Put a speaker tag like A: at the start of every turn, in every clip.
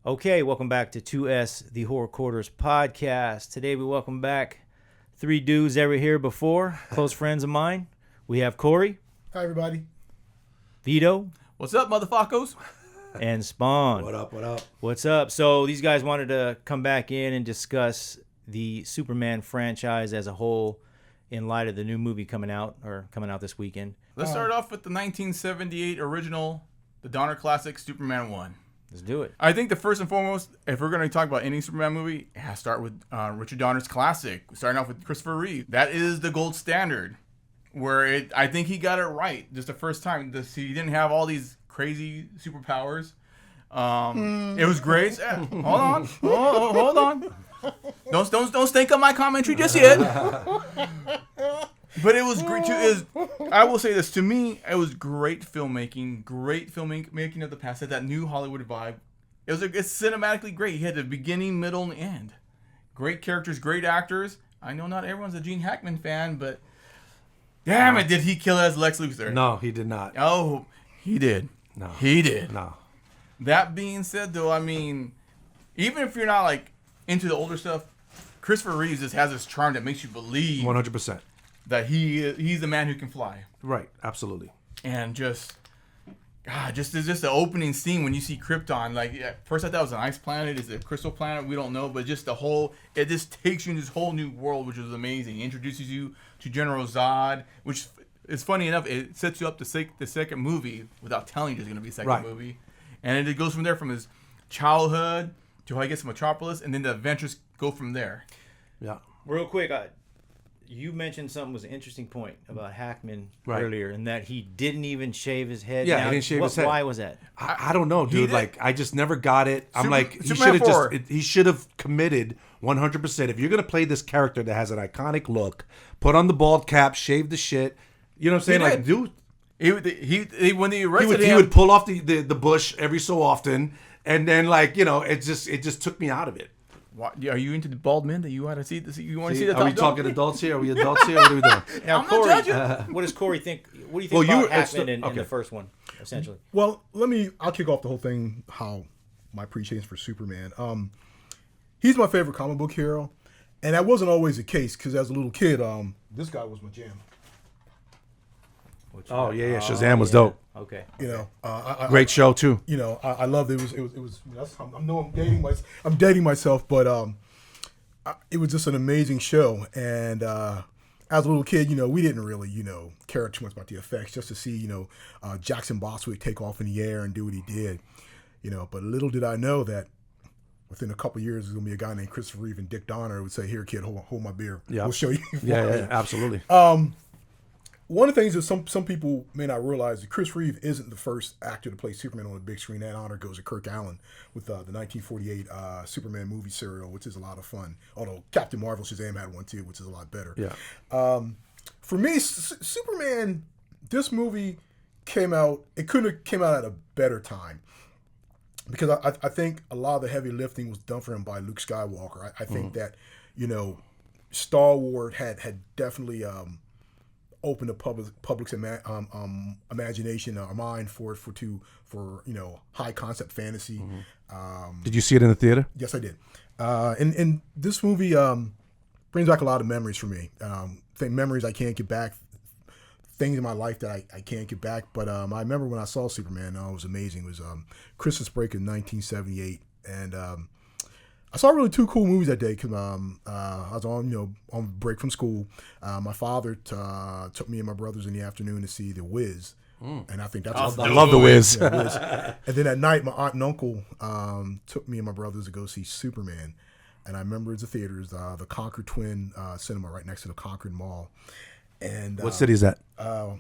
A: Okay, welcome back to 2S, the Horror Quarters podcast. Today we welcome back three dudes that were here before, close friends of mine. We have Corey.
B: Hi, everybody.
A: Vito.
C: What's up, motherfuckers?
A: And Spawn.
D: What up, what up?
A: What's up? So these guys wanted to come back in and discuss the Superman franchise as a whole in light of the new movie coming out this weekend.
C: Let's start off with the 1978 original, the Donner classic, Superman 1.
A: Let's do it.
C: I think the first and foremost, if we're going to talk about any Superman movie, it has to start with Richard Donner's classic, starting off with Christopher Reeve. That is the gold standard, where I think he got it right just the first time. He didn't have all these crazy superpowers. It was great. Hold on. Don't stink up my commentary just yet. But it was great too. I will say this, to me, it was great filmmaking of the past. It had that new Hollywood vibe. It's cinematically great. He had the beginning, middle, and end. Great characters, great actors. I know not everyone's a Gene Hackman fan, but damn it, did he kill as Lex Luthor?
D: No, he did not.
C: Oh, he did.
D: No.
C: He did.
D: No.
C: That being said, though, I mean, even if you're not like into the older stuff, Christopher Reeves just has this charm that makes you believe
D: 100%.
C: that he's the man who can fly.
D: Right, absolutely.
C: And just the opening scene when you see Krypton. Like, at first I thought it was an ice planet. Is it a crystal planet? We don't know. But just it just takes you in this whole new world, which is amazing. It introduces you to General Zod, which is funny enough. It sets you up the second movie without telling you there's going to be a second movie. And it goes from there, from his childhood to how he gets to Metropolis, and then the adventures go from there.
D: Yeah.
A: Real quick, you mentioned something was an interesting point about Hackman earlier, and that he didn't even shave his head.
D: Yeah, he didn't shave his head.
A: Why was that?
D: I don't know, dude. Like, I just never got it. I'm like,
C: Superman
D: he should have committed 100%. If you're gonna play this character that has an iconic look, put on the bald cap, shave the shit. You know what I'm saying? Like, dude.
C: When they arrested him,
D: he would pull off the bush every so often, and then, like, you know, it just took me out of it.
C: What, are you into the bald men that you want to see? You want to see the top?
D: Are we talking adults here? Are we adults here? What are we doing?
A: Now,
C: I'm
A: Corey,
C: not judging.
A: what does Corey think? What do you think about Hackman in the first one, essentially?
B: Well, I'll kick off the whole thing, how my appreciation for Superman. He's my favorite comic book hero, and that wasn't always the case, because as a little kid, this guy was my jam.
D: Oh yeah, Shazam was dope.
A: Okay.
B: You know,
D: Great show too.
B: You know, I loved it. It was. I'm dating myself, but it was just an amazing show. And as a little kid, you know, we didn't really, care too much about the effects. Just to see, Jackson Bostwick take off in the air and do what he did. But little did I know that within a couple of years, there's gonna be a guy named Christopher Reeve and Dick Donner who would say, "Here, kid, hold my beer.
D: Yeah.
B: We'll show you."
D: Yeah, absolutely.
B: One of the things that some people may not realize is Chris Reeve isn't the first actor to play Superman on the big screen. That honor goes to Kirk Allen with the 1948 Superman movie serial, which is a lot of fun. Although Captain Marvel Shazam had one too, which is a lot better.
D: Yeah.
B: For me, Superman, this movie came out. It couldn't have came out at a better time, because I think a lot of the heavy lifting was done for him by Luke Skywalker. I think that Star Wars had definitely open the public's imagination or mind for high concept fantasy.
D: Did you see it in the theater?
B: Yes, I did. And this movie brings back a lot of memories for me. Memories I can't get back. Things in my life that I can't get back. But I remember when I saw Superman, it was amazing. It was Christmas break in 1978, and I saw really two cool movies that day, because I was on break from school. My father took me and my brothers in the afternoon to see The Wiz, and I think that's
D: I love The Wiz.
B: Yeah, Wiz. And then at night, my aunt and uncle took me and my brothers to go see Superman, and I remember the theaters, the Concord Twin Cinema right next to the Concord Mall. And
D: what city is that?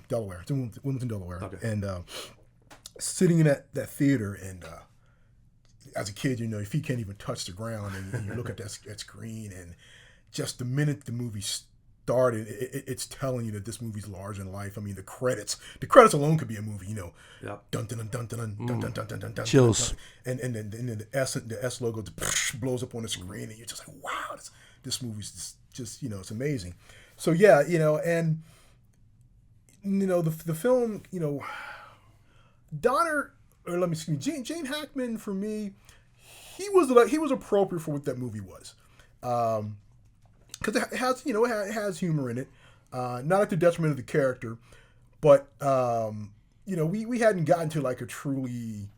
B: Delaware. It's in Wilmington, Delaware.
D: Okay.
B: And sitting in that theater, and as a kid, your feet can't even touch the ground, and you look at that screen, and just the minute the movie started, it's telling you that this movie's larger than life. I mean, the credits alone could be a movie. Yep. Dun dun dun dun dun dun dun dun dun dun.
D: Chills.
B: And then the S logo blows up on the screen, and you're just like, wow, this movie's just it's amazing. So yeah, and the film, Donner, or let me excuse me, Gene Hackman, for me, he was appropriate for what that movie was, because it has it has humor in it, not at the detriment of the character, but we hadn't gotten to like a truly,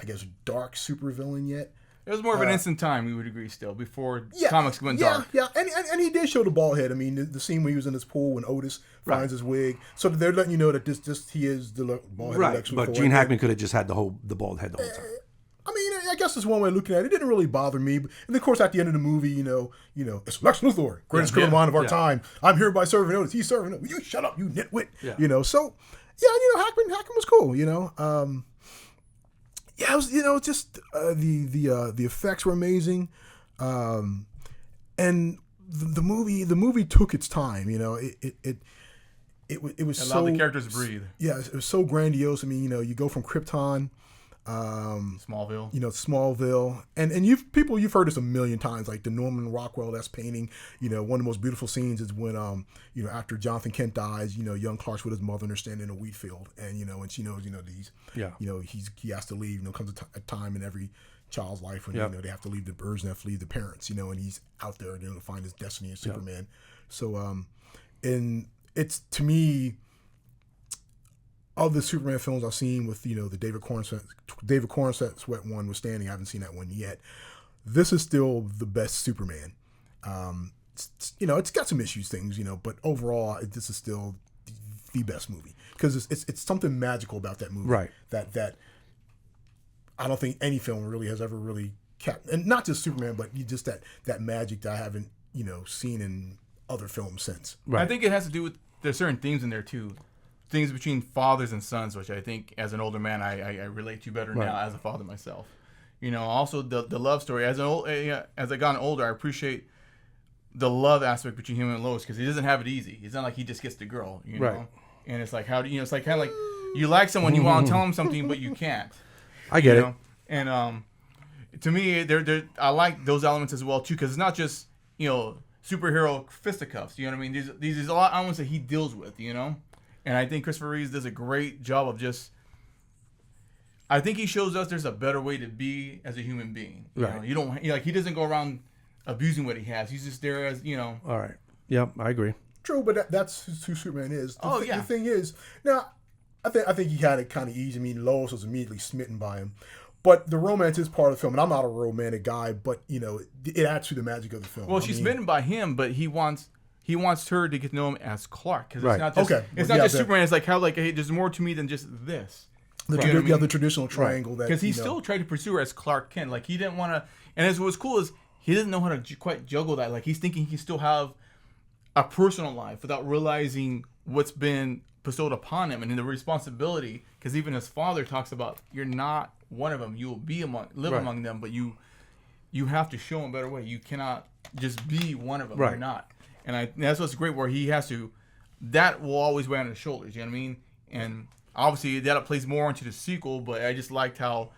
B: I guess, dark supervillain yet.
C: It was more of an instant time, we would agree, still, before comics went dark.
B: Yeah, and he did show the bald head. I mean, the scene where he was in his pool when Otis finds his wig. So they're letting you know that he is the bald head.
D: Right,
B: Lex Luthor.
D: but Gene Hackman could have just had the bald head the whole time.
B: I mean, I guess it's one way of looking at it. It didn't really bother me. And of course, at the end of the movie, it's Lex Luthor, greatest criminal mind of our time. I'm hereby serving notice. He's serving notice. You shut up, you nitwit. Yeah. So Hackman was cool. It was, just the effects were amazing, and the movie took its time. It was
C: Allowed
B: so
C: the characters to breathe.
B: Yeah, it was so grandiose. I mean, you go from Krypton,
C: Smallville.
B: Smallville, and you've heard this a million times, like the Norman Rockwell-esque painting. one of the most beautiful scenes is when after Jonathan Kent dies, young Clark's with his mother and they're standing in a wheat field, and and she knows he has to leave. Comes a time in every child's life when they have to leave the birds and have to leave the parents, and he's out there to find his destiny as Superman. So and it's, to me, of the Superman films I've seen with the David Cornsett Sweat one was standing. I haven't seen that one yet. This is still the best Superman. It's got some things, but overall, this is still the best movie because it's something magical about that movie.
D: Right.
B: That I don't think any film really has ever really kept, and not just Superman, but just that magic that I haven't seen in other films since.
C: Right. I think it has to do with there's certain themes in there too. Things between fathers and sons, which I think as an older man I relate to better now as a father myself. Also the love story. As I gotten older, I appreciate the love aspect between him and Lois because he doesn't have it easy. It's not like he just gets the girl,
D: Right.
C: And it's like it's like kind of like you like someone, you want to tell them something, but you can't.
D: I get it.
C: And to me, I like those elements as well too because it's not just superhero fisticuffs. You know what I mean? These a lot of elements that he deals with. And I think Christopher Reeves does a great job of I think he shows us there's a better way to be as a human being.
D: Right.
C: You don't he doesn't go around abusing what he has. He's just there as
D: All right. Yep, I agree.
B: True, but that's who Superman is. The thing is, now I think he had it kind of easy. I mean, Lois was immediately smitten by him, but the romance is part of the film. And I'm not a romantic guy, but it adds to the magic of the film.
C: Well, she's smitten by him, but he wants her to get to know him as Clark because it's not just just Superman. It's like hey, there's more to me than just this.
B: The traditional triangle that
C: because he still tried to pursue her as Clark Kent. Like he didn't want to. And what's cool is he doesn't know how to quite juggle that. Like he's thinking he can still have a personal life without realizing what's been bestowed upon him and the responsibility. Because even his father talks about you're not one of them. You will live among them, but you have to show them a better way. You cannot just be one of them. You're not. And that's what's great where he has to, that will always weigh on his shoulders, you know what I mean? And obviously that plays more into the sequel, but I just liked how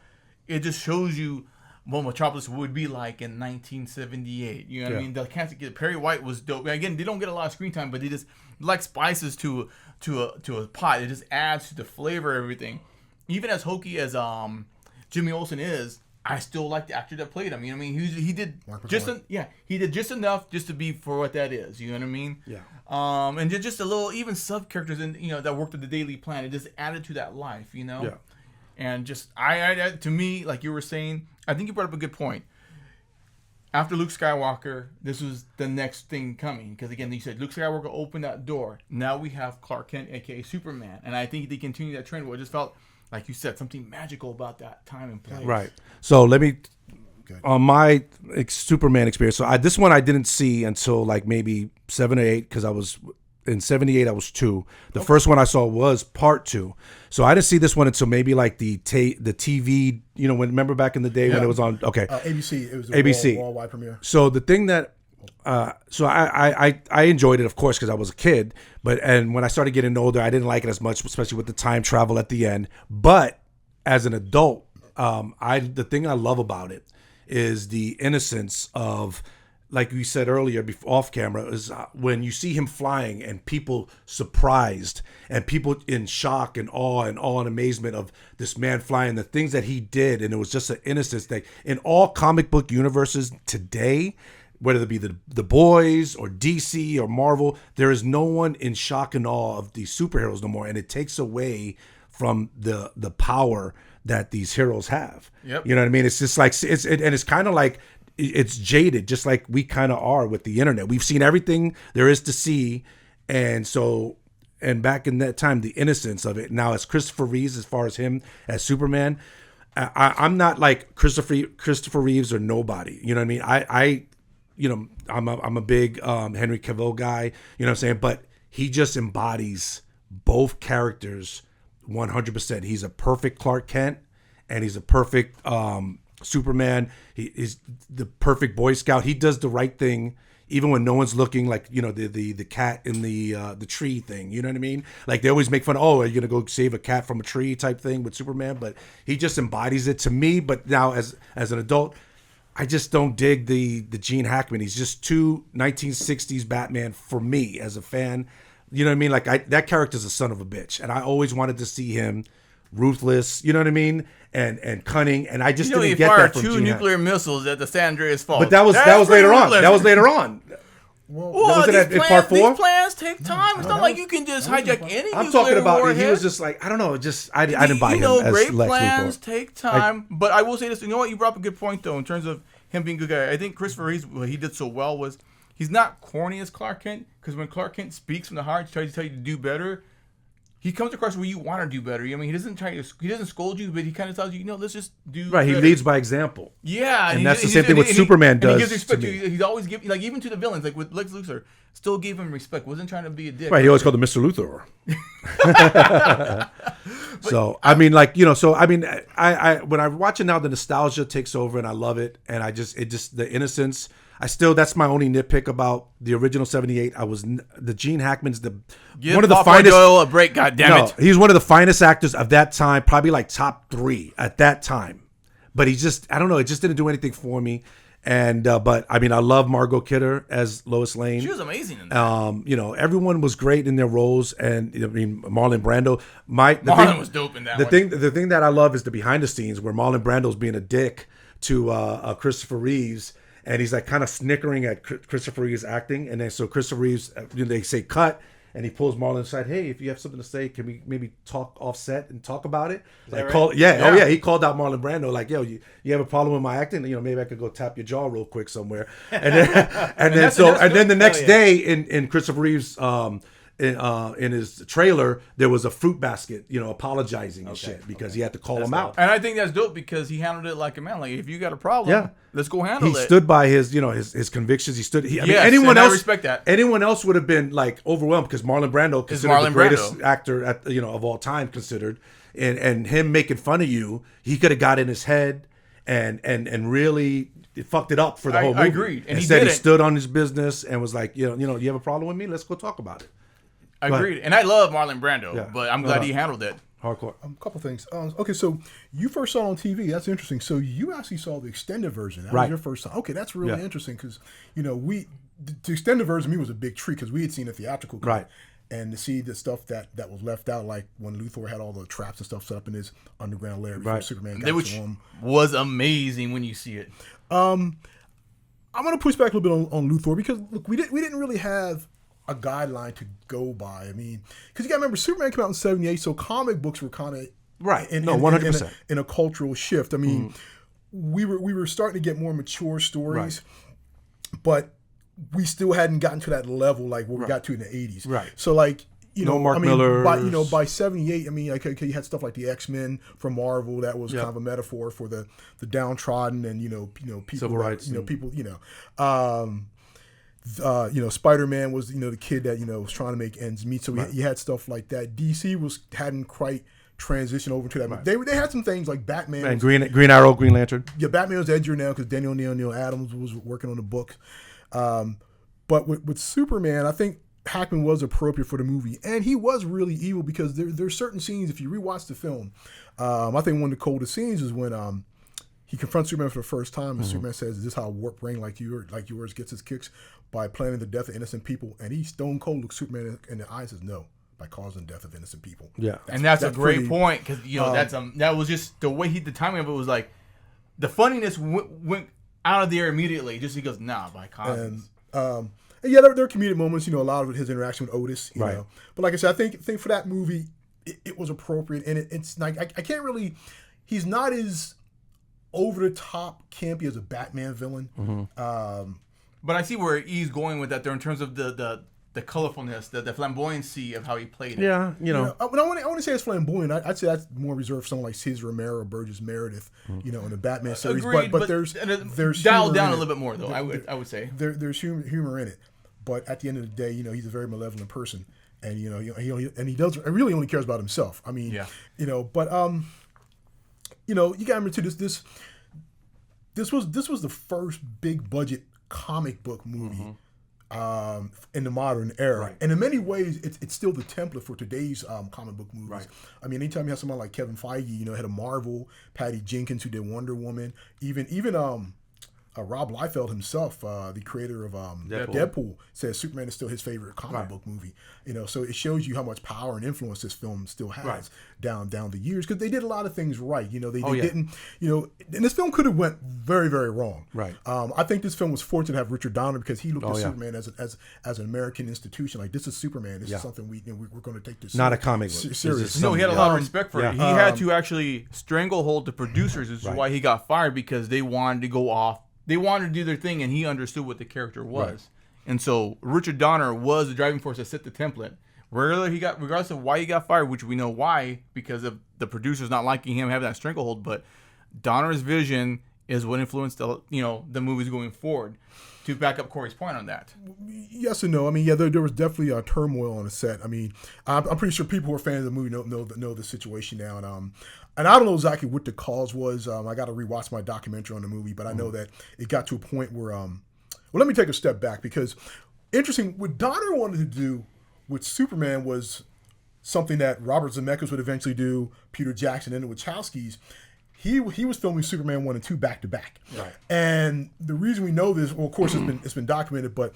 C: it just shows you what Metropolis would be like in 1978. You know what I mean? The can't Perry White was dope. Again, they don't get a lot of screen time, but they just like spices to a pot. It just adds to the flavor of everything. Even as hokey as Jimmy Olsen is, I still like the actor that played him. You know what I mean? He did he did just enough just to be for what that is. You know what I mean?
D: Yeah.
C: And just a little even sub characters in that worked at the Daily Planet just added to that life. Yeah. And just I to me, like you were saying, I think you brought up a good point. After Luke Skywalker, this was the next thing coming because again, you said Luke Skywalker opened that door. Now we have Clark Kent, aka Superman, and I think they continue that trend where it just felt. Like you said, something magical about that time and place.
D: Right. So let me, on my Superman experience. So this one I didn't see until like maybe 7 or 8 because I was in 78. I was 2. The first one I saw was part 2. So I didn't see this one until maybe like the TV. Remember back in the day when it was on. Okay.
B: ABC. It was the
D: ABC
B: worldwide premiere.
D: So the thing that. So I enjoyed it, of course, because I was a kid. And when I started getting older, I didn't like it as much, especially with the time travel at the end. But as an adult, the thing I love about it is the innocence of like we said earlier, off camera, is when you see him flying and people surprised and people in shock and awe and amazement of this man flying, the things that he did, and it was just an innocence that in all comic book universes today, whether it be the Boys or DC or Marvel, there is no one in shock and awe of these superheroes no more, and it takes away from the power that these heroes have.
C: Yep.
D: You know what I mean? It's just like it's kind of like it's jaded, just like we kind of are with the internet. We've seen everything there is to see, and back in that time, the innocence of it. Now, as Christopher Reeves, as far as him as Superman, I'm not like Christopher Reeves or nobody. You know what I mean? I'm a big Henry Cavill guy. You know what I'm saying? But he just embodies both characters 100%. He's a perfect Clark Kent, and he's a perfect Superman. He is the perfect Boy Scout. He does the right thing even when no one's looking, like, you know, the cat in the tree thing, you know what I mean? Like, they always make fun, oh, are you gonna go save a cat from a tree type thing with Superman, but he just embodies it to me. But now as an adult, I just don't dig the Gene Hackman. He's just too 1960s Batman for me as a fan. You know what I mean? Like, that character's a son of a bitch, and I always wanted to see him ruthless, you know what I mean, and cunning, and I just didn't get that from Gene.
C: He fired 2 nuclear missiles at the San Andreas Fault.
D: But that was later on. That was later on.
C: Well,
D: was it in part 4?
C: These plans take time. It's not like you can just hijack any.
D: I'm talking about
C: warhead.
D: He was just like, I don't know, just I didn't buy him as
C: great
D: Lex
C: plans
D: Luthor.
C: take time, but I will say this. You know what? You brought up a good point though in terms of him being a good guy. I think Christopher Reeves, what he did so well was he's not corny as Clark Kent, because when Clark Kent speaks from the heart, he tries to tell you to do better. He comes across where you want to do better. I mean, he doesn't scold you, but he kind of tells you, let's just do
D: right.
C: better.
D: He leads by example.
C: Yeah,
D: and that's the same thing what Superman does.
C: He gives respect
D: to me.
C: He's always giving, like, even to the villains, like with Lex Luthor, still gave him respect. Wasn't trying to be a dick.
D: Right. He always called him Mr. Luthor. So I mean, like, I when I watch it now, the nostalgia takes over, and I love it, and the innocence. That's my only nitpick about the original 78. The Gene Hackman's one of the finest.
C: Doyle a break, goddammit.
D: No, he's one of the finest actors of that time, probably like top 3 at that time. But I don't know, it just didn't do anything for me. And but I mean, I love Margot Kidder as Lois Lane.
C: She was amazing in that.
D: Everyone was great in their roles, and I mean, Marlon Brando.
C: Marlon was dope in that.
D: The thing that I love is the behind the scenes where Marlon Brando's being a dick to Christopher Reeves. And he's like kind of snickering at Christopher Reeves' acting. And then so Christopher Reeves, they say cut, and he pulls Marlon aside. Hey, if you have something to say, can we maybe talk offset and talk about it? Like, right? Yeah. He called out Marlon Brando like, yo, you have a problem with my acting? Maybe I could go tap your jaw real quick somewhere. And then the next day in Christopher Reeves in his trailer, there was a fruit basket, apologizing and shit because he had to call him out.
C: And I think that's dope because he handled it like a man. Like, if you got a problem, let's go handle it.
D: He stood by his, his convictions. I
C: mean, I respect that.
D: Anyone else would have been like overwhelmed because Marlon Brando considered the greatest actor of all time considered, and him making fun of you, he could have got in his head and really fucked it up for the whole movie.
C: I agree. And
D: Instead, he stood on his business and was like, you have a problem with me? Let's go talk about it.
C: Agreed. And I love Marlon Brando, but I'm glad he handled it.
D: Hardcore.
B: A couple things. Okay, so you first saw it on TV. That's interesting. So you actually saw the extended version. That was your first time. Okay, that's really interesting because, the extended version to me was a big treat because we had seen the theatrical cut.
D: Right.
B: And to see the stuff that was left out, like when Luthor had all the traps and stuff set up in his underground lair before Superman got to him.
C: Was amazing when you see it.
B: I'm going to push back a little bit on Luthor because, look, we didn't really have a guideline to go by. I mean, because you got to remember, Superman came out in 78, so comic books were kind of
D: 100%
B: in a cultural shift. I mean, we were starting to get more mature stories, but we still hadn't gotten to that level like what we got to in the 80s.
D: Right.
B: So like,
D: Mark Miller.
B: By 78, I mean, like, okay, you had stuff like the X-Men from Marvel that was kind of a metaphor for the downtrodden and people,
D: civil rights,
B: people, Spider-Man was the kid that was trying to make ends meet. So you had stuff like that. DC hadn't quite transitioned over to that. But they had some things like Batman
D: and Green Arrow, Green Lantern.
B: Yeah, Batman was edgier now because Daniel Neal Adams was working on the book. But with Superman, I think Hackman was appropriate for the movie, and he was really evil because there's certain scenes, if you rewatch the film, I think one of the coldest scenes is when he confronts Superman for the first time, and Superman says, "Is this how a warped brain like yours gets its kicks? By planning the death of innocent people?" And he stone cold looks Superman in the eye and says, "No, by causing the death of innocent people."
D: Yeah,
C: that's a great point, because that was just the way the timing of it was like the funniness went out of the air immediately. Just he goes, "Nah, by causing."
B: And yeah, there are comedic moments. A lot of his interaction with Otis. You
D: Right.
B: know, but like I said, I think for that movie, it was appropriate, and it's like I can't really. He's not as over the top campy as a Batman villain.
C: But I see where he's going with that there in terms of the colorfulness, the flamboyancy of how he played it.
D: Yeah, you know.
B: When I want to say it's flamboyant, I'd say that's more reserved for someone like Cesar Romero or Burgess Meredith, in the Batman series.
C: Agreed,
B: but there's
C: dialed
B: humor
C: down
B: in
C: a
B: it.
C: little bit more though. I would say
B: There's humor in it, but at the end of the day, he's a very malevolent person, and he only cares about himself. I mean, but you got to remember too, this was the first big budget comic book movie in the modern era,
D: Right.
B: and in many ways it's still the template for today's comic book movies.
D: Right.
B: I mean, anytime you have someone like Kevin Feige, head of Marvel, Patty Jenkins, who did Wonder Woman, even Rob Liefeld himself, the creator of Deadpool, says Superman is still his favorite comic book movie. So it shows you how much power and influence this film still has down the years, because they did a lot of things right. They didn't. And this film could have went very, very wrong.
D: Right.
B: I think this film was fortunate to have Richard Donner, because he looked at
D: yeah.
B: Superman as an American institution. Like, this is Superman. This is something we're going to take this
D: Not a comic book.
B: serious.
C: no, he had a lot of respect for it. He
D: Yeah.
C: had to actually stranglehold the producers, which is why he got fired, because they wanted to go off. They wanted to do their thing, and he understood what the character was. Right. And so Richard Donner was the driving force that set the template. Regardless of why he got fired, which we know why, because of the producers not liking him having that stranglehold, but Donner's vision is what influenced the movies going forward. To back up Corey's point on that.
B: Yes and no. I mean, there was definitely a turmoil on the set. I mean, I'm pretty sure people who are fans of the movie know the situation now. And I don't know exactly what the cause was. I got to rewatch my documentary on the movie, but I know that it got to a point where, well, let me take a step back, because interesting, what Donner wanted to do with Superman was something that Robert Zemeckis would eventually do, Peter Jackson, and the Wachowskis. He was filming Superman 1 and 2 back to back.
D: Right.
B: And the reason we know this, well, of course, it's been documented, but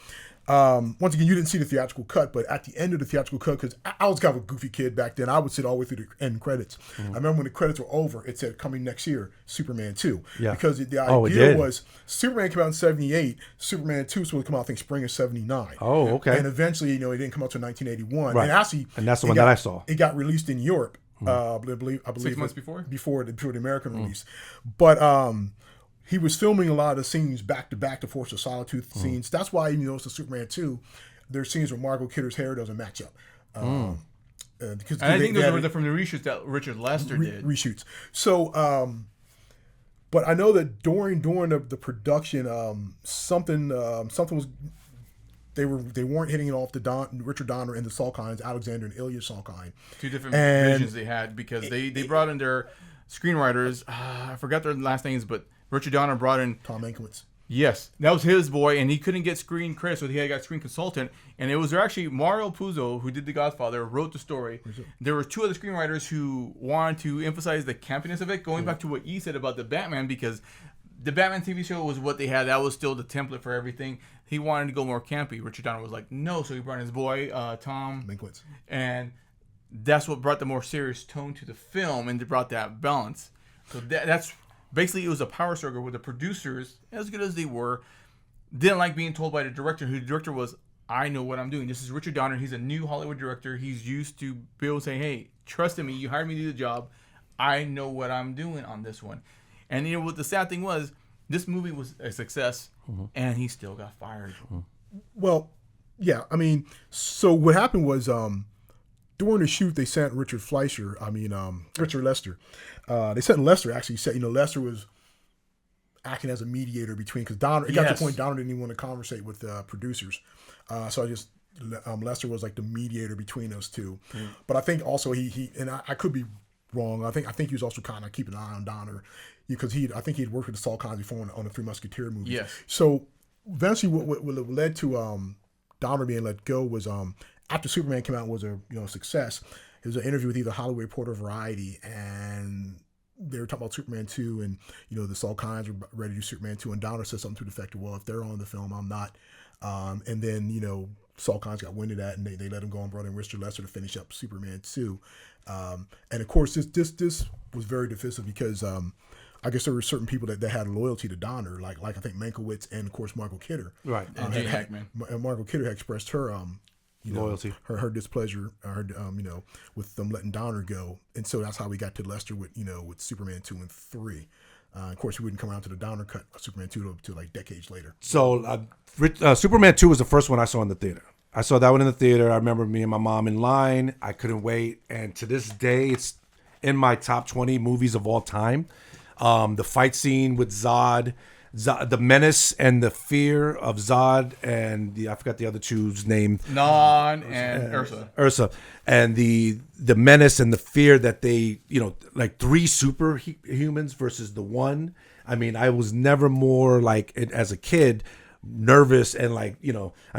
B: once again, you didn't see the theatrical cut, but at the end of the theatrical cut, because I was kind of a goofy kid back then, I would sit all the way through the end credits. I remember when the credits were over, it said coming next year, Superman 2.
D: Yeah.
B: Because the idea was Superman came out in 78, Superman 2 was supposed to come out, I think, spring of 79.
D: Oh, okay.
B: And eventually, it didn't come out until 1981.
D: Right.
B: And actually,
D: And that's the one that I saw.
B: It got released in Europe. I believe
C: 6 months before
B: the American release, but he was filming a lot of the scenes back to back, the Force of Solitude scenes. That's why even though it's a Superman 2, there's scenes where Margot Kidder's hair doesn't match up. Because
C: I think those were from the reshoots that Richard Lester did.
B: Reshoots. So, but I know that during the production, something was. They weren't hitting it off Richard Donner and the Salkinds, Alexander and Ilya Salkind.
C: Two different visions they had, because they brought in their screenwriters. I forgot their last names, but Richard Donner brought in
B: Tom Mankiewicz.
C: Yes, that was his boy, and he couldn't get screen credit, so he had got screen consultant. And it was actually Mario Puzo, who did The Godfather, wrote the story. There were two other screenwriters who wanted to emphasize the campiness of it, going back to what you said about the Batman, because the Batman TV show was what they had. That was still the template for everything. He wanted to go more campy. Richard Donner was like, no, so he brought in his boy, Tom
B: Mankiewicz.
C: And that's what brought the more serious tone to the film, and they brought that balance. So that's... Basically, it was a power struggle where the producers, as good as they were, didn't like being told by the director, who the director was, I know what I'm doing. This is Richard Donner. He's a new Hollywood director. He's used to Bill saying, hey, trust in me. You hired me to do the job. I know what I'm doing on this one. And what the sad thing was, this movie was a success, and he still got fired.
B: Well, yeah. I mean, so what happened was during the shoot, they sent Richard Lester. They sent Lester, actually. Lester was acting as a mediator between, because Donner, it got to the point Donner didn't even want to conversate with producers. Lester was like the mediator between those two. But I think also he and I could be wrong. I think he was also kind of keeping an eye on Donner, because I think he'd worked with the Salkinds before on the Three Musketeer movie.
C: Yes.
B: So eventually, what led to Donner being let go was after Superman came out and was a success. It was an interview with either Hollywood Reporter or Variety, and they were talking about Superman 2, and the Saul Kynes were ready to do Superman 2, and Donner said something to the effect of, well, if they're on the film, I'm not. And then Saul Kynes got wind of that, and they let him go and brought in Richard Lester to finish up Superman 2. And of course, this was very divisive because I guess there were certain people that had loyalty to Donner, like I think Mankiewicz and of course Margot Kidder.
C: Right. And Gene Hackman.
B: Margot Kidder had expressed her
D: loyalty,
B: her displeasure, with them letting Donner go, and so that's how we got to Lester with Superman 2 and 3. Of course, we wouldn't come around to the Donner cut of Superman 2 to like decades later.
D: So Superman 2 was the first one I saw in the theater. I saw that one in the theater. I remember me and my mom in line. I couldn't wait, and to this day, it's in my top 20 movies of all time. The fight scene with Zod, the menace and the fear of Zod, and I forgot the other two's name.
C: Non and Ursa.
D: Ursa, and the menace and the fear that they, like 3 superhumans versus the one. I mean, I was never more like as a kid nervous and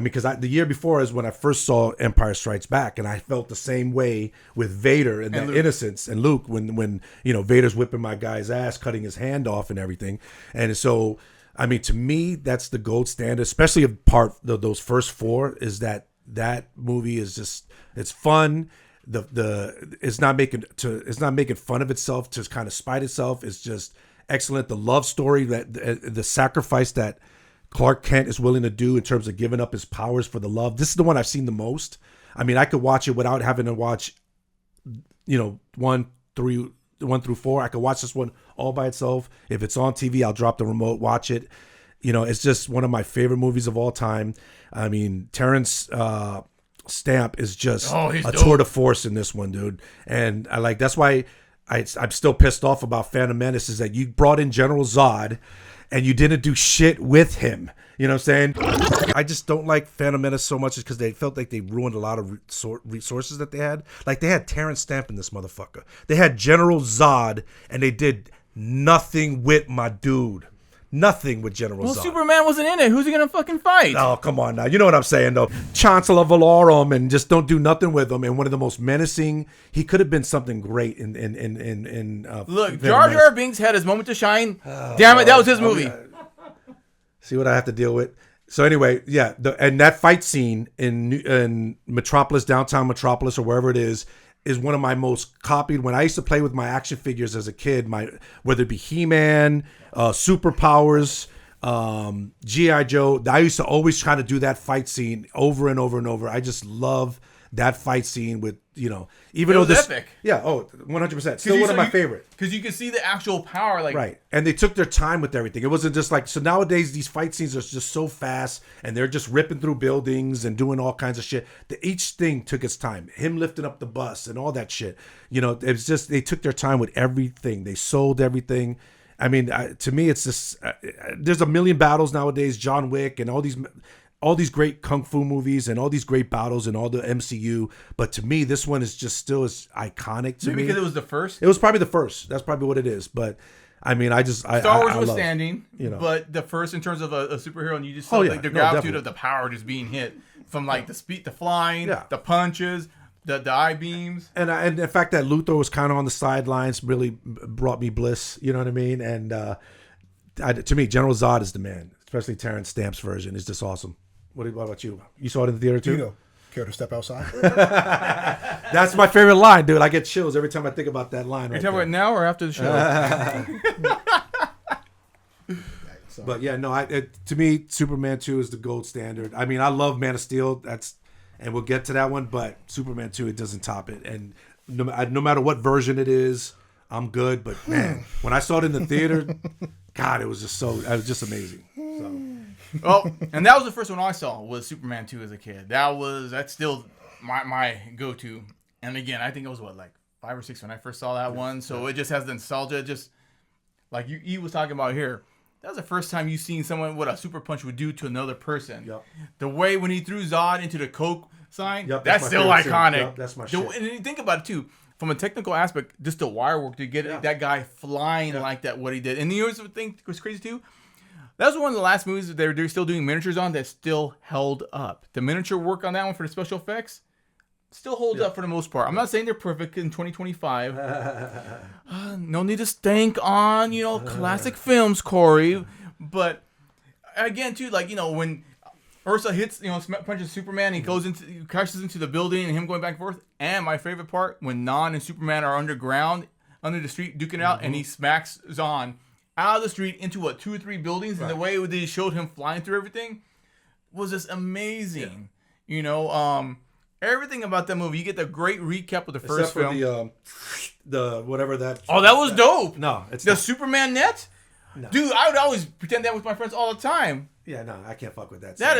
D: because the year before is when I first saw Empire Strikes Back, and I felt the same way with Vader and that Luke. Innocence, and Luke when Vader's whipping my guy's ass, cutting his hand off and everything. And so I mean, to me, that's the gold standard, especially of those first 4, is that movie is just, it's fun. It's not making fun of itself to kind of spite itself. It's just excellent. The love story, that the sacrifice that Clark Kent is willing to do in terms of giving up his powers for the love. This is the one I've seen the most. I mean, I could watch it without having to watch, 1 through 4. I could watch this one all by itself. If it's on TV, I'll drop the remote, watch it. It's just one of my favorite movies of all time. I mean, Terrence Stamp is just a tour de force in this one, dude. And that's why I'm still pissed off about Phantom Menace, is that you brought in General Zod and you didn't do shit with him. You know what I'm saying? I just don't like Phantom Menace so much because they felt like they ruined a lot of resources that they had. Like, they had Terrence Stamp in this motherfucker. They had General Zod, and they did nothing with my dude. Nothing with General Zod.
C: Well, Superman wasn't in it. Who's he gonna fucking fight?
D: Oh, come on now. You know what I'm saying, though. Chancellor Valorum, and just don't do nothing with him. And one of the most menacing. He could have been something great in
C: Look, Jar Jar Binks had his moment to shine. Damn it, that was his movie.
D: See what I have to deal with. So anyway, yeah, and that fight scene in Metropolis, downtown Metropolis, or wherever it is one of my most copied. When I used to play with my action figures as a kid, whether it be He-Man, Superpowers, G.I. Joe, I used to always try to do that fight scene over and over and over. I just love that fight scene with, even though this
C: epic.
D: Yeah, 100%. Still one of my favorite.
C: Because you can see the actual power,
D: right. And they took their time with everything. It wasn't just so nowadays these fight scenes are just so fast, and they're just ripping through buildings and doing all kinds of shit. Each thing took its time. Him lifting up the bus and all that shit. It was just, they took their time with everything. They sold everything. I mean, to me, it's just, there's a million battles nowadays, John Wick and all these great kung fu movies and all these great battles and all the MCU. But to me, this one is just still as iconic to me.
C: Maybe because it was the first?
D: It was probably the first. That's probably what it is. But I mean,
C: Star Wars was standing, but the first in terms of a superhero, and you just saw the gratitude of the power just being hit from the speed, the flying, the punches, the eye beams.
D: And the fact that Luthor was kind of on the sidelines really brought me bliss. You know what I mean? And to me, General Zod is the man, especially Terrence Stamp's version is just awesome. What about you? You saw it in the theater too?
B: Care to step outside?
D: That's my favorite line, dude. I get chills every time I think about that line.
C: Are you talking about now or after the show?
D: But yeah, no. To me, Superman 2 is the gold standard. I mean, I love Man of Steel. And we'll get to that one. But Superman 2, it doesn't top it. And no matter what version it is, I'm good. But man, when I saw it in the theater, God, it was just amazing. So.
C: Oh, and that was the first one I saw was Superman 2 as a kid. That's still my go-to. And again, I think it was 5 or 6 when I first saw that one. So it just has the nostalgia, just like you was talking about here. That was the first time you seen someone what a super punch would do to another person.
D: Yep.
C: The way when he threw Zod into the Coke sign,
D: that's
C: still iconic.
D: Yep, that's my shit.
C: And you think about it too, from a technical aspect, just the wire work to get that guy flying like that, what he did. And the other thing was crazy too. That was one of the last movies that they're still doing miniatures on that still held up. The miniature work on that one for the special effects, still holds up for the most part. I'm not saying they're perfect in 2025. No need to stank on, classic films, Corey. But again, too, like, when Ursa hits, punches Superman, he crashes into the building, and him going back and forth. And my favorite part, when Non and Superman are underground, under the street, duking it out, and he smacks Zon out of the street into 2 or 3 buildings, and the way they showed him flying through everything was just amazing. Everything about that movie, you get the great recap of the first film.
D: Except for the whatever that.
C: Oh, that was dope.
D: No, it's
C: the
D: not.
C: Superman net. No. Dude, I would always pretend that with my friends all the time.
D: Yeah, no, I can't fuck with that.
C: That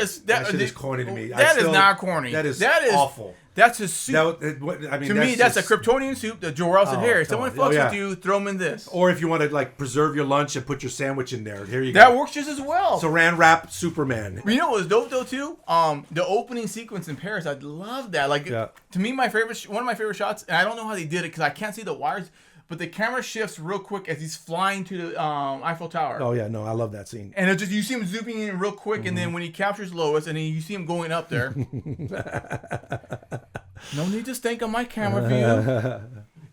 D: shit is corny to me.
C: That is not corny.
D: That is
C: awful. That's his suit. To me, that's a Kryptonian suit that Jor-El said, here, if someone fucks with you, throw him in this.
D: Or if you want to preserve your lunch and put your sandwich in there, here you go.
C: That works just as well.
D: Saran wrap Superman.
C: You know what was dope though too? The opening sequence in Paris, I love that. To me, one of my favorite shots, and I don't know how they did it because I can't see the wires. But the camera shifts real quick as he's flying to the Eiffel Tower.
D: Oh yeah, no, I love that scene.
C: And you see him zooming in real quick, and then when he captures Lois, and then you see him going up there. No need to stank on my camera view.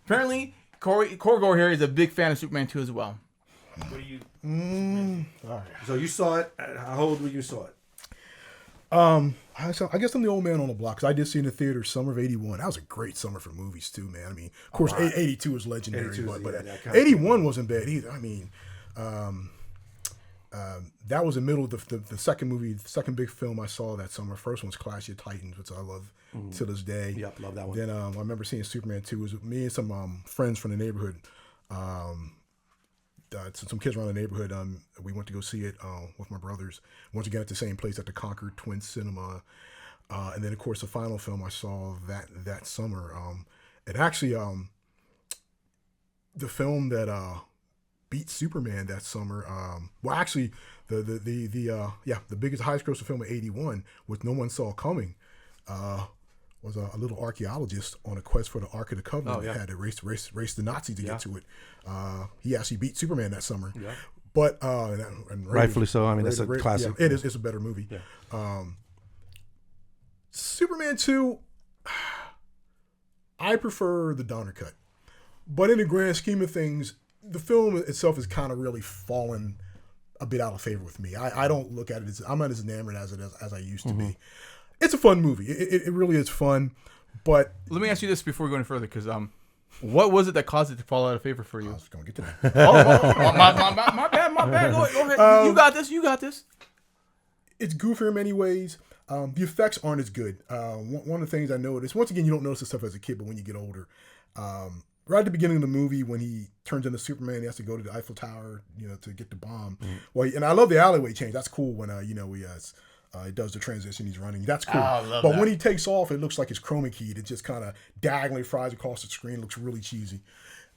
C: Apparently, Korgor here is a big fan of Superman 2 as well.
A: What do you?
B: All right.
D: So you saw it. How old were you saw it?
B: I guess I'm the old man on the block because I did see it in the theater summer of ~81. That was a great summer for movies too, man. I mean, of course, '82 was legendary, but '81 wasn't bad either. I mean, that was the middle of the second movie, the second big film I saw that summer. First one was Clash of Titans, which I love to this day.
D: Yep, love that one.
B: Then I remember seeing Superman 2. It was me and some friends from the neighborhood. Some kids around the neighborhood, we went to go see it with my brothers. Once again, at the same place at the Concord Twin Cinema. And then, of course, the final film I saw that summer. And actually, the film that beat Superman that summer. The biggest highest grossing film of '81, which no one saw coming, was a little archaeologist on a quest for the Ark of the Covenant. That had to race the Nazis to get to it. He actually beat Superman that summer. Yeah. But and
D: rightfully so. I mean, that's a classic.
B: Yeah, it's a better movie. Yeah. Superman 2, I prefer the Donner cut. But in the grand scheme of things, the film itself has kind of really fallen a bit out of favor with me. I don't look at it I'm not as enamored as I used to be. It's a fun movie. It really is fun. But
C: let me ask you this before we go any further, because what was it that caused it to fall out of favor for you?
B: I was going to get to that.
C: My bad. Go ahead. You got this.
B: It's goofier in many ways. The effects aren't as good. One of the things I noticed, once again, you don't notice this stuff as a kid, but when you get older, right at the beginning of the movie, when he turns into Superman, he has to go to the Eiffel Tower, to get the bomb. Well, and I love the alleyway change. That's cool when he does the transition. He's running. That's cool. But when he takes off, it looks like it's chroma keyed. It just kind of diagonally flies across the screen. It looks really cheesy.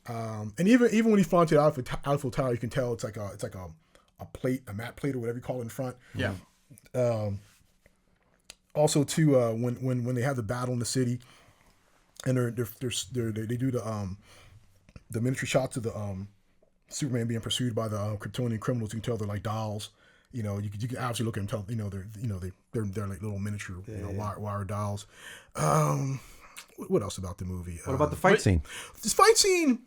B: And even when he flies to the Eiffel Tower, you can tell it's like a plate, a matte plate, or whatever you call it in front.
C: Yeah.
B: Also, too, when they have the battle in the city, and they do the miniature shots of the Superman being pursued by the Kryptonian criminals, you can tell they're like dolls. You can obviously look at them and tell they're like little miniature wire dolls. What else about the movie?
D: What about the fight scene?
B: This fight scene,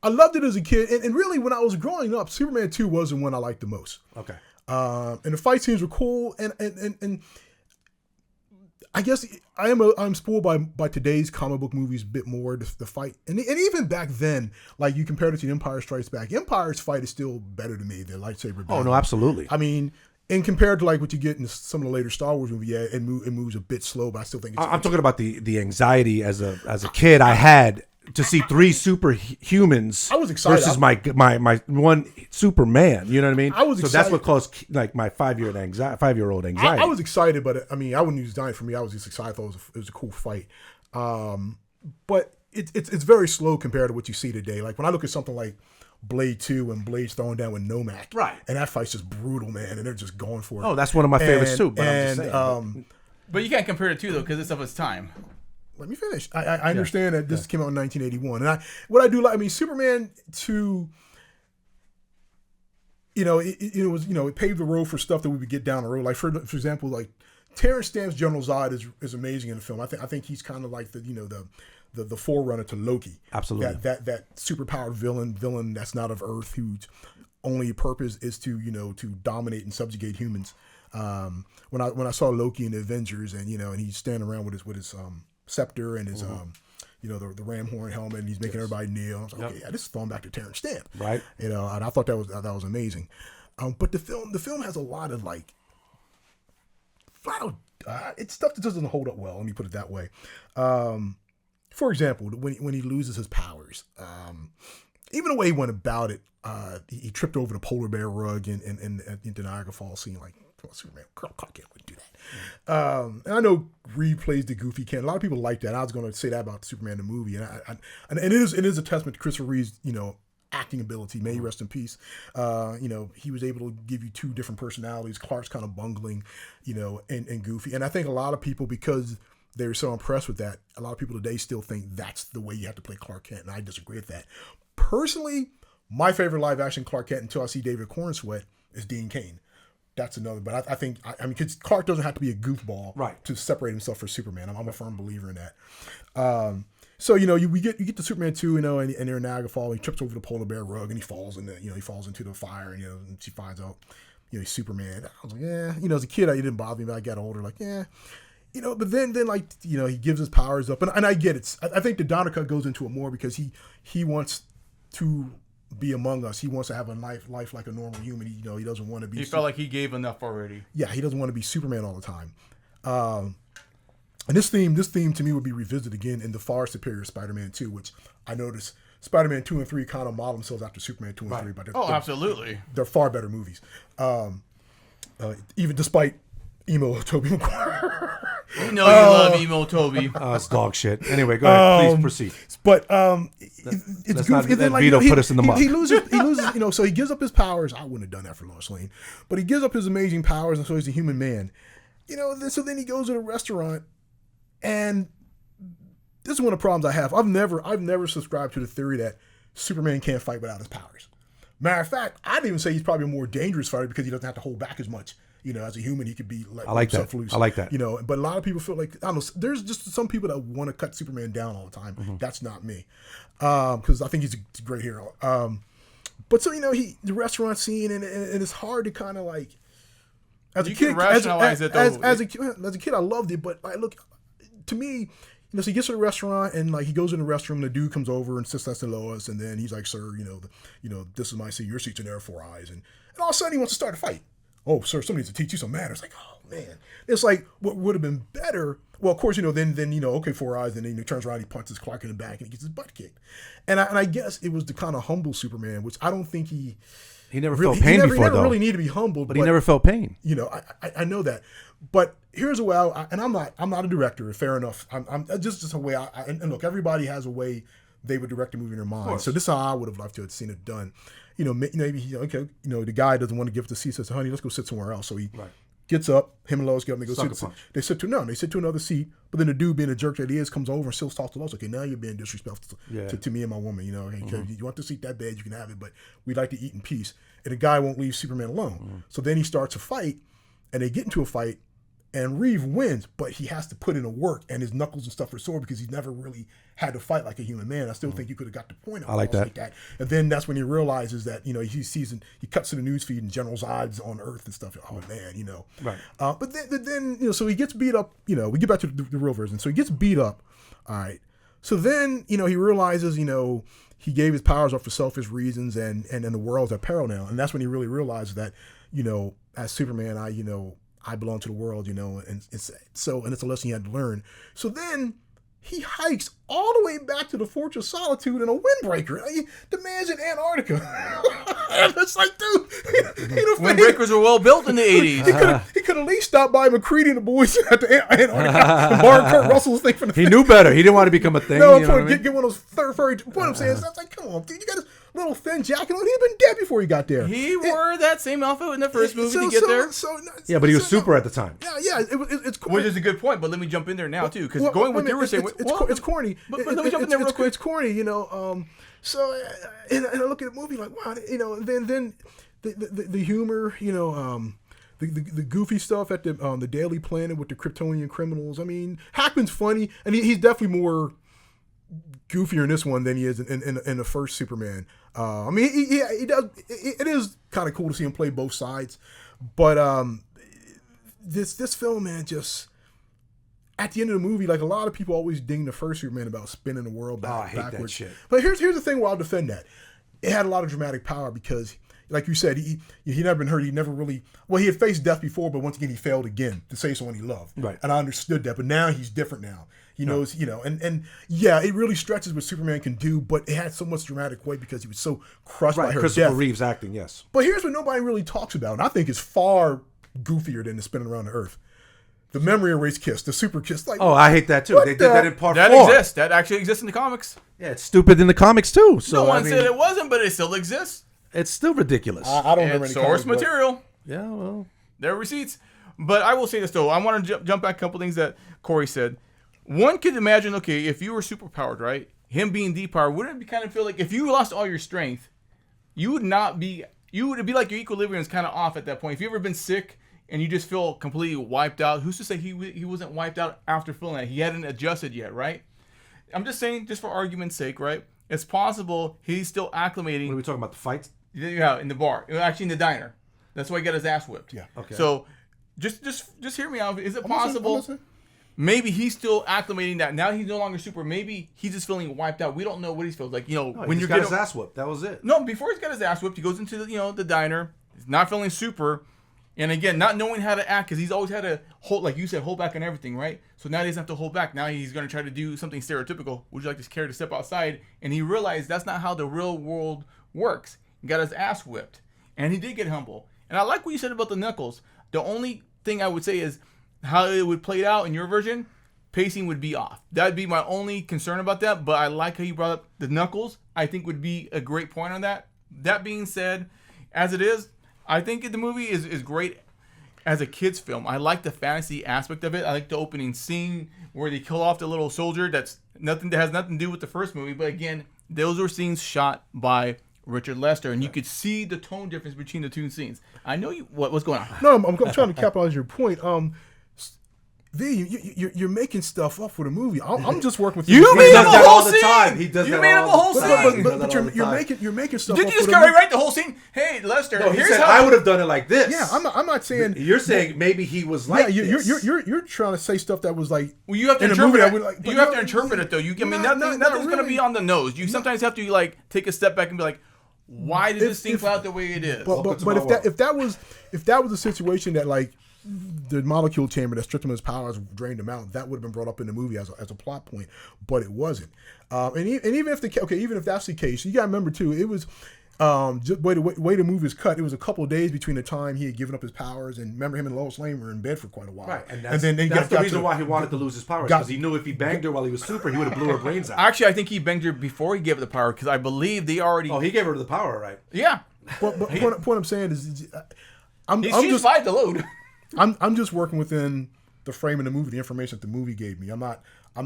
B: I loved it as a kid, and really when I was growing up, Superman 2 was the one I liked the most.
D: Okay.
B: And the fight scenes were cool, and I guess I'm spoiled by today's comic book movies a bit more. The fight, and even back then, like you compare it to Empire Strikes Back. Empire's fight is still better to me than lightsaber battle.
D: Oh no, absolutely.
B: I mean, and compared to like what you get in some of the later Star Wars movies, it moves a bit slow, but I still think
D: I'm talking about the anxiety as a kid I had to see 3 superhumans.
B: I was excited
D: versus my one Superman. You know what I mean?
B: I was
D: so
B: excited.
D: that's what caused like my 5-year-old anxiety.
B: I was excited, but I mean, I wouldn't use dying for me. I was just excited. I thought it was a cool fight. But it's very slow compared to what you see today. Like when I look at something like Blade 2 and Blade's throwing down with Nomak,
D: right?
B: And that fight's just brutal, man. And they're just going for it.
D: Oh, that's one of my favorites too. But I'm just saying.
C: But you can't compare it to though because it's of its time.
B: Let me finish. I understand that this came out in 1981, and what I do like, I mean, Superman 2. It was it paved the road for stuff that we would get down the road. Like for example, like Terrence Stamp's General Zod is amazing in the film. I think he's kind of like the forerunner to Loki.
D: Absolutely.
B: That superpowered villain that's not of Earth, whose only purpose is to to dominate and subjugate humans. When I saw Loki in the Avengers, and and he's standing around with his scepter and his the ram horn helmet, and he's making everybody kneel. I was like, okay, yeah, this is throwing back to Terrence Stamp,
D: right?
B: And I thought that was amazing. But the film has a lot of it's stuff that doesn't hold up well. Let me put it that way. For example, when he loses his powers, even the way he went about it, he tripped over the polar bear rug in the Niagara Falls scene. Like, come on, Superman, Clark Kent wouldn't do that. And I know Reed plays the goofy Kent. A lot of people like that. I was going to say that about Superman the movie, and it is a testament to Christopher Reeve's acting ability. May he rest in peace. He was able to give you two different personalities. Clark's kind of bungling, and goofy. And I think a lot of people, because they were so impressed with that, a lot of people today still think that's the way you have to play Clark Kent, and I disagree with that. Personally, my favorite live action Clark Kent until I see David Cornsweet is Dean Cain. That's another, but I think because Clark doesn't have to be a goofball to separate himself from Superman. I'm a firm believer in that. So we get to Superman 2, and they're in Niagara Falls. He trips over the polar bear rug and he falls into the fire, and she finds out he's Superman. I was like, yeah, as a kid, it didn't bother me, but I got older, like, yeah. But then he gives his powers up, and I get it. I think the Donner cut goes into it more because he wants to be among us. He wants to have a life like a normal human. He doesn't want to be.
C: He felt like he gave enough already.
B: Yeah, he doesn't want to be Superman all the time. And this theme to me would be revisited again in the far superior Spider-Man 2, which I noticed Spider-Man 2 and 3 kind of model themselves after Superman 2 and 3, but
C: absolutely,
B: they're far better movies. Even despite emo Tobey Maguire.
C: You love emo Toby.
D: It's dog shit. Anyway, go ahead. Please proceed.
B: But
D: let's not let Vito put us in the muck.
B: He loses. So he gives up his powers. I wouldn't have done that for Lois Lane, but he gives up his amazing powers, and so he's a human man. So then he goes to the restaurant, and this is one of the problems I have. I've never subscribed to the theory that Superman can't fight without his powers. Matter of fact, I'd even say he's probably a more dangerous fighter because he doesn't have to hold back as much. As a human, he could be let himself loose.
D: I like that.
B: But a lot of people feel like, I don't know, there's just some people that want to cut Superman down all the time. Mm-hmm. That's not me. Because I think he's a great hero. But so, the restaurant scene, and it's hard to kind of like, as a kid, rationalize it though. As a kid, I loved it. But look, to me, so he gets to the restaurant, and he goes in the restroom. The dude comes over and sits next to Lois, and then he's like, "Sir, this is my seat. Your seat's in there, 4 eyes." And all of a sudden, he wants to start a fight. Oh, sir, somebody needs to teach you some manners. Like, oh man, it's like what would have been better. Well, of course, then okay, 4 eyes, and then he turns around, he punches Clark in the back, and he gets his butt kicked. And I guess it was the kind of humble Superman, which I don't think he
D: never felt pain before. He never
B: really needed to be humbled,
D: but he never felt pain.
B: I know that. But here's a way I'm not a director. Fair enough. I'm just a way. And look, everybody has a way they would direct a movie in their mind. So this is how I would have loved to have seen it done. Maybe the guy doesn't want to give it the seat. Says, "Honey, let's go sit somewhere else." So he gets up. Him and Lois get up. And they go sit. They sit to another seat. But then the dude, being a jerk that he is, comes over and still talks to Lois. Okay, now you're being disrespectful to me and my woman. Hey, you want the seat that bad, you can have it, but we'd like to eat in peace. And the guy won't leave Superman alone. Mm-hmm. So then he starts a fight, and they get into a fight. And Reeve wins, but he has to put in a work, and his knuckles and stuff are sore because he's never really had to fight like a human man. I still think you could have got the point.
D: I like that.
B: And then that's when he realizes that he sees he cuts to the newsfeed and General Zod's on Earth and stuff. Oh man,
D: Right.
B: But then so he gets beat up. We get back to the real version. So he gets beat up. All right. So then he realizes he gave his powers up for selfish reasons, and the world's at peril now. And that's when he really realizes that as Superman, I belong to the world, and it's a lesson he had to learn. So then he hikes all the way back to the Fortress of Solitude in a windbreaker. The man's in Antarctica. It's like, dude,
C: windbreakers were well built in the 80s.
B: He could at least stop by McCready and the boys at the Antarctica and borrow Kurt Russell's thing from the
D: He knew better. He didn't want to become a thing.
B: No, get one of those third furry. What I'm saying is, that's like, come on, dude, you got this little thin jacket on. He'd been dead before he got there.
C: He wore that same outfit in the first movie to get there.
D: Yeah, but he was super at the time.
B: Yeah, it's cool.
C: Which is a good point, but let me jump in there now, too, because going with you were saying...
B: It's corny.
C: But let me jump in there real quick.
B: It's corny, So, and I look at the movie like, wow, and then the humor, the goofy stuff at the Daily Planet with the Kryptonian criminals. I mean, Hackman's funny, and he's definitely more goofier in this one than he is in the first Superman. I mean, he does. It is kind of cool to see him play both sides, but this film, man, just at the end of the movie, like a lot of people always ding the first Superman about spinning the world backwards.
D: That shit.
B: But here's the thing where I'll defend that. It had a lot of dramatic power because, like you said, he never been hurt. He never really, well, he had faced death before, but once again, he failed again to save someone he loved.
D: Right. And
B: I understood that, but now he's different now. He knows, and yeah, it really stretches what Superman can do, but it had so much dramatic weight because he was so crushed by her
D: Christopher
B: death.
D: Reeve's acting, yes.
B: But here's what nobody really talks about, and I think it's far goofier than the spinning around the Earth. The memory erase kiss, the super kiss. Like,
D: I hate that too. They did that in part 4.
C: That exists. That actually exists in the comics.
D: Yeah, it's stupid in the comics too. So
C: No one said it wasn't, but it still exists.
D: It's still ridiculous.
B: I don't remember
C: It's
B: any
C: source
B: comics,
C: material.
D: Yeah, well.
C: There are receipts. But I will say this, though. I want to jump back a couple things that Corey said. One could imagine, okay, if you were superpowered, right? Him being depowered, wouldn't it kind of feel like if you lost all your strength, you would be like your equilibrium is kind of off at that point. If you've ever been sick and you just feel completely wiped out, who's to say he wasn't wiped out after feeling that? He hadn't adjusted yet, right? I'm just saying, just for argument's sake, right? It's possible he's still acclimating.
D: What are we talking about? The fights?
C: Yeah, in the bar. Actually, in the diner. That's why he got his ass whipped.
B: Yeah.
D: Okay.
C: So, just hear me out. Is it possible?
B: listening.
C: Maybe he's still acclimating that. Now he's no longer super. Maybe he's just feeling wiped out. We don't know what he feels like.
D: When you got his ass whooped, that was it.
C: No, before he's got his ass whipped, he goes into the diner. He's not feeling super, and again, not knowing how to act because he's always had to hold, like you said, hold back on everything, right? So now he doesn't have to hold back. Now he's going to try to do something stereotypical. Would you like this character to step outside? And he realized that's not how the real world works. He got his ass whipped, and he did get humble. And I like what you said about the knuckles. The only thing I would say is how it would play out in your version. Pacing would be off. That'd be my only concern about that, but I like how you brought up the knuckles. I think would be a great point on that. That being said, as it is, I think the movie is great as a kid's film. I like the fantasy aspect of it. I like the opening scene where they kill off the little soldier that has nothing to do with the first movie. But again, those were scenes shot by Richard Lester, and you could see the tone difference between the two scenes. I know you. What's going on?
B: No, I'm trying to capitalize your point. V, you're making stuff up for the movie. I'm just working with
C: You
B: you.
C: made up a whole
D: the
C: scene.
D: time. He does
C: You
D: that
C: made up a whole scene.
B: But you're making stuff
C: Did
B: up
C: you just
B: for the movie.
C: write the whole scene? Hey, Lester,
D: No, he
C: here's
D: said
C: how
D: I would have done it like this.
B: Yeah, I'm not saying.
D: You're saying maybe he was like this.
B: You're trying to say stuff that was like.
C: Well, you have to
B: in a
C: interpret
B: movie
C: it.
B: that would, like,
C: You have to interpret it, though. Nothing's going to
B: really.
C: be on the nose. You sometimes have to like take a step back and be like, why did this thing play out the way it is?
B: But if that was a situation that like the molecule chamber that stripped him of his powers, drained him out, that would have been brought up in the movie as a plot point, but it wasn't. And even if that's the case, you got to remember too, it was just way the movie is cut. It was a couple of days between the time he had given up his powers, and remember him and Lois Lane were in bed for quite a while.
D: Right, and
B: that's
D: the reason why he wanted to lose his powers, because he knew if he banged her while he was super, he would have blew her brains out.
C: Actually, I think he banged her before he gave her the power, because I believe they already.
D: Oh, he gave her the power, right?
C: Yeah.
B: But point I'm saying is,
C: She
B: just
C: survived the load.
B: I'm just working within the frame of the movie, the information that the movie gave me. I'm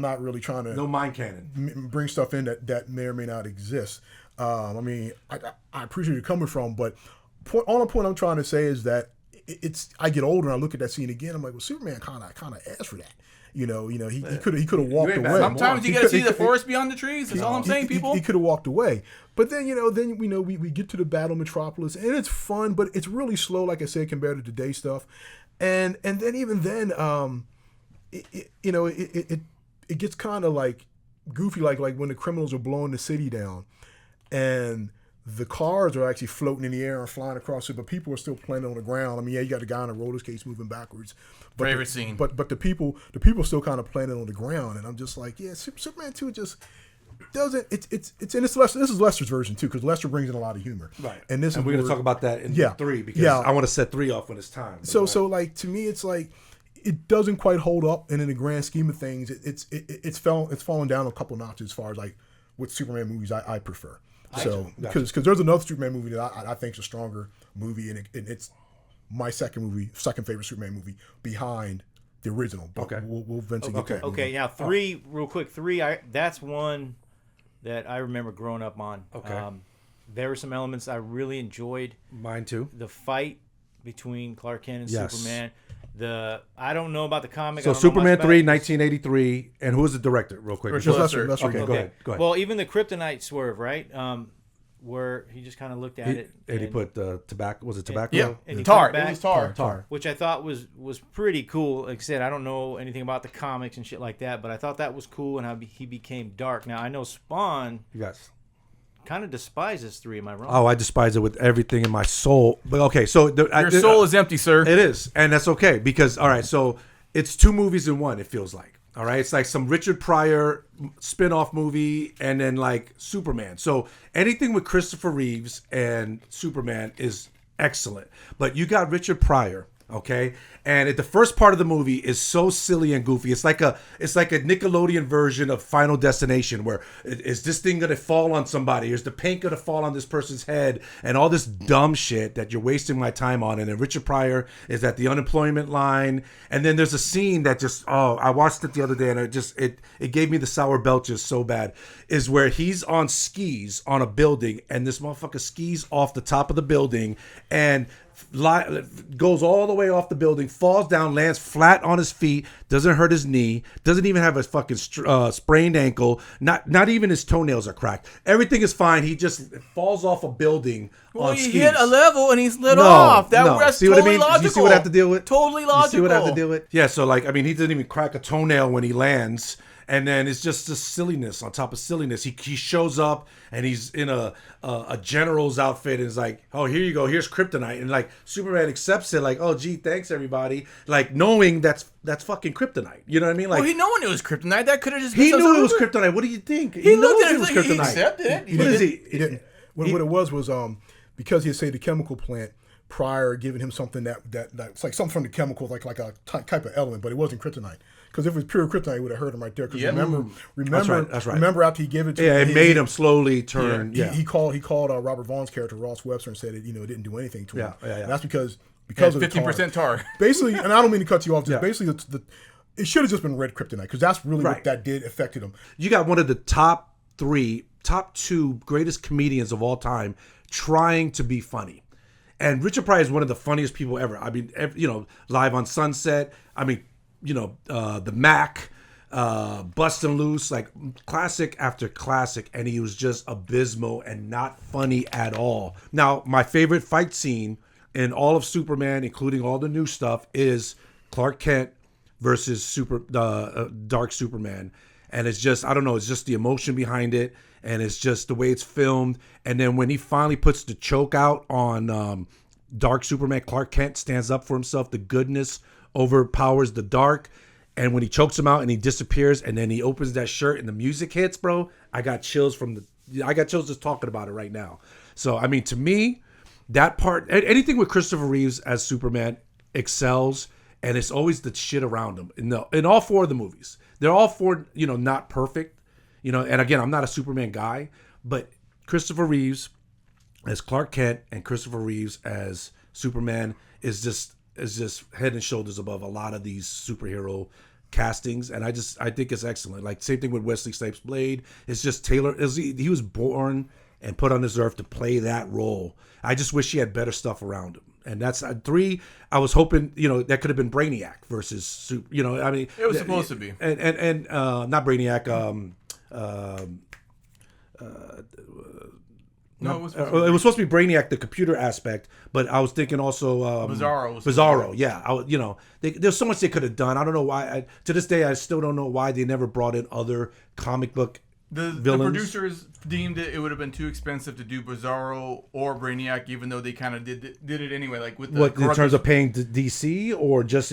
B: not really trying to
D: No mind cannon.
B: bring stuff in that may or may not exist. I mean, I appreciate you coming from, but all the point I'm trying to say is that I get older and I look at that scene again. I'm like, well, Superman kind of asked for that. He could have walked away.
C: Sometimes you got to see the forest beyond the trees. That's all I'm saying, people.
B: He could have walked away. But then, we get to the Battle Metropolis, and it's fun, but it's really slow, like I said, compared to today's stuff. And then even then, it gets kind of like goofy, like when the criminals are blowing the city down, and the cars are actually floating in the air and flying across it, but people are still playing on the ground. I mean, yeah, you got the guy on the roller skates moving backwards. But
C: Favorite scene.
B: But the people still kind of playing it on the ground, and I'm just like, yeah, Superman 2 just doesn't. It's and it's Lester. This is Lester's version too, because Lester brings in a lot of humor.
D: Right.
B: And we're
D: going to talk about that in 3 because I want to set 3 off when it's time.
B: So like to me, it's like it doesn't quite hold up, and in the grand scheme of things, it's fallen down a couple notches as far as like what Superman movies I prefer. So because there's another Superman movie that I think is a stronger movie, and it's my second favorite Superman movie behind the original. But we'll eventually get to that.
A: Okay, now 3, real quick, 3. That's one that I remember growing up on.
D: Okay.
A: There were some elements I really enjoyed.
D: Mine too.
A: The fight between Clark Kent and
D: Yes.
A: Superman. I don't know about the comic.
D: So
A: I don't know much
D: Superman
A: about
D: 3,
A: it.
D: 1983, and who was the director? Real quick.
C: Richard
B: Lester.
C: Lester.
B: Lester,
D: Okay,
B: yeah.
D: go ahead. Go ahead.
A: Well, even the Kryptonite swerve, right? Where he just kind of looked at it.
D: And he put tobacco. Was it tobacco?
C: Yeah,
A: And he
C: tar.
A: put it back.
C: It was tar.
D: Tar.
A: Which I thought was pretty cool. Like I said, I don't know anything about the comics and shit like that, but I thought that was cool and how he became dark. Now, I know Spawn
D: Yes.
A: kind of despises 3. Am I wrong?
D: Oh, I despise it with everything in my soul. But okay, so
C: Your soul is empty, sir.
D: It is, and that's okay because all right, so it's 2 movies in one. It feels like all right. It's like some Richard Pryor spin-off movie, and then like Superman. So anything with Christopher Reeves and Superman is excellent. But you got Richard Pryor. Okay, and the first part of the movie is so silly and goofy. It's like a Nickelodeon version of Final Destination, where is this thing gonna fall on somebody? Is the paint gonna fall on this person's head? And all this dumb shit that you're wasting my time on. And then Richard Pryor is at the unemployment line, and then there's a scene that just I watched it the other day, and it gave me the sour belches so bad. Is where he's on skis on a building, and this motherfucker skis off the top of the building and goes all the way off the building, falls down, lands flat on his feet, doesn't hurt his knee, doesn't even have a fucking sprained ankle, not even his toenails are cracked. Everything is fine. He just falls off a building on skis.
C: He hit a level and he's lit off. That's
D: see
C: totally
D: what I mean?
C: logical.
D: You see what I have to deal with?
C: Totally logical.
D: You see what I have to deal with? Yeah, so like, I mean, he didn't even crack a toenail when he lands. And then it's just the silliness on top of silliness. He shows up and he's in a general's outfit and is like, oh, here you go, here's Kryptonite. And like Superman accepts it, like, oh gee, thanks everybody. Like knowing that's fucking Kryptonite. You know what I mean? Like,
C: Well, no one knew it was Kryptonite. That could have just
D: he
C: been
D: knew it was
C: something-
D: Kryptonite. What do you think?
C: He looked at
D: it
C: it
D: was
C: like he
D: Kryptonite.
C: accepted it.
B: He
D: What is
B: didn't.
D: he?
B: He didn't. What it was because he had saved the chemical plant prior, giving him something that it's like something from the chemical, like a type of element, but it wasn't kryptonite. Because if it was pure kryptonite, it would have hurt him right there. Because remember,
D: That's right.
B: remember after he gave it to
D: Yeah,
B: him,
D: it made him slowly turn.
B: He called Robert Vaughn's character Ross Webster and said it didn't do anything to him.
D: Yeah.
B: And that's because of
C: 15% tar.
B: Basically, and I don't mean to cut you off.
D: Yeah.
B: Basically, it should have just been red kryptonite because that's really what that did affected him.
D: You got one of the top 2 greatest comedians of all time trying to be funny. And Richard Pryor is one of the funniest people ever. I mean, Live on Sunset. I mean, the Mac, Bustin' Loose, like classic after classic. And he was just abysmal and not funny at all. Now, my favorite fight scene in all of Superman, including all the new stuff, is Clark Kent versus Dark Superman. And it's just, I don't know, it's just the emotion behind it. And it's just the way it's filmed. And then when he finally puts the choke out on Dark Superman, Clark Kent stands up for himself. The goodness overpowers the dark. And when he chokes him out and he disappears and then he opens that shirt and the music hits, bro, I got chills just talking about it right now. So, I mean, to me, that part, anything with Christopher Reeves as Superman excels. And it's always the shit around him. In all 4 of the movies. They're all 4, not perfect. And again, I'm not a Superman guy, but Christopher Reeves as Clark Kent and Christopher Reeves as Superman is just head and shoulders above a lot of these superhero castings, and I think it's excellent. Like same thing with Wesley Snipes' Blade. It's just Taylor. He was born and put on this earth to play that role. I just wish he had better stuff around him. And that's 3. I was hoping, that could have been Brainiac versus, I mean,
C: It was supposed to be,
D: and not Brainiac.
C: No,
D: it was supposed to be Brainiac, the computer aspect, but I was thinking also
C: Bizarro.
D: Yeah, there's so much they could have done. I don't know why. To this day, I still don't know why they never brought in other comic book
C: The producers deemed it would have been too expensive to do Bizarro or Brainiac, even though they kind of did it anyway. Like with the
D: in terms of paying DC or just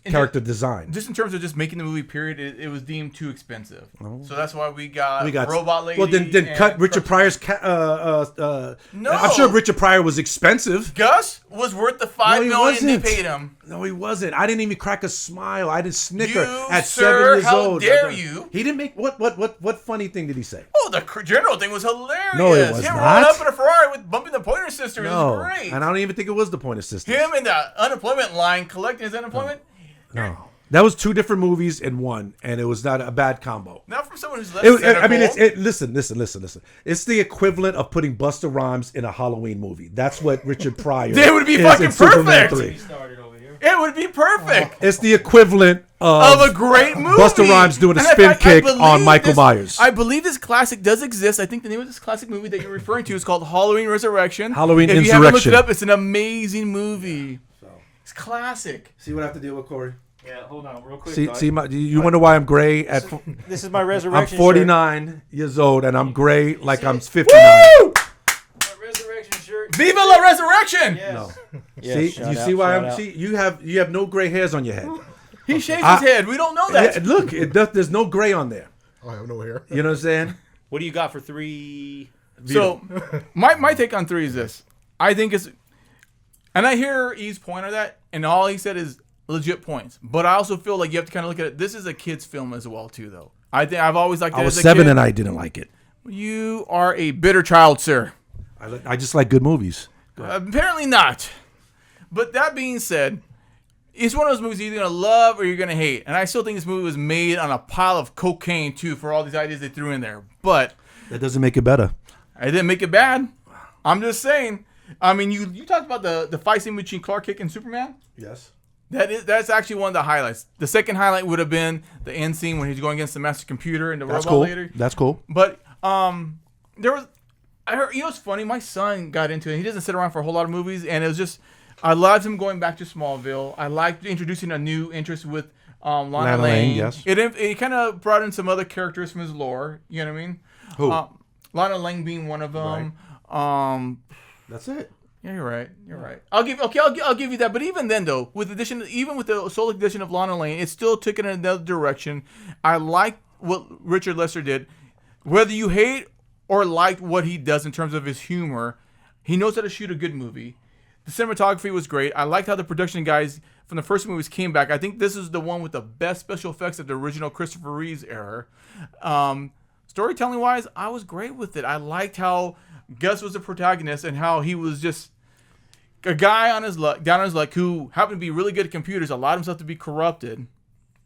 D: character design.
C: Just in terms of just making the movie. Period, it was deemed too expensive. So that's why we got Robot Lady.
D: Well, then cut Richard Pryor's.
C: No,
D: I'm sure Richard Pryor was expensive.
C: Gus was worth the $5 million they paid him.
D: No, he wasn't. I didn't even crack a smile. I didn't snicker
C: You,
D: at
C: sir,
D: 7 years
C: how
D: old.
C: dare you?
D: He didn't make what funny thing did he say?
C: Oh, the general thing was hilarious.
D: No, it was
C: Him
D: not.
C: rolling up in a Ferrari with bumping the Pointer Sisters was great.
D: And I don't even think it was the Pointer Sisters.
C: Him in the unemployment line collecting his unemployment.
D: No. That was two different movies in one, and it was not a bad combo.
C: Not from someone who's less cynical.
D: I mean, listen. It's the equivalent of putting Busta Rhymes in a Halloween movie. That's what Richard Pryor.
C: It would be
D: is
C: fucking
D: in Superman
C: perfect.
D: 3.
C: It would be perfect.
D: It's the equivalent
C: Of a great movie.
D: Busta Rhymes doing a
C: And
D: spin
C: I
D: kick
C: believe
D: on Michael Myers.
C: I believe this classic does exist. I think the name of this classic movie that you're referring to is called Halloween Resurrection.
D: Halloween
C: If you haven't looked
D: Insurrection.
C: it up, it's an amazing movie. It's classic.
D: See what I have to deal with, Corey.
A: Yeah, hold on, real quick.
D: See, you wonder why I'm gray
A: This is my
D: I'm
A: resurrection.
D: 49 years old and I'm gray like I'm
A: See?
D: 59.
C: Woo!
A: Shirt. My resurrection shirt.
C: Viva la Resurrection!
A: Yes.
D: No.
A: Yes,
D: See,
A: shout
D: you
A: out,
D: see why
A: shout
D: I'm.
A: out.
D: See, you have no gray hairs on your head.
C: He shaves his head. We don't know that.
D: Yeah, look, there's no gray on there.
B: I have no hair.
D: You know what I'm saying?
A: What do you got for 3?
C: So, my take on 3 is this. I think it's, and I hear E's point on that, and all he said is legit points. But I also feel like you have to kind of look at it. This is a kid's film as well, too, though. I think I've always liked it
D: I was
C: as a
D: 7
C: kid.
D: and I didn't like it.
C: You are a bitter child, sir.
D: I just like good movies.
C: Apparently not. But that being said, it's one of those movies you're either going to love or you're going to hate. And I still think this movie was made on a pile of cocaine, too, for all these ideas they threw in there. But
D: That doesn't make it better.
C: I didn't make it bad. I'm just saying. I mean, you talked about the fight scene between Clark Kent and Superman.
D: Yes.
C: That's actually one of the highlights. The second highlight would have been the end scene when he's going against the master computer and the
D: That's
C: robot
D: cool.
C: later.
D: That's cool.
C: But there was, I heard, you know what's funny? My son got into it. He doesn't sit around for a whole lot of movies, and it was just, I loved him going back to Smallville. I liked introducing a new interest with Lana Lang.
D: Yes.
C: It kind of brought in some other characters from his lore. You know what I mean?
D: Who?
C: Lana Lang being one of them.
D: That's it.
C: Yeah, you're right. You're right. I'll give you that. But even then, though, with the sole edition of Lana Lang, it still took it in another direction. I liked what Richard Lester did. Whether you hate or liked what he does in terms of his humor, he knows how to shoot a good movie. The cinematography was great. I liked how the production guys from the first movies came back. I think this is the one with the best special effects of the original Christopher Reeves era. Storytelling wise, I was great with it. I liked how Gus was the protagonist and how he was just a guy on his luck, down on his luck, who happened to be really good at computers, allowed himself to be corrupted.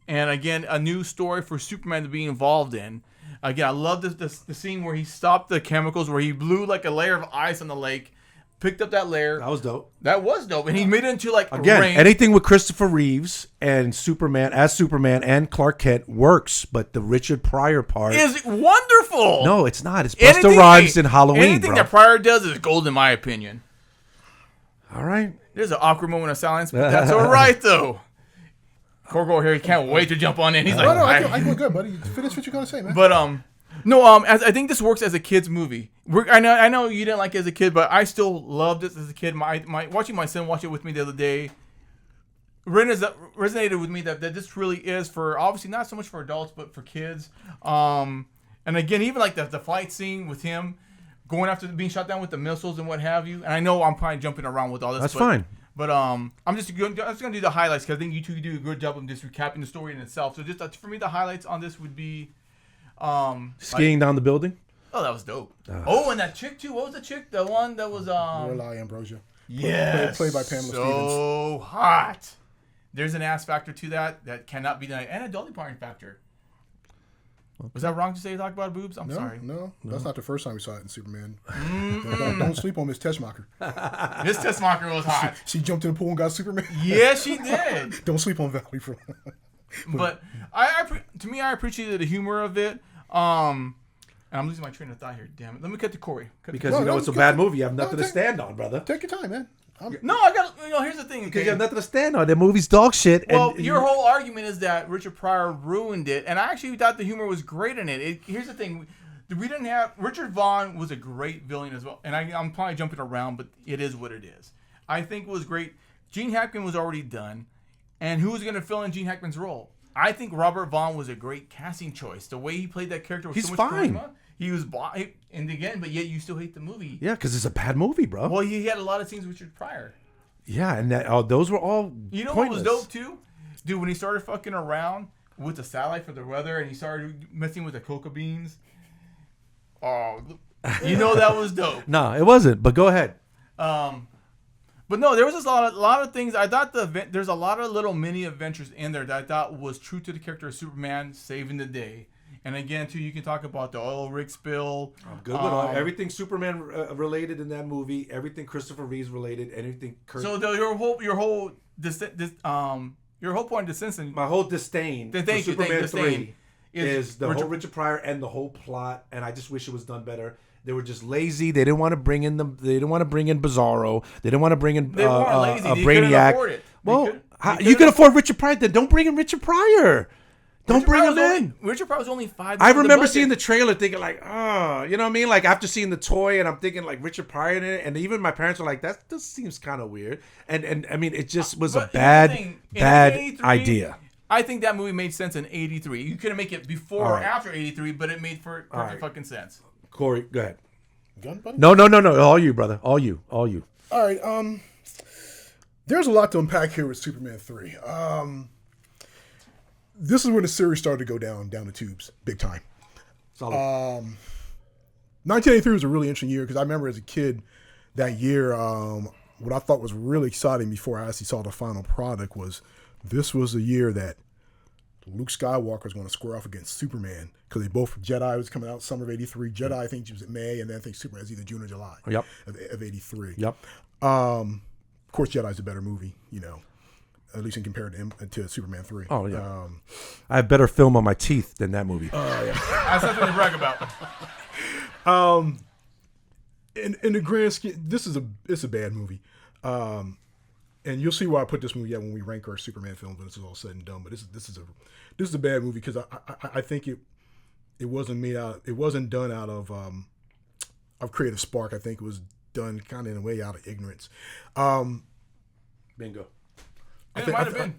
C: And again, a new story for Superman to be involved in. Again, I love the scene where he stopped the chemicals, where he blew like a layer of ice on the lake, picked up that layer.
D: That was dope.
C: That was dope. And he made it into like
D: Again,
C: rain.
D: anything with Christopher Reeves and Superman and Clark Kent works, but the Richard Pryor part
C: is wonderful.
D: No, it's not. It's Busta Rhymes in Halloween,
C: anything
D: bro.
C: that Pryor does is gold in my opinion.
D: All right.
C: There's an awkward moment of silence, but that's all right though. Corgo here, he can't wait to jump on in. He's like,
B: No, I feel good, buddy. Finish what you're gonna say, man.
C: But as I think this works as a kid's movie. I know you didn't like it as a kid, but I still loved it as a kid. Watching my son watch it with me the other day resonated with me that this really is for, obviously not so much for adults, but for kids. And again, even like the fight scene with him going after being shot down with the missiles and what have you. And I know I'm probably jumping around with all this.
D: That's fine.
C: But I'm just going to do the highlights because I think you two do a good job of just recapping the story in itself. So just for me, the highlights on this would be
D: skiing down the building.
C: Oh, that was dope. And that chick too. What was the chick? The one that was
B: Lorelai Ambrosia.
C: Yes.
B: Played by Pamela Stevens.
C: So hot. There's an ass factor to that cannot be denied, and a dolly parting factor. Okay. Was that wrong to say talk about boobs? I'm sorry.
B: No, that's not the first time we saw it in Superman. Don't sleep on Miss Teschmacher.
C: Miss Teschmacher was hot.
B: She jumped in the pool and got Superman.
C: Yeah, she did.
B: Don't sleep on Valley for.
C: But I appreciated the humor of it. And I'm losing my train of thought here. Damn it. Let me cut to Corey.
D: Because it's a bad movie. You have nothing to stand on, brother.
B: Take your time, man.
C: I got. Here's the thing.
D: Because you have nothing to stand on. The movie's dog shit.
C: Well, your whole argument is that Richard Pryor ruined it, and I actually thought the humor was great in it. Here's the thing: we didn't have Richard Vaughn was a great villain as well, and I'm probably jumping around, but it is what it is. I think it was great. Gene Hackman was already done, and who was going to fill in Gene Hackman's role? I think Robert Vaughn was a great casting choice. The way he played that character was so much charisma. He was, and again, but yet you still hate the movie.
D: Yeah, because it's a bad movie, bro.
C: Well, he had a lot of scenes with Richard Pryor.
D: Yeah, and those were all pointless.
C: What was dope too? Dude, when he started fucking around with the satellite for the weather and he started messing with the coca beans. Oh, that was dope.
D: No, it wasn't, but go ahead.
C: But no, there was just a lot of things. I thought there's a lot of little mini adventures in there that I thought was true to the character of Superman saving the day. And again, too, you can talk about the oil rig spill.
D: I'm good with all everything Superman related in that movie. Everything Christopher Reeves related. Anything.
C: Your whole point of dissension.
D: My whole disdain for Superman 3 is the whole Richard Pryor and the whole plot, and I just wish it was done better. They were just lazy. They didn't want to bring in They didn't want to bring in Bizarro. They didn't want to bring in
C: They weren't lazy. They
D: Brainiac.
C: Afford it.
D: Well, you can afford Richard Pryor. Then don't bring in Richard Pryor. Don't bring him in.
C: Richard Pryor was only $5.
D: I remember seeing the trailer, thinking like, oh, you know what I mean? Like after seeing the toy, and I'm thinking like Richard Pryor in it, and even my parents were like, that just seems kind of weird. And I mean, it just was a bad idea.
C: I think that movie made sense in '83. You couldn't make it before or after '83, but it made perfect fucking sense.
D: Corey, go ahead.
B: Gun buddy?
D: No. All you, brother. All you.
B: All right. There's a lot to unpack here with Superman 3. This is when the series started to go down the tubes, big time. 1983 was a really interesting year because I remember as a kid that year, what I thought was really exciting before I actually saw the final product was this was a year that Luke Skywalker was going to square off against Superman because they both Jedi was coming out summer of '83. Jedi, I think, was in May, and then I think Superman is either June or July.
D: Yep.
B: Of '83.
D: Yep.
B: Of course, Jedi's a better movie, at least in compared to Superman 3.
D: Oh yeah. I have better film on my teeth than that movie.
C: That's something to brag about.
B: In the grand scheme, it's a bad movie. And you'll see why I put this movie out when we rank our Superman films when this is all said and done. But this is a bad movie because I think it wasn't done out of creative spark. I think it was done kind of in a way out of ignorance.
D: Bingo.
C: It might have been.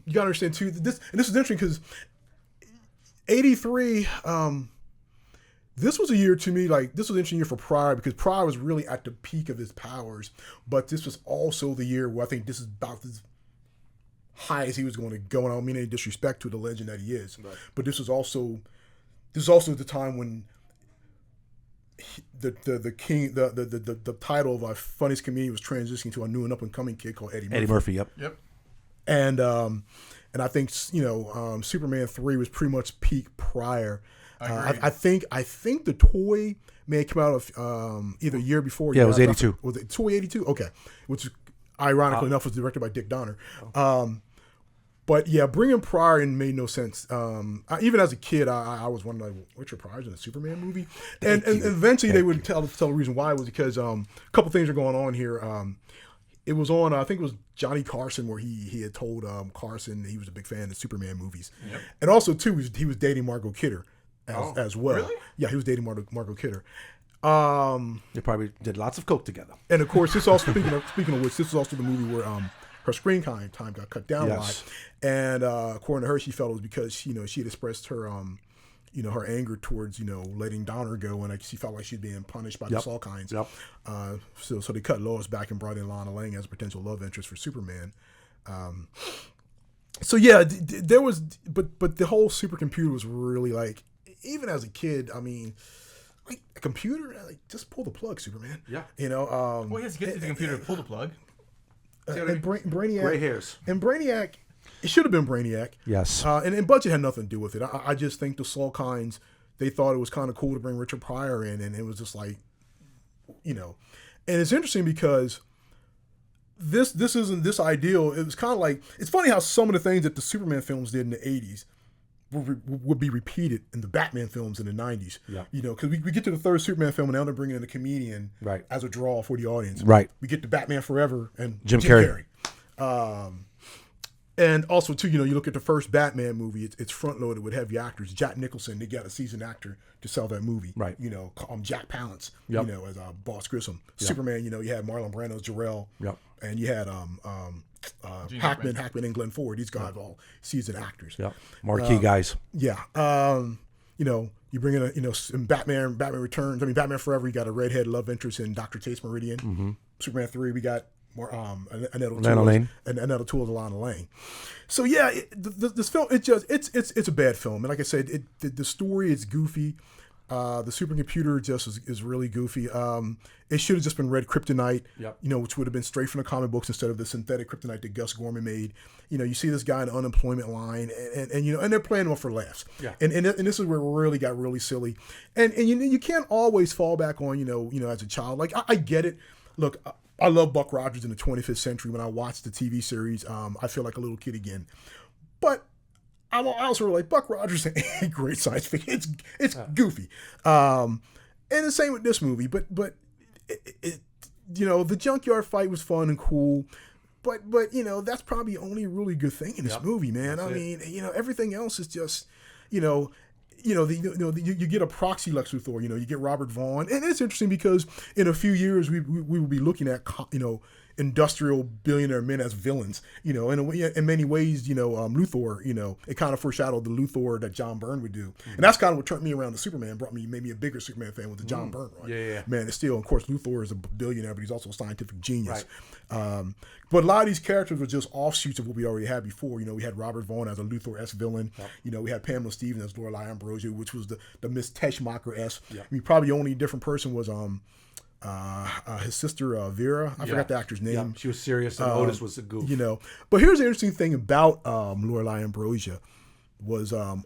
B: You gotta understand too. This is interesting because '83. This was a year to me, like, this was an interesting year for Pryor because Pryor was really at the peak of his powers, but this was also the year where I think this is about as high as he was going to go, and I don't mean any disrespect to the legend that he is, right. But this was also the time when the title of our funniest comedian was transitioning to a new and up-and-coming kid called Eddie Murphy.
D: Eddie Murphy, yep.
B: And I think, Superman 3 was pretty much peak Pryor. I think the toy may have come out of either a year before.
D: Yeah, it was 82.
B: Was it toy 82? Okay, which ironically enough was directed by Dick Donner. But yeah, bringing Pryor in made no sense. Even as a kid, I was wondering, like, Richard Pryor's in a Superman movie, and eventually they would tell the reason why was because a couple things are going on here. It was on, I think it was Johnny Carson, where he had told Carson he was a big fan of Superman movies, and also too he was dating Margot Kidder. As well.
C: Really?
B: Yeah, he was dating Margot Kidder.
D: They probably did lots of coke together.
B: And of course, this also speaking of which, this is also the movie where her screen time got cut down a lot. And according to her, she felt it was because she had expressed her her anger towards letting Donner go, and she felt like she'd being punished by the Salkinds. So they cut Lois back and brought in Lana Lang as a potential love interest for Superman. So yeah, there was, but the whole supercomputer was really like. Even as a kid, I mean, like a computer, like just pull the plug, Superman.
C: Yeah.
B: Well,
C: he has to get to the computer to pull the plug.
B: And Brainiac.
D: Gray hairs.
B: And Brainiac, it should have been Brainiac.
D: Yes.
B: And budget had nothing to do with it. I just think the Salkinds, they thought it was kind of cool to bring Richard Pryor in, and it was just like, And it's interesting because this isn't this ideal. It was kind of like, it's funny how some of the things that the Superman films did in the 80s would be repeated in the Batman films in the 90s.
D: Yeah.
B: Because we get to the third Superman film and now they're bringing in a comedian
D: right.
B: as a draw for the audience.
D: Right.
B: We get to Batman Forever and
D: Jim Carrey.
B: And also, too, you look at the first Batman movie, it's front-loaded with heavy actors. Jack Nicholson, they got a seasoned actor to sell that movie.
D: Right.
B: Jack Palance,
D: yep.
B: As Boss Grissom.
D: Yep.
B: Superman, you had Marlon Brando's Jor-El.
D: Yep.
B: And you had Hackman, and Glenn Ford. These guys all seasoned actors.
D: Yeah, marquee guys.
B: Yeah. You bring in in Batman Returns. I mean, Batman Forever. You got a redhead love interest in Dr. Chase Meridian.
D: Mm-hmm.
B: Superman 3. We got more
D: Lana Lang.
B: And another tool is Lana Lang. So yeah, this film it's a bad film. And like I said, the story is goofy. The supercomputer just is really goofy. It should have just been red Kryptonite,
D: Yep.
B: which would have been straight from the comic books instead of the synthetic Kryptonite that Gus Gorman made. You see this guy in the unemployment line, and they're playing him for laughs.
D: Yeah.
B: And this is where it really got really silly. And you can't always fall back on as a child. Like I get it. Look, I love Buck Rogers in the 25th Century. When I watched the TV series, I feel like a little kid again. But I also like Buck Rogers ain't great science fiction. It's goofy. And the same with this movie. But the junkyard fight was fun and cool. But that's probably the only really good thing in this movie, man. I mean, everything else is just, you get a proxy Lex Luthor. You get Robert Vaughn, and it's interesting because in a few years we will be looking at industrial billionaire men as villains. In many ways, Luthor. It kind of foreshadowed the Luthor that John Byrne would do, and that's kind of what turned me around to Superman. Made me a bigger Superman fan with the John Byrne run.
D: Yeah.
B: Man, it's still, of course, Luthor is a billionaire, but he's also a scientific genius. Right. But a lot of these characters were just offshoots of what we already had before. We had Robert Vaughn as a Luthor-esque villain. Yep. We had Pamela Stevens as Lorelei Ambrosia, which was the Miss Teschmacher-esque. Yep. I mean, probably the only different person was his sister Vera. I forgot the actor's name.
D: Yeah, she was serious, and Otis was a goof.
B: But here's the interesting thing about Lorelei Ambrosia was, and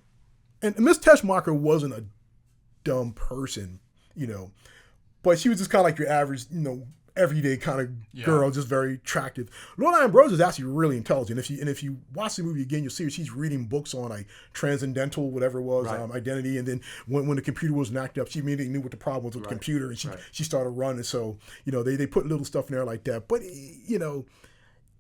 B: Miss Teschmacher wasn't a dumb person, but she was just kind of like your average, everyday kind of girl, just very attractive. Lorelei Ambrosia is actually really intelligent. If you watch the movie again, you'll see she's reading books on like transcendental, whatever it was, identity. And then when the computer wasn't acting up, she immediately knew what the problem was with the computer, and she started running. So they put little stuff in there like that. But and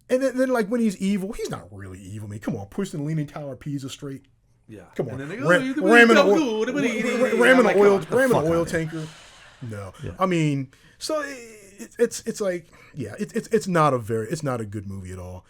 B: then like when he's evil, he's not really evil. I mean, come on, push the Leaning Tower of Pisa straight. Yeah, come on, ramming an oil tanker. No, I mean, so. It's like it's not a good movie at all.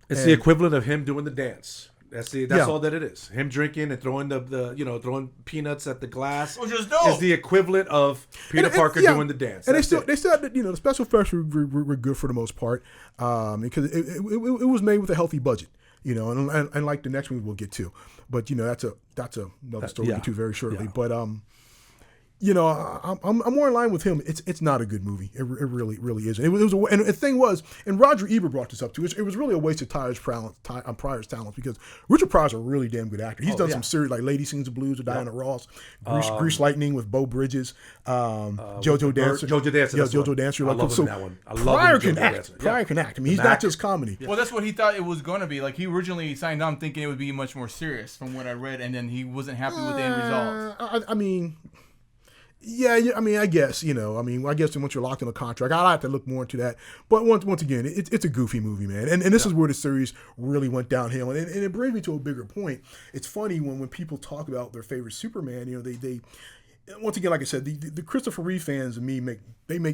D: It's the equivalent of him doing the dance. That's all that it is. Him drinking and throwing throwing peanuts at the glass is the equivalent of Peter Parker doing the dance.
B: And they still had the special effects were good for the most part because it was made with a healthy budget. And like the next movie we'll get to, but that's another story we'll get to very shortly. Yeah. But I'm more in line with him. It's not a good movie. It really isn't. And the thing was, and Roger Ebert brought this up too. It was really a waste of Pryor's talents because Richard Pryor's a really damn good actor. He's done some series like Lady Sings the Blues with Diana Ross, Grease Lightning with Beau Bridges, JoJo Dancer. JoJo Dancer.
D: I love him in that one.
B: Pryor can act. Pryor can act. I mean, he's not just comedy.
C: Well, that's what he thought it was going to be. Like he originally signed on thinking it would be much more serious, from what I read, and then he wasn't happy with the end result.
B: I mean. Yeah, I mean, I guess, I guess once you're locked in a contract, I'll have to look more into that. But once again, it's a goofy movie, man. And this is where the series really went downhill. And it brings me to a bigger point. It's funny when people talk about their favorite Superman, they once again, like I said, the Christopher Reeve fans and me make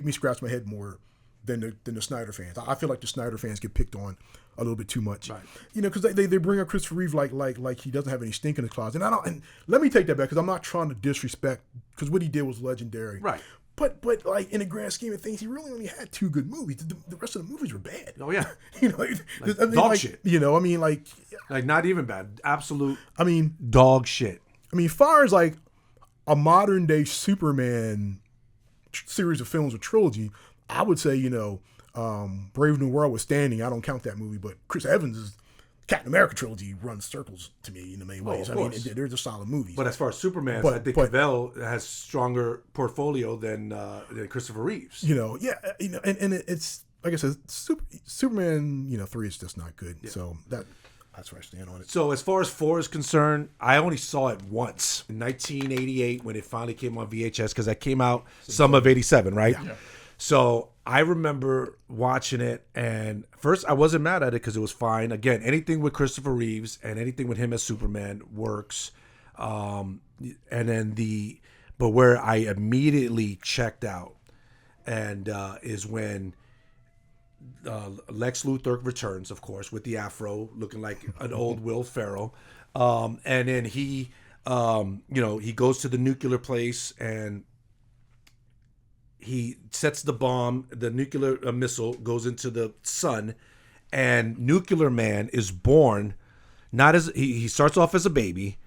B: me scratch my head more than the Snyder fans. I feel like the Snyder fans get picked on a little bit too much, right? Because they bring up Christopher Reeve like he doesn't have any stink in his closet, and let me take that back because I'm not trying to disrespect because what he did was legendary,
D: right?
B: But like in the grand scheme of things, he really only had 2 good movies. The rest of the movies were bad.
D: Oh yeah,
B: dog
D: shit.
B: Like
D: not even bad, absolute.
B: Dog
D: shit.
B: As far as like a modern day Superman series of films or trilogy, I would say Brave New World withstanding, I don't count that movie, but Chris Evans' Captain America trilogy runs circles to me in the main ways. They're just solid movies.
D: But as far as Superman, I think Kal-El has stronger portfolio than Christopher Reeves.
B: And it's like I said, Superman 3 is just not good. Yeah. So that's where I stand on it.
D: So as far as 4 is concerned, I only saw it once in 1988 when it finally came on VHS because that came out summer of '87, right? Yeah. So I remember watching it, and first I wasn't mad at it because it was fine. Again, anything with Christopher Reeves and anything with him as Superman works. And then but where I immediately checked out, and is when Lex Luthor returns, of course, with the afro, looking like an old Will Ferrell, and then he goes to the nuclear place and he sets the bomb. The nuclear missile goes into the sun, and Nuclear Man is born. Not as he starts off as a baby,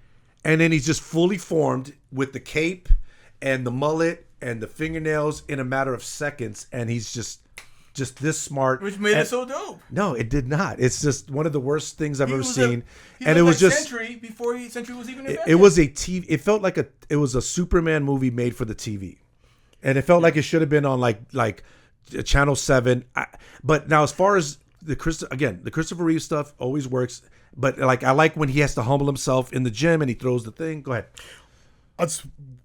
D: and then he's just fully formed with the cape and the mullet and the fingernails in a matter of seconds, and he's just this smart,
C: which made it so dope.
D: No, it did not. It's just one of the worst things I've ever seen.
C: And it was like just Sentry before Sentry was even invented.
D: It was a TV. It felt like it was a Superman movie made for the TV, and it felt like it should have been on like Channel 7. But now, as far as the Christopher Reeve stuff always works. But like I like when he has to humble himself in the gym and he throws the thing. Go ahead.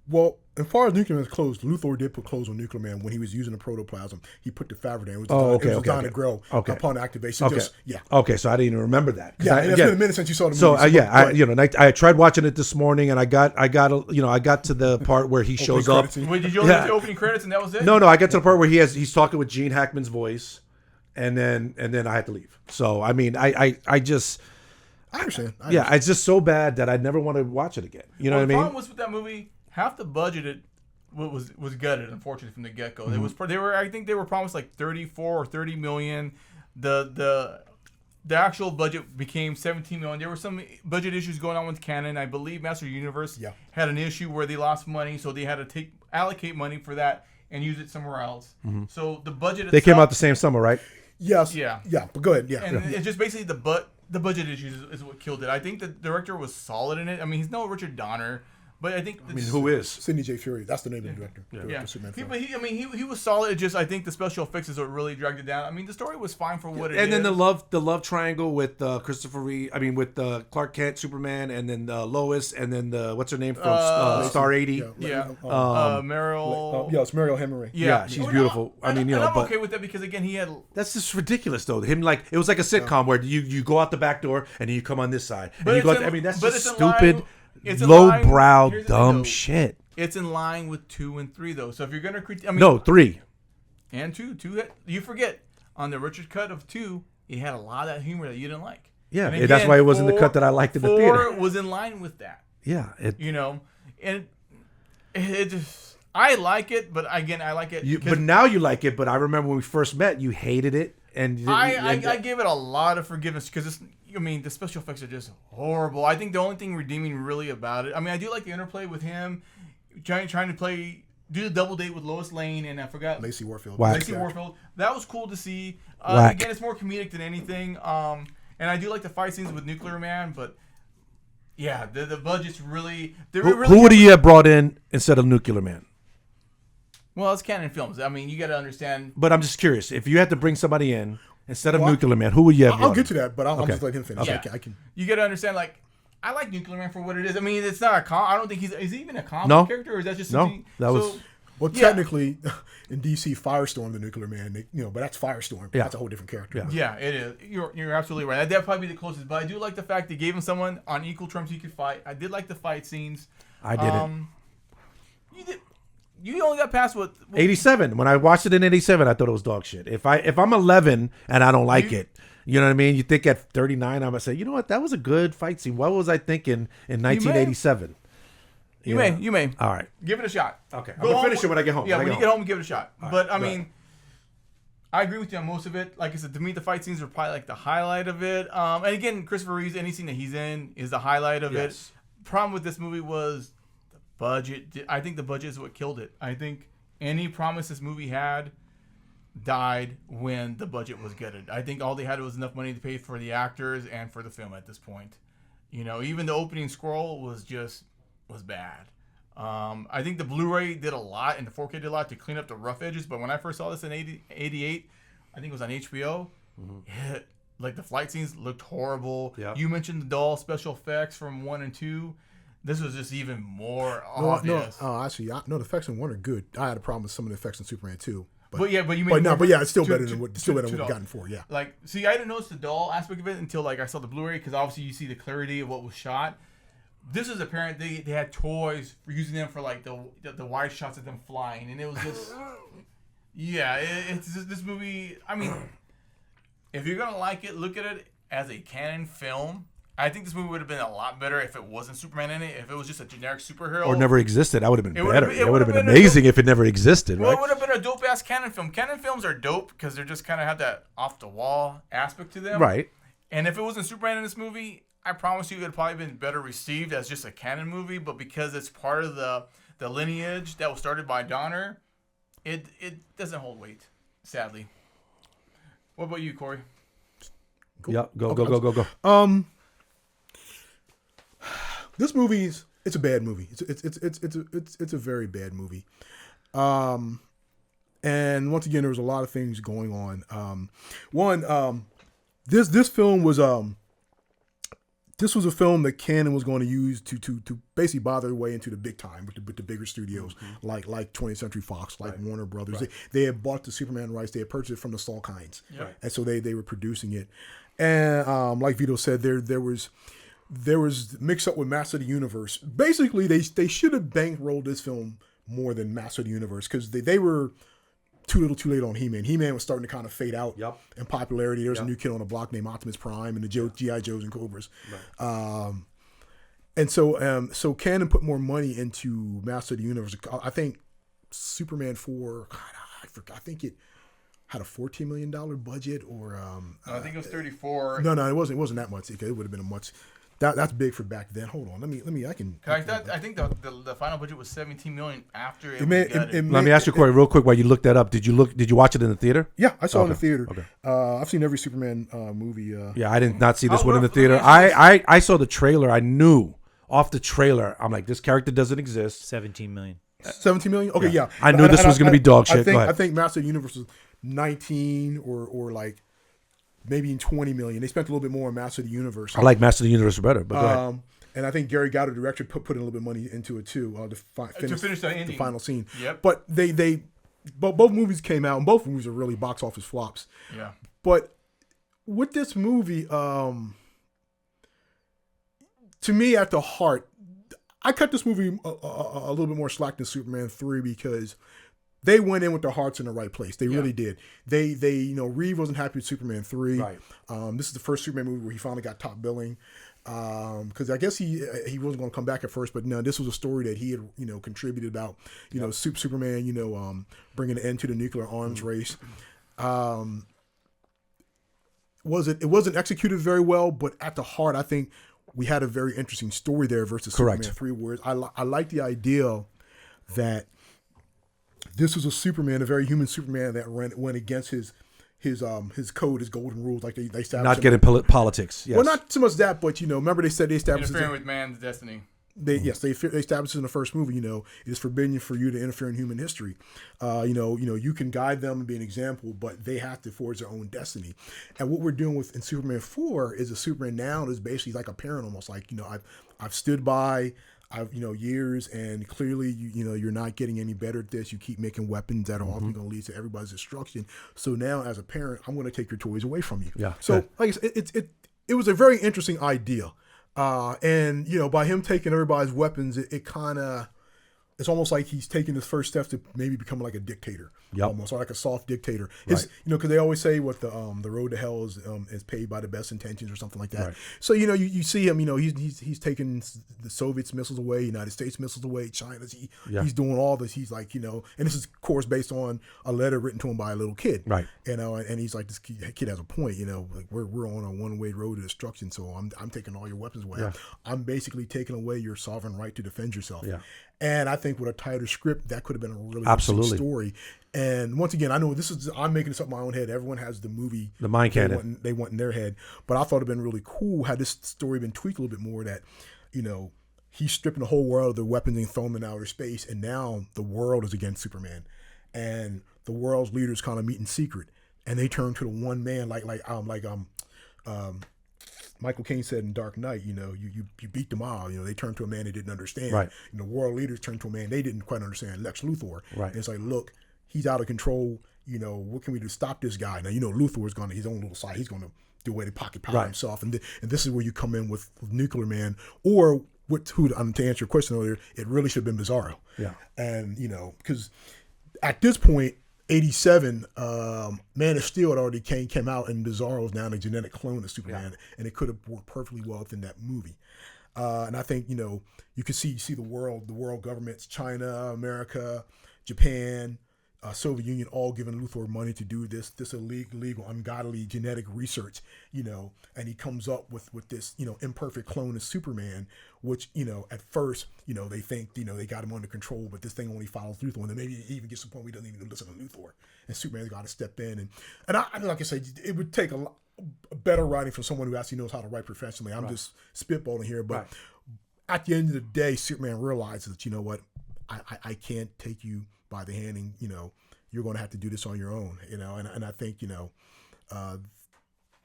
B: Well, as far as Nuclear Man's clothes, Luthor did put clothes on Nuclear Man when he was using the protoplasm. He put the fabric in. It was designed to grow upon activation.
D: Okay, so I didn't even remember that.
B: Yeah, it's been a minute since you saw the movie.
D: So I tried watching it this morning, and I got to the part where he shows up.
C: Wait, did you only get the opening credits and that was it?
D: No, I got to the part where he's talking with Gene Hackman's voice, and then I had to leave. So I mean, I
B: understand.
D: It's just so bad that I never want to watch it again. You know what I mean?
C: The problem was with that movie, half the budget was gutted, unfortunately, from the get go. Mm-hmm. I think they were promised like 34 or 30 million. The actual budget became 17 million. There were some budget issues going on with Canon. I believe Master Universe had an issue where they lost money, so they had to allocate money for that and use it somewhere else. Mm-hmm. So the budget itself,
D: they came out the same summer, right?
B: Yes. Yeah. But go ahead. Yeah.
C: And it's just basically the budget issues is what killed it. I think the director was solid in it. I mean, he's no Richard Donner, but I think
D: who is
B: Sidney J. Furie? That's the name of the director.
C: He was solid. It just I think the special effects is what really dragged it down. I mean, the story was fine for what it is.
D: And then the love triangle with Christopher Reeve. I mean, with Clark Kent, Superman, and then Lois, and then what's her name from Star 80?
C: Meryl.
B: It's Meryl Hemingway.
D: Yeah, she's beautiful.
C: I'm okay with that because again, he had.
D: That's just ridiculous though. Him it was like a sitcom where you go out the back door and then you come on this side. And you go. That's just stupid. Low-brow, dumb shit.
C: It's in line with 2 and 3, though. So if you're gonna critique,
D: no 3
C: and 2, you forget on the Richard cut of 2, it had a lot of that humor that you didn't like.
D: Yeah, again, that's why it wasn't the cut that I liked in the theater.
C: 4 was in line with that.
D: Yeah,
C: and it just I like it, but again, I like it.
D: But now you like it. But I remember when we first met, you hated it, and
C: I give it a lot of forgiveness because it's. I mean, the special effects are just horrible. I think the only thing redeeming really about it, I mean, I do like the interplay with him trying to do the double date with Lois Lane and I forgot
B: Lacey Warfield.
C: That was cool to see. Again, it's more comedic than anything. And I do like the fight scenes with Nuclear Man, but yeah, the budget's really.
D: Who would you have brought in instead of Nuclear Man?
C: Well, it's Canon Films. I mean, you got to understand.
D: But I'm just curious if you had to bring somebody in. Instead of Nuclear Man, who would you have?
B: I'll get to that, but I'll just let him finish.
C: Okay.
B: I can.
C: You got to understand, I like Nuclear Man for what it is. I mean, it's not I don't think is he even a comic character, or is that just something?
B: Technically, in DC, Firestorm, the Nuclear Man, but that's Firestorm. Yeah. That's a whole different character.
C: Yeah, it is. You're absolutely right. That'd probably be the closest. But I do like the fact they gave him someone on equal terms he could fight. I did like the fight scenes.
D: I didn't.
C: You did. You only got past what
D: 87. When I watched it in 87, I thought it was dog shit. If I'm 11 and I don't like it, you know what I mean? You think at 39, I'm gonna say, you know what? That was a good fight scene. What was I thinking in 1987?
C: You may.
D: All right,
C: give it a shot.
D: Okay, I'm gonna finish it when I get home.
C: Yeah, when you get home, give it a shot. But I mean, I agree with you on most of it. Like I said, to me, the fight scenes are probably like the highlight of it. And again, Christopher Reeves, any scene that he's in is the highlight of it. Problem with this movie was. Budget. I think the budget is what killed it. I think any promise this movie had died when the budget was gutted. I think all they had was enough money to pay for the actors and for the film at this point. Even the opening scroll was bad. I think the Blu-ray did a lot and the 4K did a lot to clean up the rough edges. But when I first saw this in 88, I think it was on HBO. Mm-hmm. The flight scenes looked horrible. Yep. You mentioned the dull special effects from 1 and 2. This was just even more obvious.
B: Actually, the effects in 1 are good. I had a problem with some of the effects in Superman 2.
C: But
B: it's still better than what we've gotten for. Yeah.
C: I didn't notice the dull aspect of it until I saw the Blu-ray because obviously you see the clarity of what was shot. This is apparent they had toys for using them for the wide shots of them flying, and it was just it's just this movie. I mean, if you're gonna like it, look at it as a canon film. I think this movie would have been a lot better if it wasn't Superman in it. If it was just a generic superhero.
D: Or never existed. That would have been better. It would have been amazing if it never existed, right?
C: Well, it would have been a dope-ass canon film. Canon films are dope because they just kind of have that off-the-wall aspect to them.
D: Right.
C: And if it wasn't Superman in this movie, I promise you it would probably been better received as just a canon movie. But because it's part of the lineage that was started by Donner, it doesn't hold weight, sadly. What about you, Corey?
D: Cool. Yeah, go.
B: This movie's it's a bad movie. It's a very bad movie. And once again, there was a lot of things going on. This film was this was a film that Canon was going to use to basically buy their way into the big time with the bigger studios like 20th Century Fox, like Warner Brothers.
D: Right.
B: They had bought the Superman rights. They had purchased it from the Salkinds,
C: Right.
B: and so they were producing it. And like Vito said, there was mixed up with Master of the Universe. Basically, they should have bankrolled this film more than Master of the Universe because they were too little too late on He-Man. He-Man was starting to kind of fade out in popularity. There was a new kid on the block named Optimus Prime and the G.I. Joes and Cobras. Right. And so Canon put more money into Master of the Universe. I think Superman 4, God, I forgot. I think it had a $14 million budget or...
C: I think it was 34.
B: No, it wasn't that much. It would have been a much... That's big for back then. Hold on, let me. I
C: think the final budget was $17 million after it.
D: Let me ask you, Corey, real quick. While you looked that up, did you watch it in the theater?
B: Yeah, I saw it in the theater. Okay. I've seen every Superman movie.
D: Yeah, I did not see this one in the theater. I saw the trailer. I knew off the trailer. I'm like, this character doesn't exist.
A: 17 million.
B: 17 million. Okay, yeah.
D: I knew this was going to be dog shit.
B: I think Master of the Universe was 19 or like. Maybe in 20 million. They spent a little bit more on Master of the Universe.
D: I like Master of the Universe better, but go ahead.
B: And I think Gary Goddard, director, put in a little bit of money into it too to finish the final scene.
C: Yep.
B: But both movies came out, and both movies are really box office flops.
C: Yeah.
B: But with this movie, to me, at the heart, I cut this movie a little bit more slack than Superman 3 because they went in with their hearts in the right place. They really did. They Reeve wasn't happy with Superman 3.
D: Right.
B: This is the first Superman movie where he finally got top billing. Because I guess he wasn't going to come back at first, but no, this was a story that he had contributed about Superman bringing an end to the nuclear arms race. It wasn't executed very well, but at the heart, I think we had a very interesting story there versus Superman 3. Whereas I like the idea that this was a Superman, a very human Superman that went against his code, his golden rules, like they established.
D: Not getting politics. Yes.
B: Well, not so much that, but remember they said they established
C: interfering with man's destiny.
B: They established in the first movie. It is forbidden for you to interfere in human history. You can guide them and be an example, but they have to forge their own destiny. And what we're doing in Superman 4 is a Superman now is basically like a parent, almost like I've stood by. Years, and clearly, you're not getting any better at this. You keep making weapons that are often going to lead to everybody's destruction. So now, as a parent, I'm going to take your toys away from you.
D: Yeah.
B: So, like I said, it was a very interesting idea, and by him taking everybody's weapons, it kind of. It's almost like he's taking his first steps to maybe become like a dictator, almost, or like a soft dictator. Because they always say what the road to hell is paved by the best intentions or something like that. Right. So you see him, he's taking the Soviets missiles away, United States missiles away, China's. He's doing all this. He's like and this is of course based on a letter written to him by a little kid,
D: right?
B: And he's like, this kid has a point. Like we're on a one-way road to destruction. So I'm taking all your weapons away. Yeah. I'm basically taking away your sovereign right to defend yourself. Yeah. And I think with a tighter script, that could have been a really interesting story. And once again, I know I'm making this up in my own head. Everyone has the movie,
D: the mind canon
B: they want in their head. But I thought it'd been really cool had this story been tweaked a little bit more. That he's stripping the whole world of their weapons and throwing them in outer space, and now the world is against Superman, and the world's leaders kind of meet in secret, and they turn to the one man like Michael Caine said in Dark Knight, you beat them all. They turned to a man they didn't understand.
D: Right.
B: World leaders turned to a man they didn't quite understand, Lex Luthor.
D: Right.
B: And it's like, look, he's out of control. What can we do to stop this guy? Now, Luthor is going to his own little side. He's going to do away to pocket power himself. And this is where you come in with Nuclear Man, or to answer your question earlier, it really should have been Bizarro.
D: Yeah.
B: And, because at this point, 87, Man of Steel had already came out, and Bizarro is now a genetic clone of Superman, and it could have worked perfectly well within that movie. And I think you can see the world governments, China, America, Japan, Soviet Union all giving Luthor money to do this illegal, ungodly genetic research, and he comes up with this, imperfect clone of Superman, which, at first, they think, they got him under control, but this thing only follows Luthor, and then maybe he even gets to the point where he doesn't even listen to Luthor, and Superman's got to step in, and I like I said, it would take a better writing from someone who actually knows how to write professionally. I'm just spitballing here, but at the end of the day, Superman realizes that, you know what, I can't take you by the hand, and you're going to have to do this on your own, and I think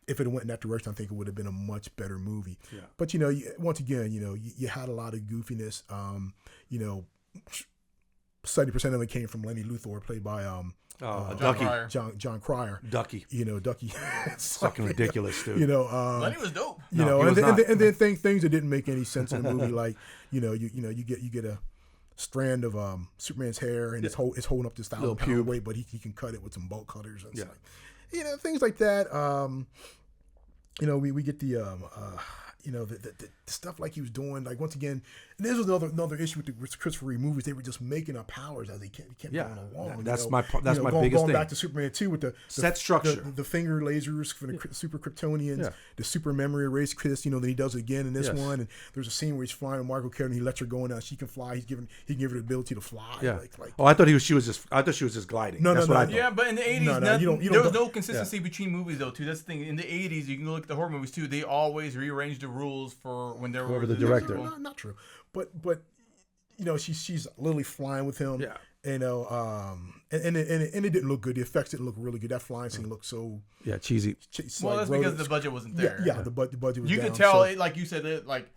B: if it went in that direction, I think it would have been a much better movie. Yeah. But once again, you had a lot of goofiness. 70% of it came from Lenny Luthor, played by
D: Ducky.
B: John Cryer.
D: Ducky.
B: Ducky.
D: It's fucking ridiculous, dude.
C: Lenny was dope.
B: And then things that didn't make any sense in the movie, like you get a strand of Superman's hair, and it's holding up this 1,000-pound weight, but he can cut it with some bolt cutters and stuff. Things like that. We get the stuff like he was doing. Like, once again, and this was another issue with Christopher Reeve movies. They were just making up powers as they kept going along.
D: That's my biggest
B: going
D: thing.
B: Back to Superman 2 with the
D: set structure,
B: the finger lasers for the super Kryptonians, the super memory erase Chris. Then he does it again in this one. And there's a scene where he's flying with Margot Kidder, and he lets her go, and now she can fly. He can give her the ability to fly.
D: Yeah. I thought she was just gliding.
B: No.
C: Yeah, but in the 80s, there was no consistency between movies though. Too. That's the thing. In the 80s, you can look at the horror movies too. They always rearranged the rules for when they were
D: the director.
B: Not true, but she's literally flying with him.
D: Yeah.
B: And it didn't look good. The effects didn't look really good. That flying scene looked so
D: cheesy.
C: Well, that's because the budget wasn't there.
B: Yeah, the budget was.
C: You
B: down,
C: could tell, like you said, like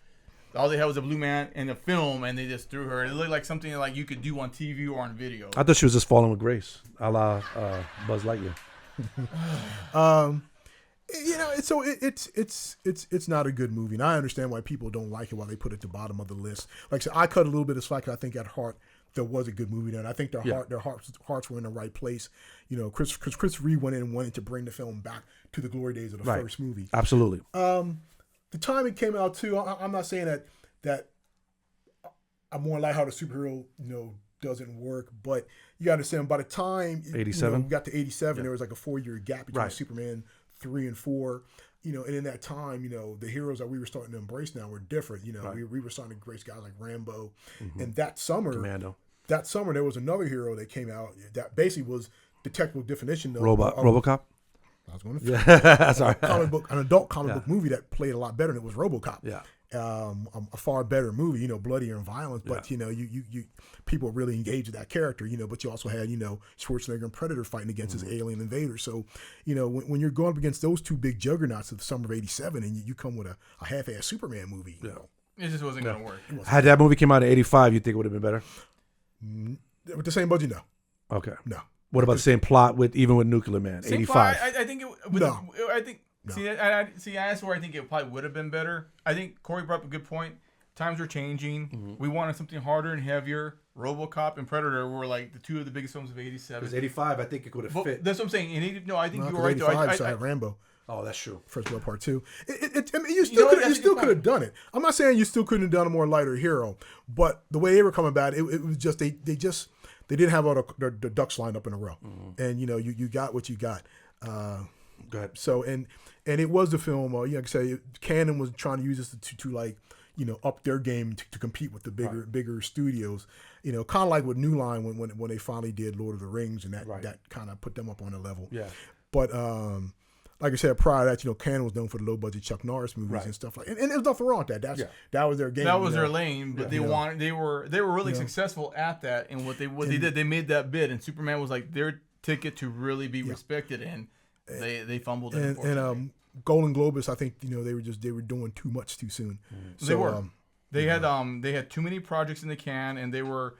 C: all they had was a blue man in a film, and they just threw her. It looked like something like you could do on TV or on video.
D: I thought she was just falling with grace, a la Buzz Lightyear.
B: It's not a good movie, and I understand why people don't like it, why they put it at the bottom of the list. Like I said, I cut a little bit of slack. I think at heart there was a good movie there, and I think their hearts were in the right place. Chris Reeve went in and wanted to bring the film back to the glory days of the first movie.
D: Absolutely.
B: The time it came out too, I'm not saying that I'm more like how the superhero doesn't work, but you got to understand by the time
D: 87
B: we got to 87, there was like a 4-year gap between Superman 3 and 4, and in that time, the heroes that we were starting to embrace now were different. We were starting to embrace guys like Rambo, and that summer,
D: Commando.
B: That summer there was another hero that came out that basically was the technical definition of
D: RoboCop.
B: I was going to
D: sorry.
B: An adult comic book movie that played a lot better, and it was RoboCop.
D: Yeah.
B: A far better movie, bloodier and violent, but you people really engaged with that character, but you also had Schwarzenegger and Predator fighting against his alien invaders. So when you're going up against those two big juggernauts of the summer of '87, and you come with a half-ass Superman movie,
C: it just wasn't going to work.
D: Had that movie came out in '85, you think it would have been better?
B: With the same budget, no.
D: Okay.
B: No.
D: What about the same plot with Nuclear Man? '85.
C: I think it.
B: No.
C: I think. No. That's where I think it probably would have been better. I think Corey brought up a good point. Times are changing. We wanted something harder and heavier. RoboCop and Predator were like the two of the biggest films of '87.
D: Because '85, I think it could have fit.
C: That's what I'm saying. I think you were right.
B: '85, I had Rambo.
D: Oh, that's true.
B: First World Part 2. You still could have done it. I'm not saying you still couldn't have done a more lighter hero, but the way they were coming about it was just they didn't have all the ducks lined up in a row, and you got what you got.
D: Go ahead.
B: So and it was the film. Like I say, Canon was trying to use this to like up their game to compete with the bigger studios. Kind of like with New Line when they finally did Lord of the Rings, and that kind of put them up on a level.
D: Yeah.
B: But like I said, prior to that, Canon was known for the low budget Chuck Norris movies and stuff like. And there's nothing wrong with that. That was their game.
C: That was their lane. But they were really successful at that. And what they did, they made that bid, and Superman was like their ticket to really be respected, and they fumbled it.
B: And Golden Globus, I think they were doing too much too soon. So,
C: they were. They had too many projects in the can, and they were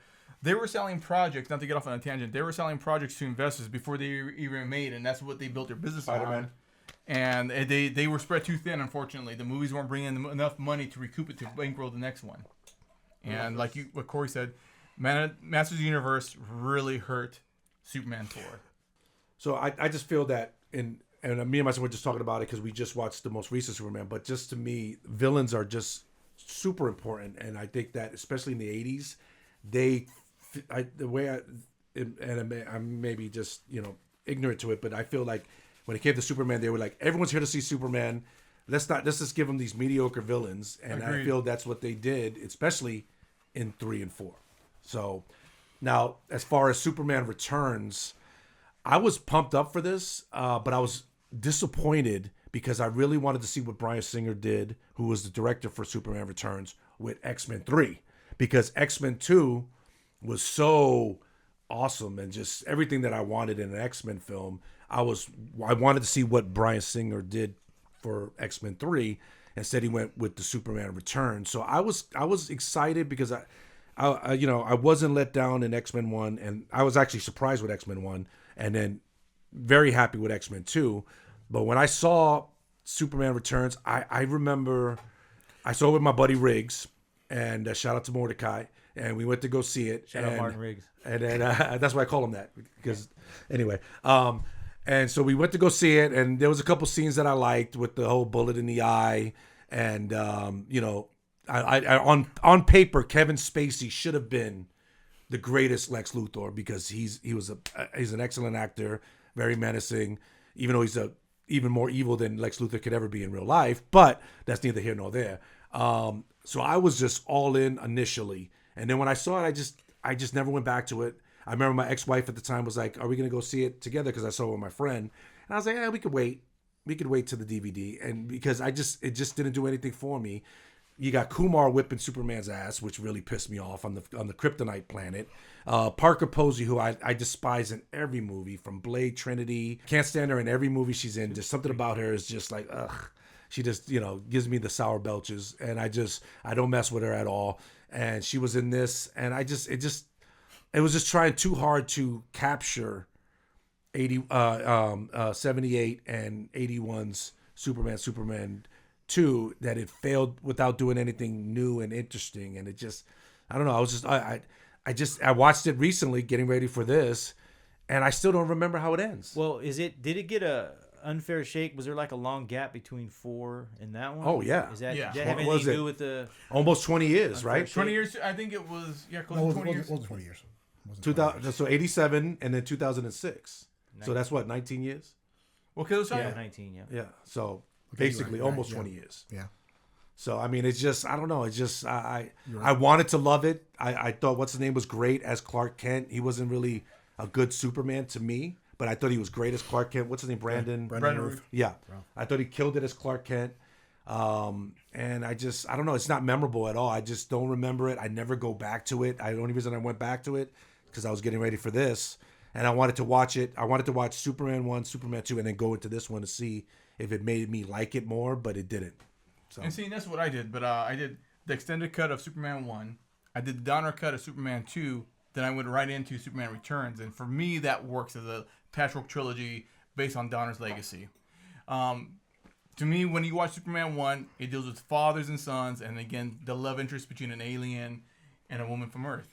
C: selling projects. Not to get off on a tangent, they were selling projects to investors before they were even made, and that's what they built their business on. And they were spread too thin. Unfortunately, the movies weren't bringing them enough money to recoup it to bankroll the next one. And like what Corey said, Masters of the Universe really hurt Superman 4.
D: So I just feel that and me and my son were just talking about it because we just watched the most recent Superman. But just to me, villains are just super important, and I think that especially in the '80s, I'm maybe just ignorant to it, but I feel like when it came to Superman, they were like, everyone's here to see Superman. Let's just give them these mediocre villains, and
C: Agreed.
D: I feel that's what they did, especially in 3 and 4. So now, as far as Superman Returns, I was pumped up for this, but I was disappointed because I really wanted to see what Bryan Singer did, who was the director for Superman Returns, with X-Men 3, because X-Men 2 was so awesome and just everything that I wanted in an X-Men film. I wanted to see what Bryan Singer did for X-Men 3. Instead, he went with the Superman Returns. So I was excited because I wasn't let down in X-Men 1, and I was actually surprised with X-Men 1, and then very happy with X-Men 2. But when I saw Superman Returns, I remember I saw it with my buddy Riggs, and shout out to Mordecai, and we went to go see it.
A: Shout out Martin Riggs.
D: And then that's why I call him that, because anyway. And so we went to go see it, and there was a couple scenes that I liked with the whole bullet in the eye, and I on paper Kevin Spacey should have been the greatest Lex Luthor, because he's an excellent actor, very menacing, even though he's even more evil than Lex Luthor could ever be in real life. But that's neither here nor there. So I was just all in initially, and then when I saw it, I just never went back to it. I remember my ex-wife at the time was like, "Are we gonna go see it together?" Because I saw it with my friend, and I was like, "Yeah, we could wait. We could wait to the DVD." And because it just didn't do anything for me. You got Kumar whipping Superman's ass, which really pissed me off on the Kryptonite planet. Parker Posey, who I despise in every movie, from Blade, Trinity. Can't stand her in every movie she's in. Just something about her is just like, ugh. She just, gives me the sour belches, and I don't mess with her at all. And she was in this, and it was just trying too hard to capture 78 and 81's Superman 2, that it failed without doing anything new and interesting. And it just, I don't know. I watched it recently getting ready for this, and I still don't remember how it ends.
A: Well, did it get a unfair shake? Was there like a long gap between 4 and that one?
D: Oh, yeah.
A: Did that
C: Yeah.
A: have anything to do with the
D: Almost 20 years, right?
C: 20 years. I think it was close
B: No,
C: to 20 years.
B: it wasn't 20 years. It wasn't
D: 2000, so 87 and then 2006. So that's what, 19 years?
C: Well, because
A: yeah, 19, yeah.
D: Yeah. So
B: Okay,
D: basically
B: right,
D: almost
B: yeah.
D: 20 years.
B: Yeah.
D: So, I mean, it's just, I don't know. It's just, I wanted to love it. I thought what's his name was great as Clark Kent. He wasn't really a good Superman to me, but I thought he was great as Clark Kent. What's his name? Brandon
C: Ruth.
D: Yeah. I thought he killed it as Clark Kent. And I don't know. It's not memorable at all. I just don't remember it. I never go back to it. The only reason I went back to it because I was getting ready for this, and I wanted to watch it. I wanted to watch Superman 1, Superman 2, and then go into this one to see if it made me like it more, but it didn't. So.
C: And see, that's what I did. But I did the extended cut of Superman 1. I did the Donner cut of Superman 2. Then I went right into Superman Returns. And for me, that works as a patchwork trilogy based on Donner's legacy. To me, when you watch Superman 1, it deals with fathers and sons, and again, the love interest between an alien and a woman from Earth.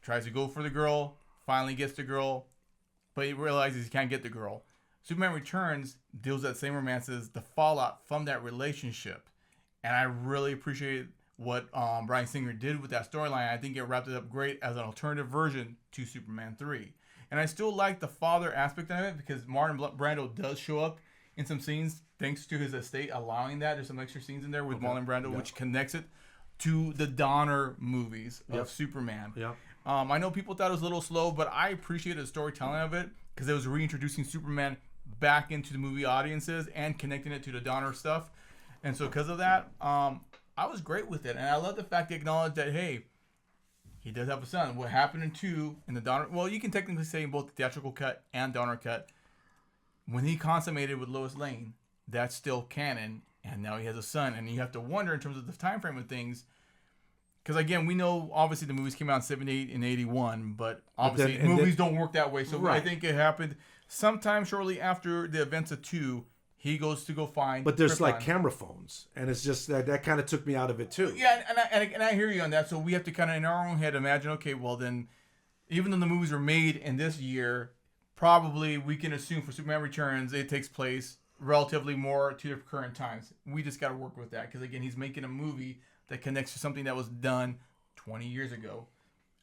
C: Tries to go for the girl, finally gets the girl, but he realizes he can't get the girl. Superman Returns deals with that same romance as the fallout from that relationship. And I really appreciate what Bryan Singer did with that storyline. I think it wrapped it up great as an alternative version to Superman 3. And I still like the father aspect of it because Martin Brando does show up in some scenes thanks to his estate allowing that. There's some extra scenes in there with Marlon Brando, which connects it to the Donner movies of Superman.
D: Yeah.
C: I know people thought it was a little slow, but I appreciated the storytelling of it because it was reintroducing Superman back into the movie audiences and connecting it to the Donner stuff. And so because of that, I was great with it. And I love the fact they acknowledged that, hey, he does have a son. What happened in 2 in the Donner... Well, you can technically say in both the theatrical cut and Donner cut, when he consummated with Lois Lane, that's still canon. And now he has a son. And you have to wonder in terms of the time frame of things... Because, again, we know, obviously, the movies came out in 78 and 81, but obviously movies don't work that way. So
D: Right.
C: I think it happened sometime shortly after the events of 2, he goes to go find
D: But there's
C: Krypton.
D: like camera phones, and it's just that kind of took me out of it, too.
C: Yeah, and I hear you on that. So we have to kind of, in our own head, imagine, okay, well, then, even though the movies were made in this year, probably we can assume for Superman Returns, it takes place relatively more to the current times. We just got to work with that. Because, again, he's making a movie that connects to something that was done 20 years ago.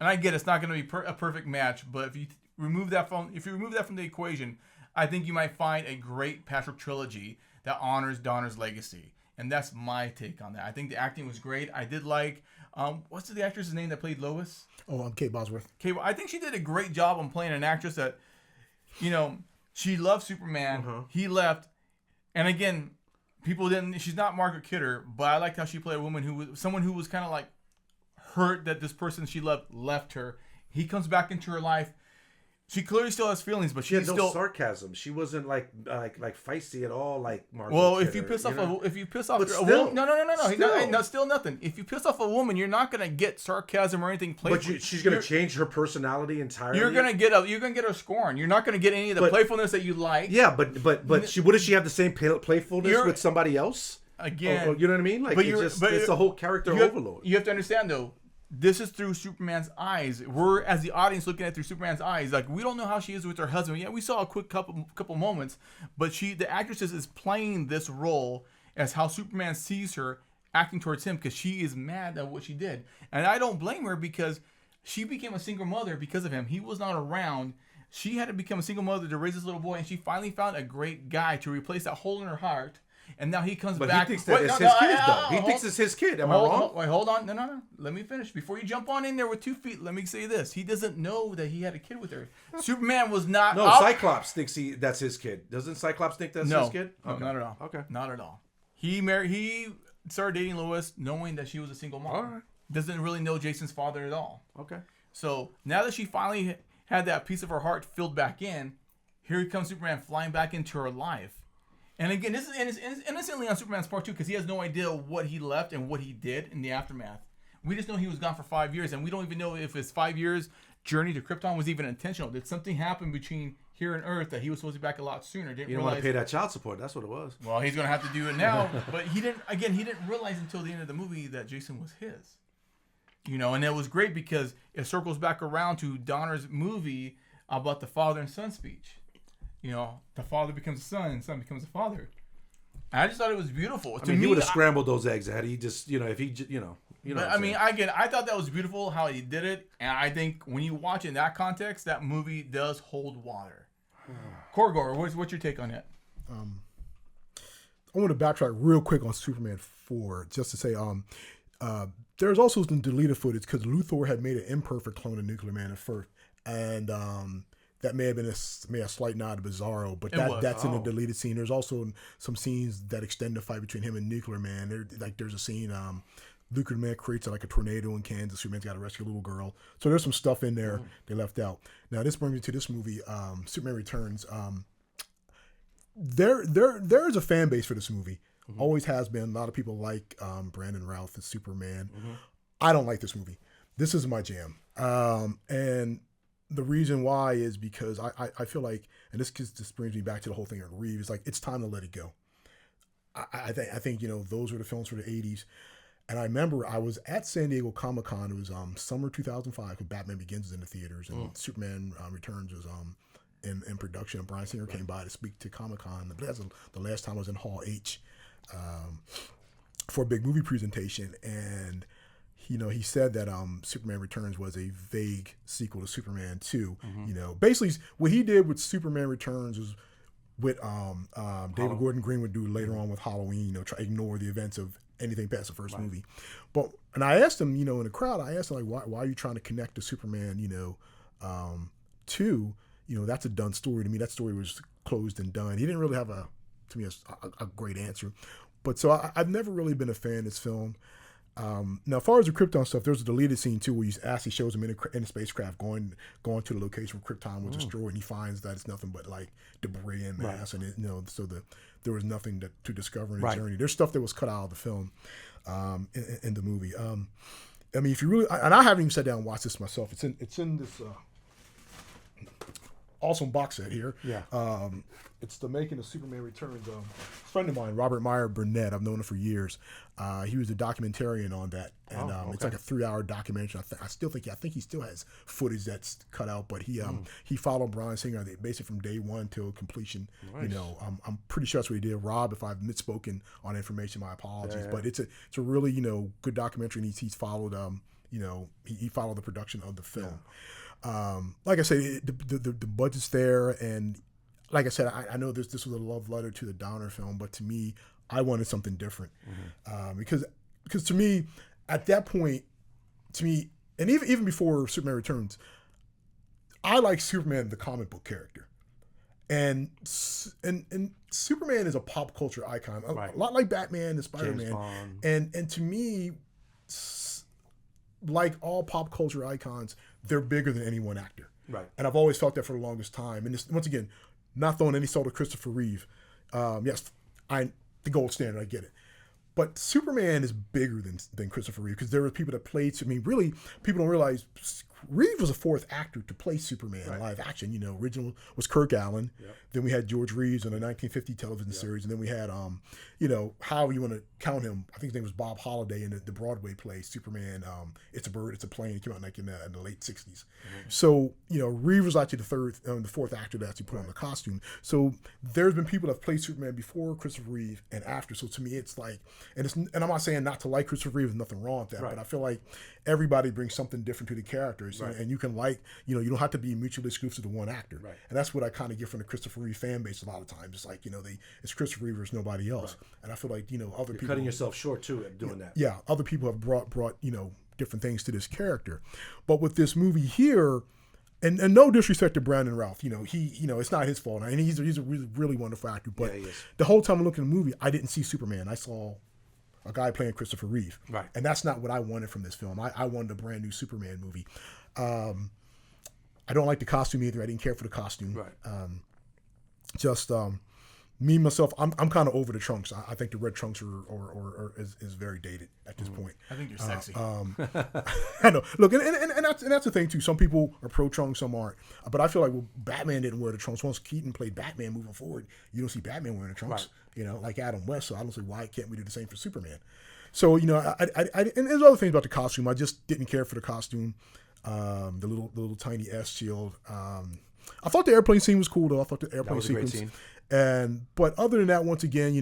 C: and I get it's not going to be a perfect match, but if you remove that from the equation, I think you might find a great Patrick trilogy that honors Donner's legacy. And that's my take on that. I think the acting was great. I did like, what's the actress's name that played Lois?
B: Oh, Kate Bosworth.
C: I think she did a great job on playing an actress that, she loved Superman. He left. And again, people didn't, she's not Margaret Kidder, but I liked how she played a woman someone who was kind of like hurt that this person she loved left her. He comes back into her life. She clearly still has feelings, but
D: She had
C: she's
D: no
C: still
D: sarcasm. She wasn't like feisty at all, like Margaret.
C: well.
D: Kidder,
C: If you piss off
D: But
C: a
D: still,
C: woman, no,
D: still.
C: still nothing. If you piss off a woman, you're not gonna get sarcasm or anything playful.
D: But she's gonna change her personality entirely.
C: You're gonna get her scorn. You're not gonna get any of the playfulness that you like.
D: Yeah, but wouldn't she have the same playfulness with somebody else?
C: Again,
D: you know what I mean? Like it's a whole character overload.
C: You have to understand though. This is through Superman's eyes. We're, as the audience, looking at it through Superman's eyes. Like, we don't know how she is with her husband. Yeah, we saw a quick couple moments, but the actress is playing this role as how Superman sees her acting towards him because she is mad at what she did. And I don't blame her because she became a single mother because of him. He was not around. She had to become a single mother to raise this little boy, and she finally found a great guy to replace that hole in her heart. And now he comes back.
D: But he thinks that it's his kid, though. He thinks it's his kid. Am I wrong?
C: Wait, hold on. No. Let me finish. Before you jump on in there with 2 feet, let me say this. He doesn't know that he had a kid with her. Superman was not...
D: No, Cyclops thinks that's his kid. Doesn't Cyclops think that's his kid?
C: No, not at all.
D: Okay.
C: Not at all. He started dating Lois knowing that she was a single mom.
D: All right.
C: Doesn't really know Jason's father at all.
D: Okay.
C: So now that she finally had that piece of her heart filled back in, here comes Superman flying back into her life. And again, this is innocently on Superman's part too, because he has no idea what he left and what he did in the aftermath. We just know he was gone for 5 years, and we don't even know if his 5 years journey to Krypton was even intentional. Did something happen between here and Earth that he was supposed to be back a lot sooner?
D: You don't want to pay that child support. That's what it was.
C: Well, he's going to have to do it now. But he didn't realize until the end of the movie that Jason was his. And it was great because it circles back around to Donner's movie about the father and son speech. The father becomes a son and son becomes a father. And I just thought it was beautiful.
D: He would have scrambled those eggs had he just, if he,
C: But I mean, I thought that was beautiful how he did it. And I think when you watch it in that context, that movie does hold water. Korgor, what's your take on it?
B: I want to backtrack real quick on Superman 4, just to say, there's also some deleted footage because Luthor had made an imperfect clone of Nuclear Man at first. And, that may have been a slight nod to Bizarro, but that's in the deleted scene. There's also some scenes that extend the fight between him and Nuclear Man. There's a scene, Nuclear Man creates like a tornado in Kansas. Superman's got to rescue a little girl. So there's some stuff in there they left out. Now this brings me to this movie, Superman Returns. There is a fan base for this movie. Mm-hmm. Always has been. A lot of people like Brandon Routh as Superman. Mm-hmm. I don't like this movie. This is my jam. And the reason why is because I feel like, and this brings me back to the whole thing at Reeves, like it's time to let it go. I think those were the films for the 80s. And I remember I was at San Diego Comic-Con. It was summer 2005 when Batman Begins was in the theaters and Superman Returns was in production. And Bryan Singer came by to speak to Comic-Con. That's the last time I was in Hall H for a big movie presentation. And he said that Superman Returns was a vague sequel to Superman 2. Mm-hmm. Basically what he did with Superman Returns was what David Gordon Green would do later on with Halloween, try to ignore the events of anything past the first movie. And I asked him, in the crowd, like, why are you trying to connect to Superman, 2? That's a done story to me. That story was closed and done. He didn't really have a great answer. But so I've never really been a fan of this film. Now, as far as the Krypton stuff, there's a deleted scene too where he actually shows him in a spacecraft going to the location where Krypton was destroyed, and he finds that it's nothing but like debris and mass, and so there was nothing to discover in the journey. There's stuff that was cut out of the film in the movie. I mean, if you really, and I haven't even sat down and watched this myself. It's in this awesome box set here. Yeah. It's The Making of Superman Returns. A friend of mine, Robert Meyer Burnett, I've known him for years. He was a documentarian on that, and it's like a 3-hour documentary. I think he still has footage that's cut out, but he followed Bryan Singer basically from day one till completion. Nice. I'm pretty sure that's what he did. Rob, if I've misspoken on information, my apologies. Yeah. But it's a really good documentary, and he's followed he followed the production of the film. Like I said, the budget's there, and like I said, I know this was a love letter to the Donner film, but to me, I wanted something different. Because to me, at that point, and even before Superman Returns, I like Superman, the comic book character. And Superman is a pop culture icon, a lot like Batman and Spider-Man. And to me, like all pop culture icons, they're bigger than any one actor.
D: Right.
B: And I've always felt that for the longest time. And once again, not throwing any salt at Christopher Reeve. Yes, the gold standard, I get it. But Superman is bigger than Christopher Reeve, because there were people that played. I mean, really, people don't realize Reeve was a fourth actor to play Superman live action. Original was Kirk Allen. Yep. Then we had George Reeves in a 1950 television series, and then we had, however you want to count him, I think his name was Bob Holliday in the Broadway play Superman. It's a Bird, It's a Plane. It came out in the late '60s. Mm-hmm. So Reeve was actually the fourth actor to actually put on the costume. So there's been people that have played Superman before Christopher Reeve and after. So to me, it's like, and I'm not saying not to like Christopher Reeve. There's nothing wrong with that, but I feel like everybody brings something different to the characters, and you can you don't have to be mutually exclusive to one actor, and that's what I kind of get from the Christopher Reeve fan base a lot of times. It's like it's Christopher Reeve versus nobody else, and I feel like other people
D: cutting yourself short too at doing that.
B: Yeah, other people have brought different things to this character, but with this movie here. And no disrespect to Brandon Routh, it's not his fault, and he's a really, really wonderful actor. But the whole time I'm looking at the movie, I didn't see Superman. I saw a guy playing Christopher Reeve, and that's not what I wanted from this film. I wanted a brand new Superman movie. I don't like the costume either. I didn't care for the costume. Me myself, I'm kind of over the trunks. I think the red trunks is very dated at this point.
C: I think you're sexy.
B: I know. Look, and that's the thing too. Some people are pro trunks, some aren't. But I feel like Batman didn't wear the trunks. Once Keaton played Batman, moving forward, you don't see Batman wearing the trunks. Like Adam West. So I don't see why can't we do the same for Superman. So and there's other things about the costume. I just didn't care for the costume. The little tiny S shield. I thought the airplane scene was cool though. I thought the airplane sequence. Great scene. But other than that, once again,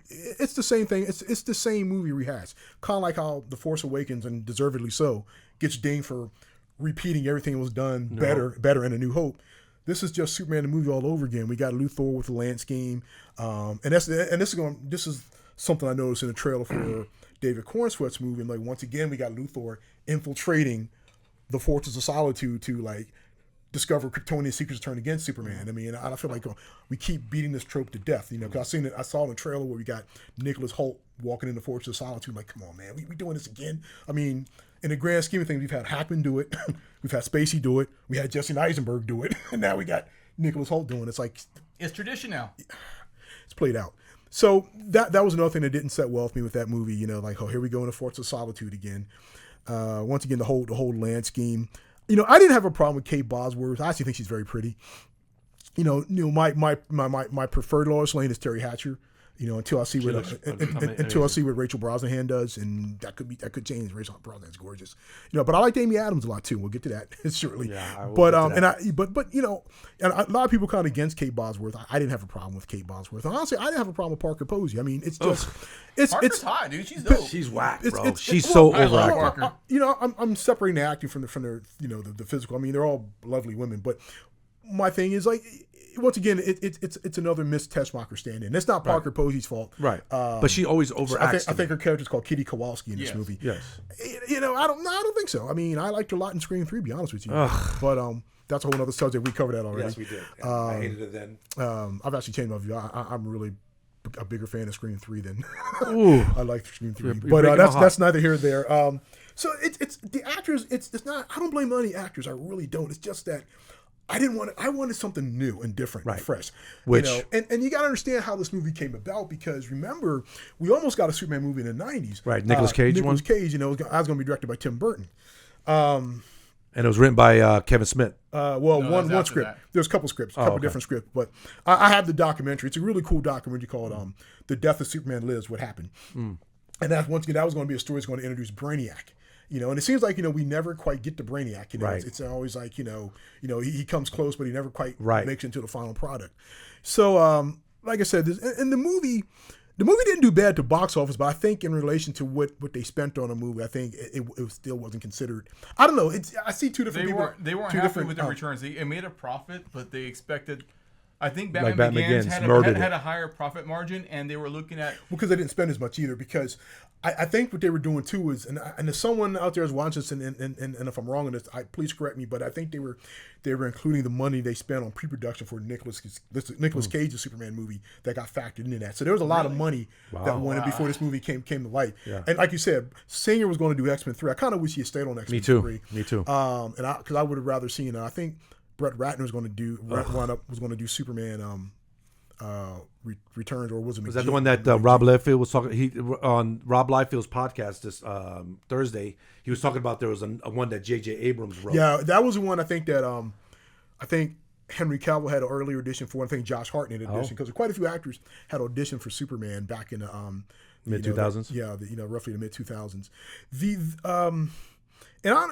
B: it's the same thing. It's the same movie rehash. Kind of like how The Force Awakens, and deservedly so, gets dinged for repeating everything that was done better in A New Hope. This is just Superman the movie all over again. We got Luthor with the land scheme, and this is something I noticed in the trailer for David Cornsweet's movie. And once again, we got Luthor infiltrating the Fortress of Solitude to discover Kryptonian secrets turn against Superman. I mean, I feel like we keep beating this trope to death, because I saw in the trailer where we got Nicholas Hoult walking in the Fortress of Solitude. Like, come on, man, we doing this again? I mean, in the grand scheme of things, we've had Hackman do it, we've had Spacey do it, we had Jesse Eisenberg do it, and now we got Nicholas Hoult doing it. It's like,
C: it's tradition now.
B: It's played out. So that was another thing that didn't set well with me with that movie. Here we go in the Fortress of Solitude again. Once again, the whole land scheme. I didn't have a problem with Kate Bosworth. I actually think she's very pretty. My preferred Lois Lane is Terry Hatcher. Until I see what Rachel Brosnahan does, and that could change. Rachel Brosnahan's gorgeous. But I like Amy Adams a lot too. We'll get to that shortly. Yeah, but and a lot of people kind of against Kate Bosworth. I didn't have a problem with Kate Bosworth. And honestly, I didn't have a problem with Parker Posey. I mean, it's just
C: Parker's hot, dude. She's dope.
D: She's whack, bro. She's so overacted.
B: I'm separating the acting from the physical. I mean, they're all lovely women, but my thing is once again, it's another Miss Teschmacher stand-in. It's not Parker Posey's fault,
D: right? But she always overacts.
B: I think her character's called Kitty Kowalski in this movie.
D: Yes.
B: I don't think so. I mean, I liked her a lot in Scream 3, to be honest with you. But that's a whole other subject. We covered that already.
D: Yes, we did. I hated it then.
B: I've actually changed my view. I'm really a bigger fan of Scream 3 than I like Scream 3. But that's neither here nor there. So it's the actors. It's not. I don't blame any actors. I really don't. It's just that. I wanted something new and different and fresh. And you got to understand how this movie came about, because remember, we almost got a Superman movie in the 90s.
D: Right, Nicolas Cage.
B: Nicolas Cage, I was going to be directed by Tim Burton.
D: And it was written by Kevin Smith.
B: One script. There's a couple scripts, a couple different scripts. But I have the documentary. It's a really cool documentary called The Death of Superman Lives, What Happened. And that was going to be a story that's going to introduce Brainiac. And it seems like, we never quite get to Brainiac.
D: Right.
B: It's always like, he comes close, but he never quite makes it into the final product. So, like I said, in the movie, The movie didn't do bad to box office, but I think in relation to what they spent on the movie, I think it still wasn't considered. I don't know. I see two different people.
C: They weren't
B: two
C: happy
B: different,
C: with the returns. It made a profit, but they expected. I think
D: Like
C: Batman
D: Batman
C: Begins had a higher profit margin, and they were looking at
B: because they didn't spend as much either. Because I think what they were doing too is, and if someone out there is watching this, and if I'm wrong on this, please correct me. But I think they were including the money they spent on pre-production for Nicolas Cage's Superman movie that got factored into that. So there was a lot of money that went in before this movie came to light. Yeah. And like you said, Singer was going to do X-Men 3. I kind of wish he had stayed on X-Men 3.
D: Me too.
B: And because I would have rather seen it. I think Brett Ratner was going to do Superman. Returns, or was it?
D: Was that the one that Rob Liefeld was talking? On Rob Liefeld's podcast this Thursday, he was talking about there was a one that J.J. Abrams wrote.
B: Yeah, that was the one. I think that I think Henry Cavill had an earlier audition for. I think Josh Hartnett had audition because quite a few actors had auditioned for Superman back in the
D: mid 2000s.
B: Roughly the mid 2000s. And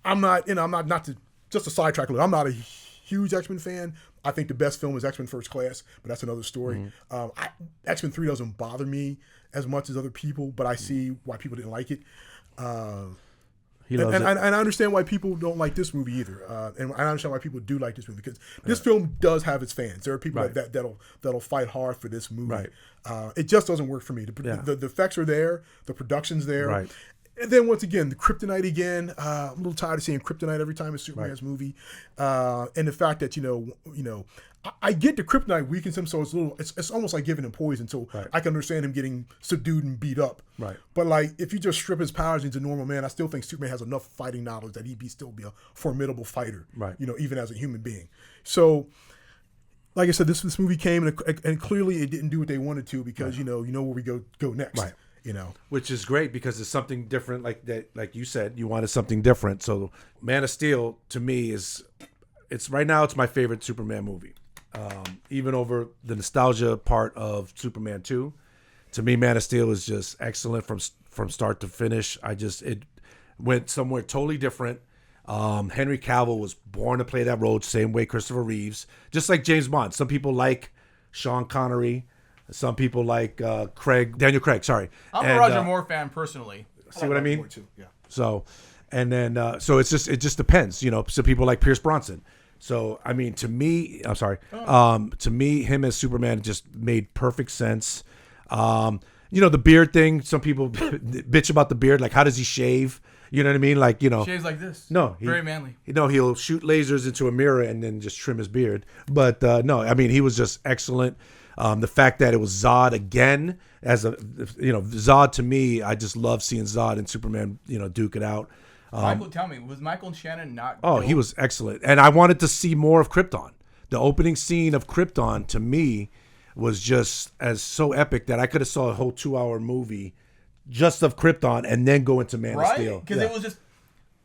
B: I'm not just a sidetrack. I'm not a huge X-Men fan. I think the best film is X-Men First Class, but that's another story. X-Men 3 doesn't bother me as much as other people, but I see why people didn't like it.
D: He loves
B: and
D: it.
B: I understand why people don't like this movie either. And I understand why people do like this movie because this film does have its fans. There are people that'll fight hard for this movie.
D: Right.
B: It just doesn't work for me. The effects are there. The production's there.
D: Right.
B: And then once again, the Kryptonite again. I'm a little tired of seeing Kryptonite every time it's Superman's movie, and the fact that I get the Kryptonite weakens him, so it's almost like giving him poison. So I can understand him getting subdued and beat up.
D: Right.
B: But like if you just strip his powers into normal man, I still think Superman has enough fighting knowledge that he'd still be a formidable fighter.
D: Right.
B: Even as a human being. So. Like I said, this movie came and clearly it didn't do what they wanted to because you know where we go next.
D: Right. Which is great because it's something different, like that. Like you said, you wanted something different. So, Man of Steel to me it's right now it's my favorite Superman movie, even over the nostalgia part of Superman 2. To me, Man of Steel is just excellent from start to finish. It went somewhere totally different. Henry Cavill was born to play that role, same way Christopher Reeves, just like James Bond. Some people like Sean Connery. Some people like Daniel Craig. Sorry,
C: I'm a Roger Moore fan personally.
D: See what I mean?
B: Too. Yeah.
D: So, and then it just depends. Some people like Pierce Bronson. So I mean, to me, I'm sorry. To me, him as Superman just made perfect sense. The beard thing. Some people bitch about the beard. Like, how does he shave? You know what I mean? Like,
C: shaves like this.
D: No,
C: very manly.
D: He'll shoot lasers into a mirror and then just trim his beard. But no, I mean, he was just excellent. The fact that it was Zod again Zod to me, I just love seeing Zod and Superman, duke it out.
C: Tell me, was Michael Shannon not?
D: Oh, he was excellent, and I wanted to see more of Krypton. The opening scene of Krypton to me was just so epic that I could have saw a whole 2-hour movie just of Krypton and then go into Man of Steel.
C: Because it was just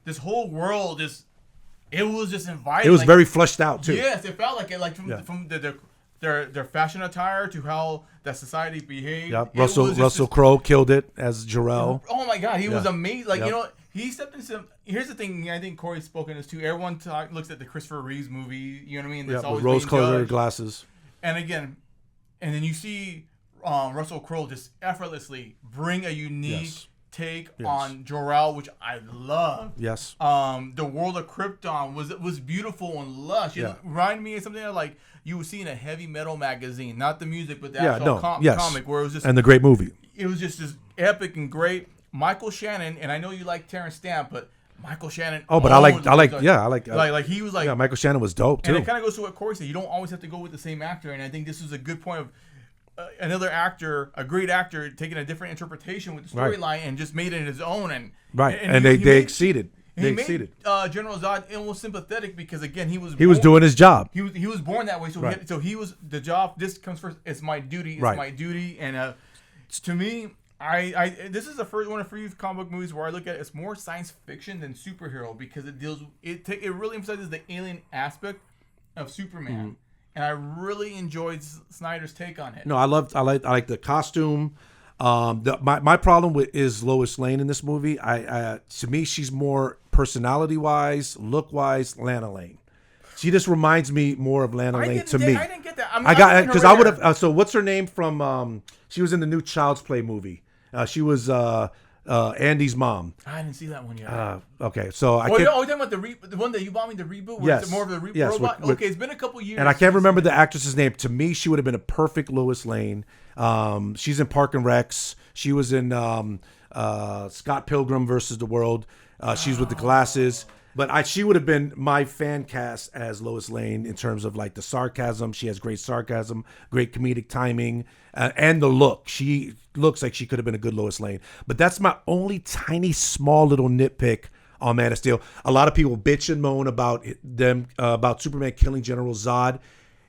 C: this whole world. It was just inviting.
D: It was very fleshed out too.
C: Yes, it felt like it. Like from their fashion attire to how that society behaved.
D: Yep. Russell Crowe killed it as Jor-El.
C: Oh my God, he was amazing. Like he stepped into some. Here's the thing. I think Corey's spoken this too. Everyone looks at the Christopher Reeves movie. You know what I mean?
D: With rose-colored glasses.
C: And then you see Russell Crowe just effortlessly bring a unique take on Jor-El, which I love.
D: Yes.
C: The world of Krypton was beautiful and lush. It reminded me of something like you would see in a heavy metal magazine, not the music, but the actual comic, where it was just
D: and the great movie.
C: It was just epic and great. Michael Shannon, and I know you like Terrence Stamp, but Michael Shannon.
D: Oh, but I like
C: he was like
D: Michael Shannon was dope too.
C: And it kind of goes to what Corey said. You don't always have to go with the same actor, and I think this is a good point of. Another actor, a great actor, taking a different interpretation with the storyline and just made it his own. And
D: they exceeded. They exceeded.
C: General Zod almost sympathetic because again he was
D: doing his job.
C: He was born that way, so he was the job. This comes first. It's my duty. It's my duty. And to me, this is the first one of the few comic book movies where I look at it's more science fiction than superhero because it really emphasizes the alien aspect of Superman. Mm-hmm. And I really enjoyed Snyder's take on it.
D: No, I like the costume. My problem is Lois Lane in this movie. To me, she's more personality-wise, look-wise, Lana Lane. She just reminds me more of Lana Lane to me.
C: I didn't get that. mean,
D: I got
C: I'm
D: because
C: right
D: I would
C: there.
D: have. So what's her name from? She was in the new Child's Play movie. She was Andy's mom.
C: I didn't see that one yet.
D: Okay, so I
C: Oh,
D: can't.
C: you're talking about the one that you bought me, the reboot? Where
D: Yes.
C: it's more of the
D: Yes,
C: robot?
D: with-
C: Okay, it's been a couple years.
D: And I can't
C: since-
D: remember the actress's name. To me, she would have been a perfect Lois Lane. She's in Park and Recs. She was in Scott Pilgrim versus the World. She's with the glasses. But she would have been my fan cast as Lois Lane in terms of like the sarcasm. She has great sarcasm, great comedic timing, and the look. She looks like she could have been a good Lois Lane. But that's my only tiny, small little nitpick on Man of Steel. A lot of people bitch and moan about them about Superman killing General Zod.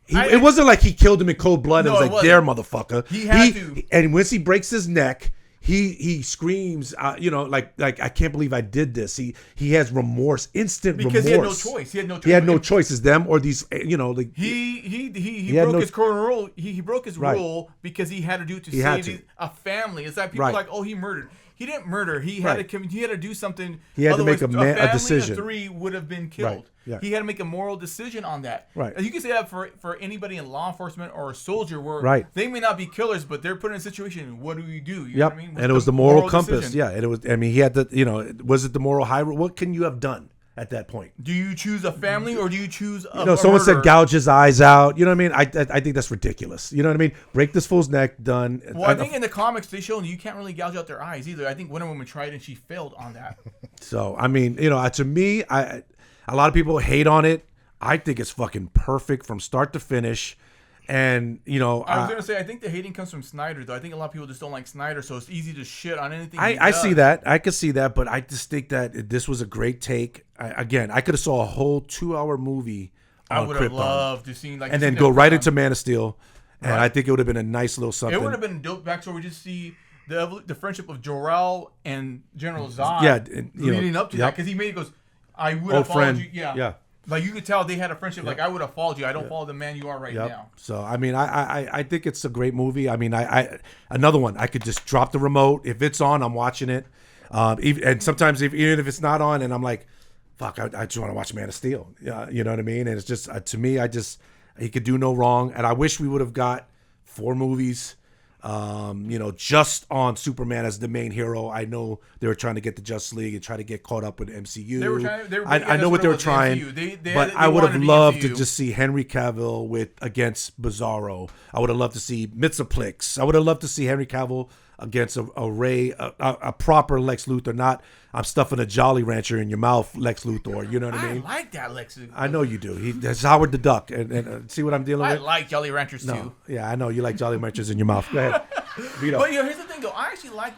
D: It wasn't like he killed him in cold blood.
C: No,
D: It was
C: it
D: like, there,
C: wasn't.
D: motherfucker.
C: He had to.
D: And once he breaks his neck, he screams, like I can't believe I did this. He has remorse, instant
C: because
D: remorse.
C: he had no choice. He had no choice.
D: He had no choice. It's them or these, like
C: He
D: had
C: broke
D: no-
C: his rule. He broke his
D: Right.
C: rule because he had to do it to
D: He had
C: save
D: to.
C: a family. It's like people
D: Right.
C: are like, oh, he murdered. He didn't murder. He had
D: Right.
C: to. He had to do something.
D: He had to make
C: Otherwise,
D: a
C: family
D: decision.
C: of 3 would have been killed.
D: Right. Yeah.
C: He had to make a moral decision on that.
D: Right.
C: And you can say that for anybody in law enforcement or a soldier, where
D: Right.
C: they may not be killers, but they're put in a situation. What do you do? You know
D: Yep.
C: what I mean?
D: And
C: What's
D: it was the moral compass.
C: decision?
D: Yeah. And it was. I mean, he had the. Was it the moral high road? What can you have done at that point?
C: Do you choose a family or do you choose a
D: Someone said
C: murderer?
D: gouge his eyes out. You know what I mean? I think that's ridiculous. You know what I mean? Break this fool's neck. Done.
C: Well, I think in the comics they show you can't really gouge out their eyes either. I think Wonder Woman tried and she failed on that.
D: So I mean, to me, a lot of people hate on it. I think it's fucking perfect from start to finish. And
C: I was gonna say I think the hating comes from Snyder though. I think a lot of people just don't like Snyder, so it's easy to shit on anything.
D: I see that. I can see that, but I just think that this was a great take. I could have saw a whole 2-hour movie
C: I
D: on
C: would have
D: Krypton,
C: loved to see
D: and then go right into Man of Steel, and I think it would have been a nice little something.
C: It would have been a dope backstory. We just see the friendship of Jor-El and General Zod.
D: Yeah, and,
C: leading up to that because he goes, "I would have
D: Old
C: followed
D: friend.
C: you." Yeah.
D: Yeah.
C: Like you could tell they had a friendship. Like I would have followed you. I don't follow the man you are right now.
D: So I mean, I think it's a great movie. I mean, I another one. I could just drop the remote if it's on. I'm watching it. And sometimes even if it's not on, and I'm like, fuck, I just want to watch Man of Steel. Yeah, you know what I mean. And it's just to me, he could do no wrong. And I wish we would have got 4 movies. Just on Superman as the main hero. I know they were trying to get the Justice League and try to get caught up with MCU.
C: They were trying. They were,
D: I know what they were trying, but I would have loved to just see Henry Cavill against Bizarro. I would have loved to see Mitsaplex. I would have loved to see Henry Cavill against a proper Lex Luthor, not I'm stuffing a Jolly Rancher in your mouth, Lex Luthor. You know what I mean?
C: I like that Lex.
D: I know you do. That's Howard the Duck. And see what I'm dealing
C: I
D: with?
C: like Jolly Ranchers too.
D: No. Yeah, I know you like Jolly Ranchers in your mouth. Go ahead. Vito.
C: But here's the thing though. I actually like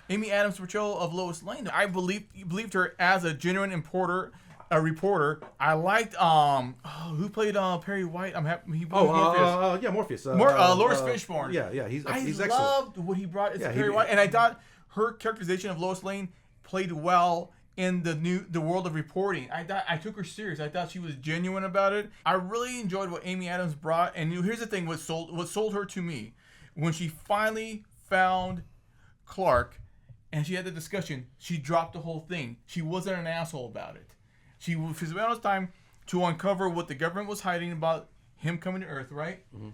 C: Amy Adams' portrayal of Lois Lane. I believed her as a genuine reporter. I liked who played Perry White. I'm happy he played Morpheus.
D: Yeah, Morpheus.
C: Lawrence Fishburne.
D: Yeah, he's
C: I
D: excellent.
C: loved what he brought as Perry White, and I thought her characterization of Lois Lane played well in the world of reporting. I took her serious. I thought she was genuine about it. I really enjoyed what Amy Adams brought. And here's the thing: what sold her to me when she finally found Clark, and she had the discussion. She dropped the whole thing. She wasn't an asshole about it. She spent all this time to uncover what the government was hiding about him coming to Earth, right? Mm-hmm.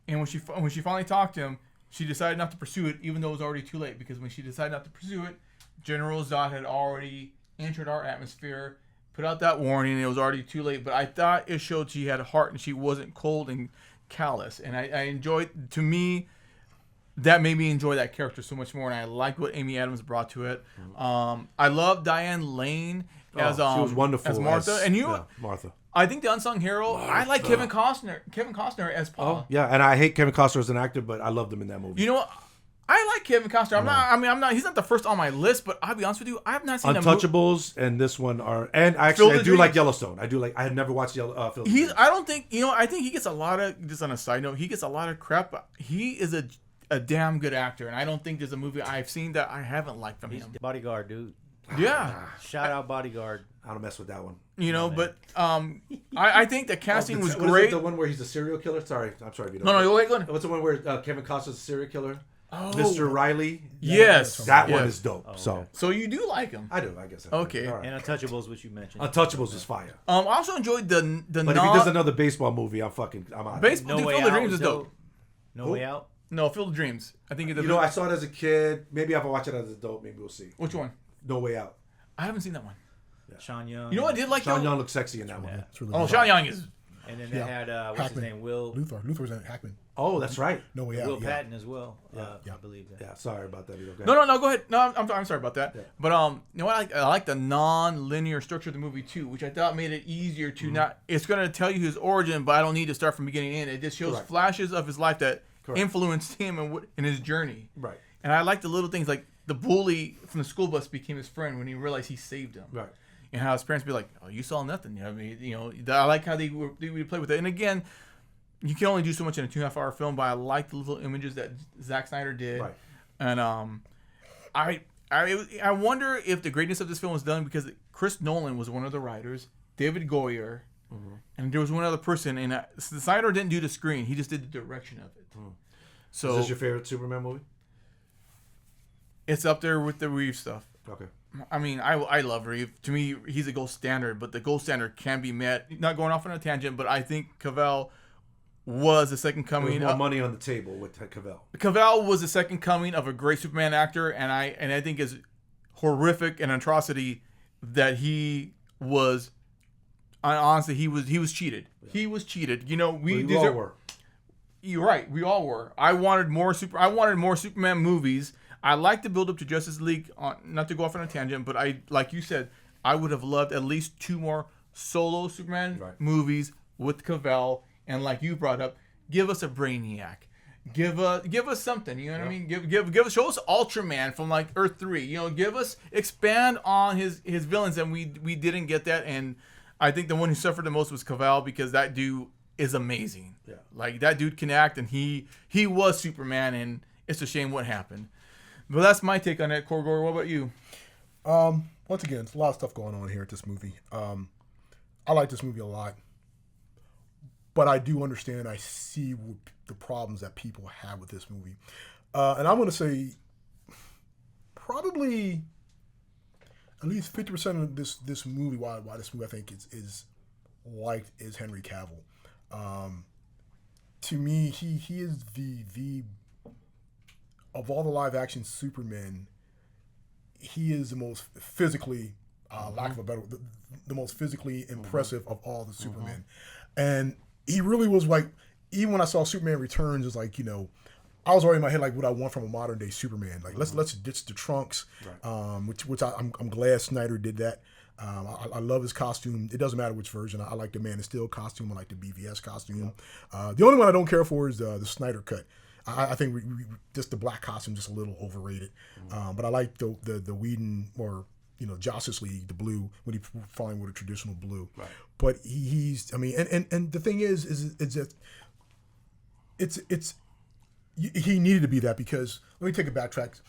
C: And when she finally talked to him, she decided not to pursue it, even though it was already too late. Because when she decided not to pursue it, General Zod had already entered our atmosphere, put out that warning, and it was already too late. But I thought it showed she had a heart and she wasn't cold and callous. And I enjoyed, to me, that made me enjoy that character so much more. And I liked what Amy Adams brought to it. I love Diane Lane as
D: she was wonderful
C: as Martha.
D: Martha.
C: I think the unsung hero. I like Kevin Costner. Kevin Costner as Paul.
D: Oh, yeah, and I hate Kevin Costner as an actor, but I loved him in that movie.
C: You know what? I like Kevin Costner. I'm not. He's not the first on my list, but I'll be honest with you. I have not seen
D: Untouchables and this one are. And
C: Field
D: actually,
C: of
D: I do like
C: Dreams.
D: Yellowstone. I have never watched Field of Dreams.
C: I don't think I think he gets a lot of. Just on a side note, he gets a lot of crap. But he is a damn good actor, and I don't think there's a movie I've seen that I haven't liked from him.
A: Bodyguard, dude.
C: Yeah.
A: Shout out Bodyguard.
D: I don't mess with that one.
C: But I think the casting was
D: what is
C: great.
D: it, the one where he's a serial killer? I'm sorry, Vito.
C: No, go ahead.
D: What's the one where Kevin Costner's a serial killer? Mr. Riley.
C: Yes.
D: That one
C: Yes.
D: is dope.
A: okay.
D: So
C: So you do like him.
D: I do, I guess. I do.
C: Okay.
D: All right.
A: And Untouchables, which you mentioned.
D: Untouchables is fire.
C: I also enjoyed the
D: But if he does another baseball movie, I'm out.
C: baseball.
A: No Way
C: Field of
A: Out
C: Dreams is
A: was
C: dope.
A: No Way Out.
C: No, Field of Dreams. I think it's
D: You know, I saw it as a kid. Maybe I'll watch it as an adult. Maybe we'll see.
C: Which one?
D: No Way Out.
C: I haven't seen that one.
A: Sean Young.
C: You know what I did like
D: Sean
C: though?
D: Young looks sexy in that one.
A: Yeah.
B: It's really
C: Oh,
B: good.
C: Sean Young is.
A: And then they
B: Yeah.
A: had what's
B: Hackman.
A: his name? Will
B: Luthor was in Hackman.
D: Oh, that's right.
B: No Way Out.
A: Will
B: yeah.
A: Patton as well.
B: Yeah.
A: I believe that.
D: Yeah, sorry about that. Okay.
C: No, go ahead. No, I'm sorry about that. But you know what? I like the non-linear structure of the movie too, which I thought made it easier to not. It's going to tell you his origin, but I don't need to start from beginning to end. It just shows
D: Correct.
C: flashes of his life that
D: Correct.
C: influenced him and in his journey.
D: Right.
C: And I like the little things like the bully from the school bus became his friend when he realized he saved him.
D: Right.
C: And how his parents be like, "Oh, you saw nothing." I mean, I like how they would play with it. And again, you can only do so much in a 2.5 hour film, but I like the little images that Zack Snyder did.
D: Right.
C: And I wonder if the greatness of this film was done because Chris Nolan was one of the writers, David Goyer, and there was one other person. And Snyder didn't do the screen; he just did the direction of it. So
D: Is this your favorite Superman movie?
C: it's up there with the Reeve stuff.
D: Okay.
C: I mean, I love Reeve. To me, he's a gold standard, but the gold standard can be met. Not going off on a tangent, but I think Kal-El was the second
D: There was
C: coming.
D: more money on the table with Kal-El.
C: Kal-El was the second coming of a great Superman actor, and I think is horrific and atrocity that he was. Honestly, he was cheated. He was cheated. You know,
D: We all were.
C: You're right. We all were. I wanted more Superman movies. I like the build up to Justice League. Not to go off on a tangent, but like you said, I would have loved at least 2 more solo Superman movies with Kal-El. And like you brought up, give us a Brainiac. Give us something. You know what I mean? Give us, show us Ultraman from like Earth 3. You know, expand on his villains, and we didn't get that. And I think the one who suffered the most was Kal-El because that dude is amazing.
D: Yeah.
C: Like that dude can act, and he was Superman, and it's a shame what happened. But that's my take on that, Korgor. What about you?
B: Once again, there's a lot of stuff going on here at this movie. I like this movie a lot, but I do understand. I see the problems that people have with this movie, and I'm going to say probably at least 50% of this movie. Why this movie I think is liked is Henry Cavill. To me, he is the of all the live action Supermen, he is the most physically, lack of a better, the most physically impressive of all the Supermen. And he really was like, even when I saw Superman Returns, it's like, I was already in my head like what I want from a modern day Superman. Like let's ditch the trunks, which I'm glad Snyder did that. I love his costume. It doesn't matter which version. I like the Man of Steel costume. I like the BVS costume. The only one I don't care for is the Snyder cut. I think just the black costume just a little overrated. But I like the Whedon or Justice League, the blue, when he finally with a traditional blue.
D: Right.
B: But he's and the thing is that it's he needed to be that because let me take a backtrack.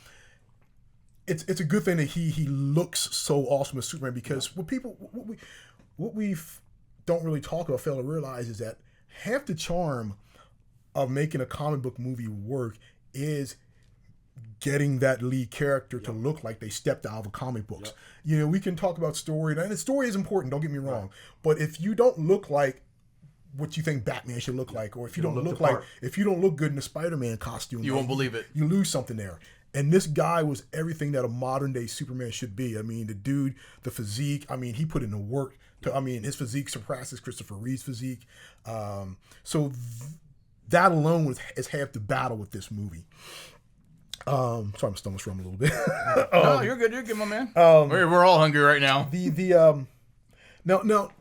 B: It's a good thing that he looks so awesome as Superman because what we don't really talk about, fail to realize is that half the charm of making a comic book movie work is getting that lead character to look like they stepped out of a comic books. We can talk about story, and the story is important, don't get me wrong. But if you don't look like what you think Batman should look like, or if you don't look like, if you don't look good in a Spider-Man costume,
C: You won't believe it.
B: You lose something there. And this guy was everything that a modern day Superman should be. I mean, the dude, the physique, he put in the work. His physique surpasses Christopher Reeve's physique. So that alone is half the battle with this movie. Sorry, I'm stomach rum a little bit.
C: No, you're good, my man. We're all hungry right now.
B: Now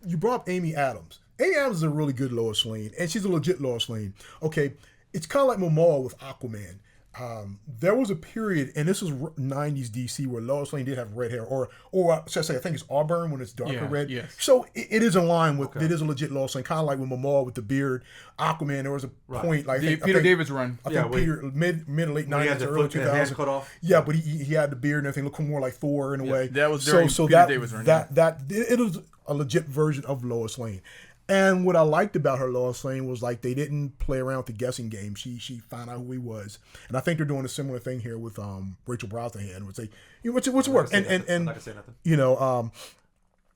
B: you brought up Amy Adams. Amy Adams is a really good Lois Lane, and she's a legit Lois Lane. Okay, it's kind of like Momoa with Aquaman. There was a period, and this was 90s DC, where Lois Lane did have red hair, or should I say, I think it's auburn when it's darker red.
C: Yes.
B: So it is in line with, it is a legit Lois Lane, kind of like with Momoa with the beard. Aquaman, there was a point, like
C: Peter David's run.
B: I think Peter, mid to late 90s to early 2000s.
D: Cut off.
B: Yeah, but he had the beard and everything, looked more like Thor in a way.
C: That was during Peter David's run.
B: It was a legit version of Lois Lane. And what I liked about her, Lois Lane, was like they didn't play around with the guessing game. She found out who he was, and I think they're doing a similar thing here with Rachel Brosnahan, which they which work. And
D: I'm not gonna say nothing.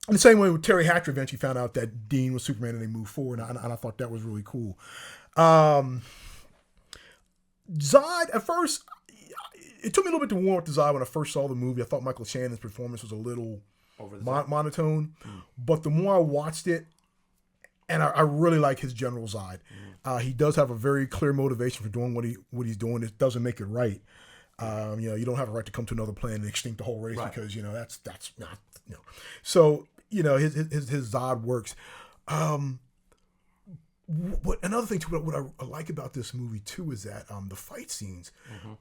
B: In the same way with Terry Hatcher eventually found out that Dean was Superman and they moved forward, and I thought that was really cool. Zod, at first, it took me a little bit to warm up to Zod when I first saw the movie. I thought Michael Shannon's performance was a little monotone, but the more I watched it, and I really like his general Zod. He does have a very clear motivation for doing what he's doing. It doesn't make it right. You don't have a right to come to another planet and extinct the whole race because that's not. So his Zod works. What another thing too, what I like about this movie too is that the fight scenes,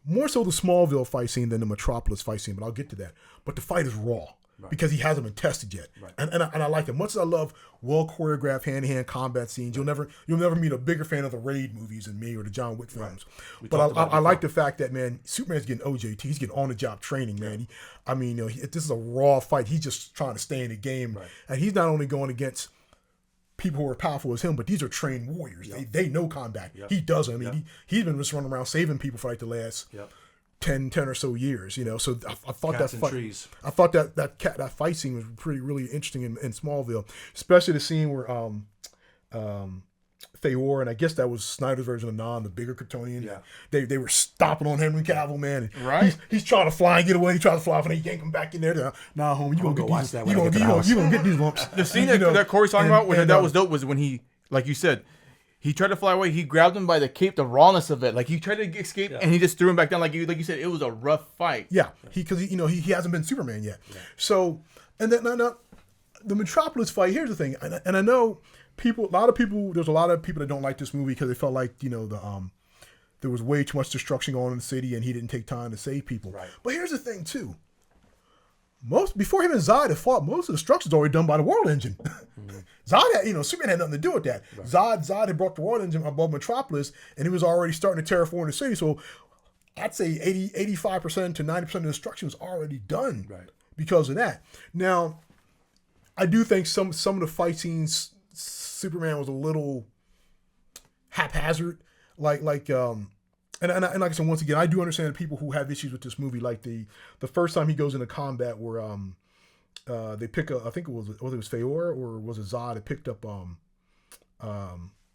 B: more so the Smallville fight scene than the Metropolis fight scene, but I'll get to that. But the fight is raw because he hasn't been tested yet, and I like it. Much as I love well choreographed hand to hand combat scenes, you'll never meet a bigger fan of the Raid movies than me or the John Wick films. But I like the fact that, man, Superman's getting OJT, he's getting on the job training, man. This is a raw fight. He's just trying to stay in the game, and he's not only going against people who are powerful as him, but these are trained warriors. They know combat. He doesn't. He's been just running around saving people for like the last 10 or so years. So I thought that fight scene was really interesting in Smallville, especially the scene where Feyor, and I guess that was Snyder's version of Non, the bigger Kryptonian. They were stopping on Henry Cavill, man. And he's trying to fly and get away. He tries to fly off and he yank him back in there. Nah, homie, you gonna get these. You gonna get these lumps.
C: The scene that Corey's talking about, that was dope, was when he, like you said, he tried to fly away. He grabbed him by the cape, the rawness of it. Like he tried to escape, and he just threw him back down. Like you said, it was a rough fight.
B: Yeah, because he hasn't been Superman yet. So, and then now, the Metropolis fight. Here's the thing, and I know. There's a lot of people that don't like this movie because they felt like there was way too much destruction going on in the city and he didn't take time to save people. But here's the thing too. Before him and Zod had fought, most of the destruction was already done by the World Engine. Zod had, Superman had nothing to do with that. Zod had brought the World Engine above Metropolis and he was already starting to terraform the city. So I'd say 85% to 90% of the destruction was already done because of that. Now, I do think some of the fight scenes, Superman was a little haphazard, and like I said, once again, I do understand the people who have issues with this movie, like the first time he goes into combat where they pick up, I think it was Feyor or was it Zod that picked up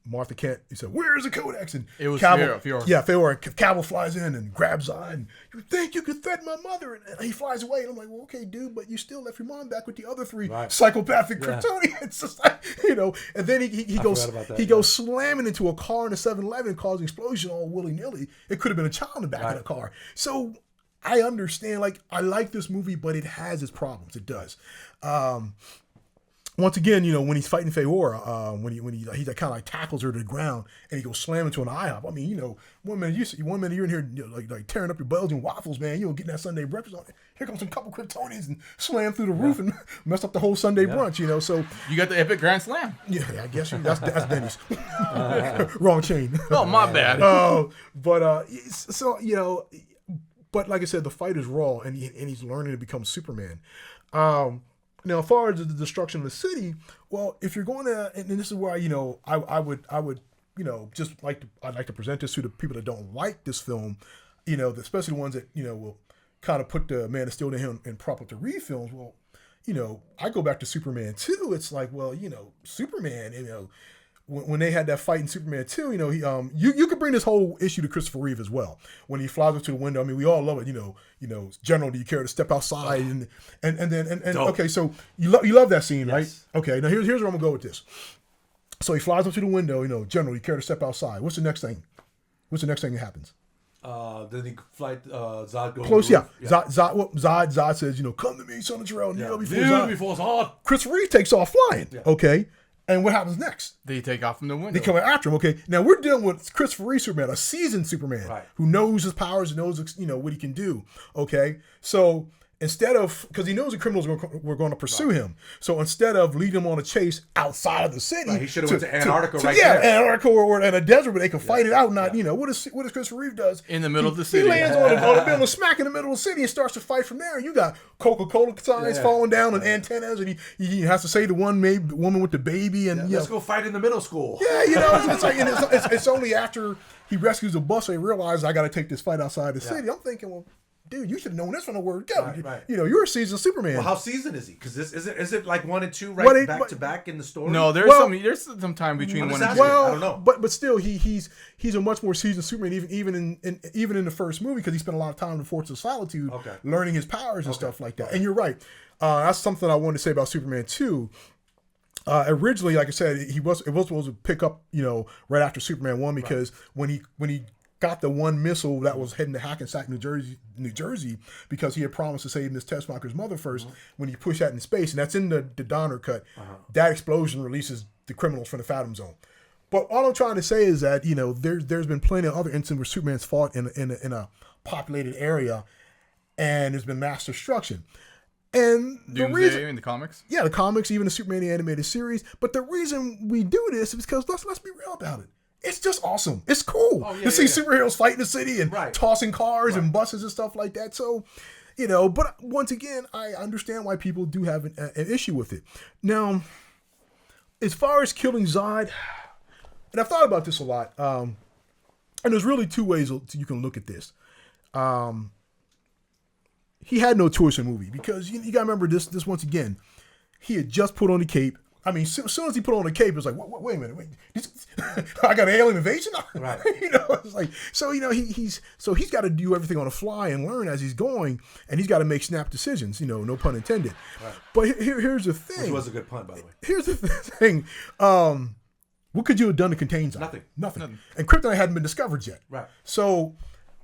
B: Martha Kent. He said, "Where's the Codex?" And
C: it was
B: Feyor.
C: Feyor.
B: Yeah, Feyor. And Cavill flies in and grabs Zod. And you think you could threaten my mother? And he flies away. And I'm like, well, okay, dude, but you still left your mom back with the other three psychopathic Kryptonians. It's just like, And then he goes slamming into a car in a 7-Eleven, causing explosion all willy nilly. It could have been a child in the back of the car. So I understand. Like, I like this movie, but it has its problems. It does. Once again, when he's fighting Feyor, when he kind of like tackles her to the ground and he goes slam into an IHOP. I mean, one minute you're in here like tearing up your Belgian waffles, man. Getting that Sunday breakfast on. Here comes a couple Kryptonians and slam through the roof and mess up the whole Sunday brunch. So
C: you got the epic grand slam.
B: Yeah, I guess that's Denny's. Wrong chain.
C: Oh, my bad.
B: But like I said, the fight is raw and he's learning to become Superman. Now, as far as the destruction of the city, well, if you're going to, and this is where I would I'd like to present this to the people that don't like this film, especially the ones that will kind of put the Man of Steel in prop with the Reed films. Well, I go back to Superman 2. It's like, well, Superman, when they had that fight in Superman 2, you could bring this whole issue to Christopher Reeve as well. When he flies up to the window, I mean, we all love it. General, do you care to step outside? And okay, so you love that scene, right? Okay, now here's where I'm gonna go with this. So he flies up to the window, General, you care to step outside? What's the next thing? What's the next thing that happens?
D: Then he flight Zod goes
B: close, yeah. Zod says, come to me, son of Jor-El.
D: Before Zod.
B: Christopher Reeve takes off flying. Yeah. Okay. And what happens next?
C: They take off from the window.
B: They come after him. Okay, now we're dealing with Christopher Reeve Superman, a seasoned Superman who knows his powers and knows what he can do. Okay, so instead of, because he knows the criminals were going to pursue him, so instead of leading him on a chase outside of the city,
D: he should have went to Antarctica there.
B: Antarctica or in a desert where they can fight it out. Not what does Christopher Reeve does
C: in the middle of the city?
B: He lands on a building smack in the middle of the city and starts to fight from there. You got Coca-Cola signs falling down and antennas, and he has to say the woman with the baby, and
D: let's go fight in the middle school.
B: Yeah, it's like it's only after he rescues the bus they realize I got to take this fight outside the city. I'm thinking, well, dude, you should have known this from the word go.
D: Right.
B: You're a seasoned Superman.
D: Well, how seasoned is he? Because this is it like 1 and 2 back to back in the story?
C: No, there's some time between 1 and 2.
B: Well,
D: I don't know.
B: But still, he's a much more seasoned Superman, even in the first movie, because he spent a lot of time in the Fortress of Solitude, learning his powers and stuff like that. And you're right. That's something I wanted to say about Superman 2. Originally, like I said, it was supposed to pick up, right after Superman 1, because when he got the one missile that was heading to Hackensack, New Jersey, because he had promised to save Miss Tessmacher's mother first. When he pushed that in space, and that's in the Donner cut, that explosion releases the criminals from the Fathom Zone. But all I'm trying to say is that there's been plenty of other instances where Superman's fought in a populated area, and there's been mass destruction. And the reason
C: in the comics,
B: the comics, even the Superman the animated series. But the reason we do this is because let's be real about it. It's just awesome. It's cool to see superheroes fight in the city and tossing cars and buses and stuff like that. So, but once again, I understand why people do have an issue with it. Now, as far as killing Zod, and I've thought about this a lot, and there's really two ways you can look at this. He had no choice in the movie, because you got to remember this once again. He had just put on the cape. I mean, as soon as he put on the cape, it was like, wait a minute, I got an alien invasion?
D: Right.
B: It's like, so, he's got to do everything on the fly and learn as he's going, and he's got to make snap decisions, no pun intended. Right. But here's the thing.
D: Which was a good pun, by the way.
B: Here's the thing. What could you have done to contain Zod? Nothing. And Kryptonite hadn't been discovered yet.
D: Right.
B: So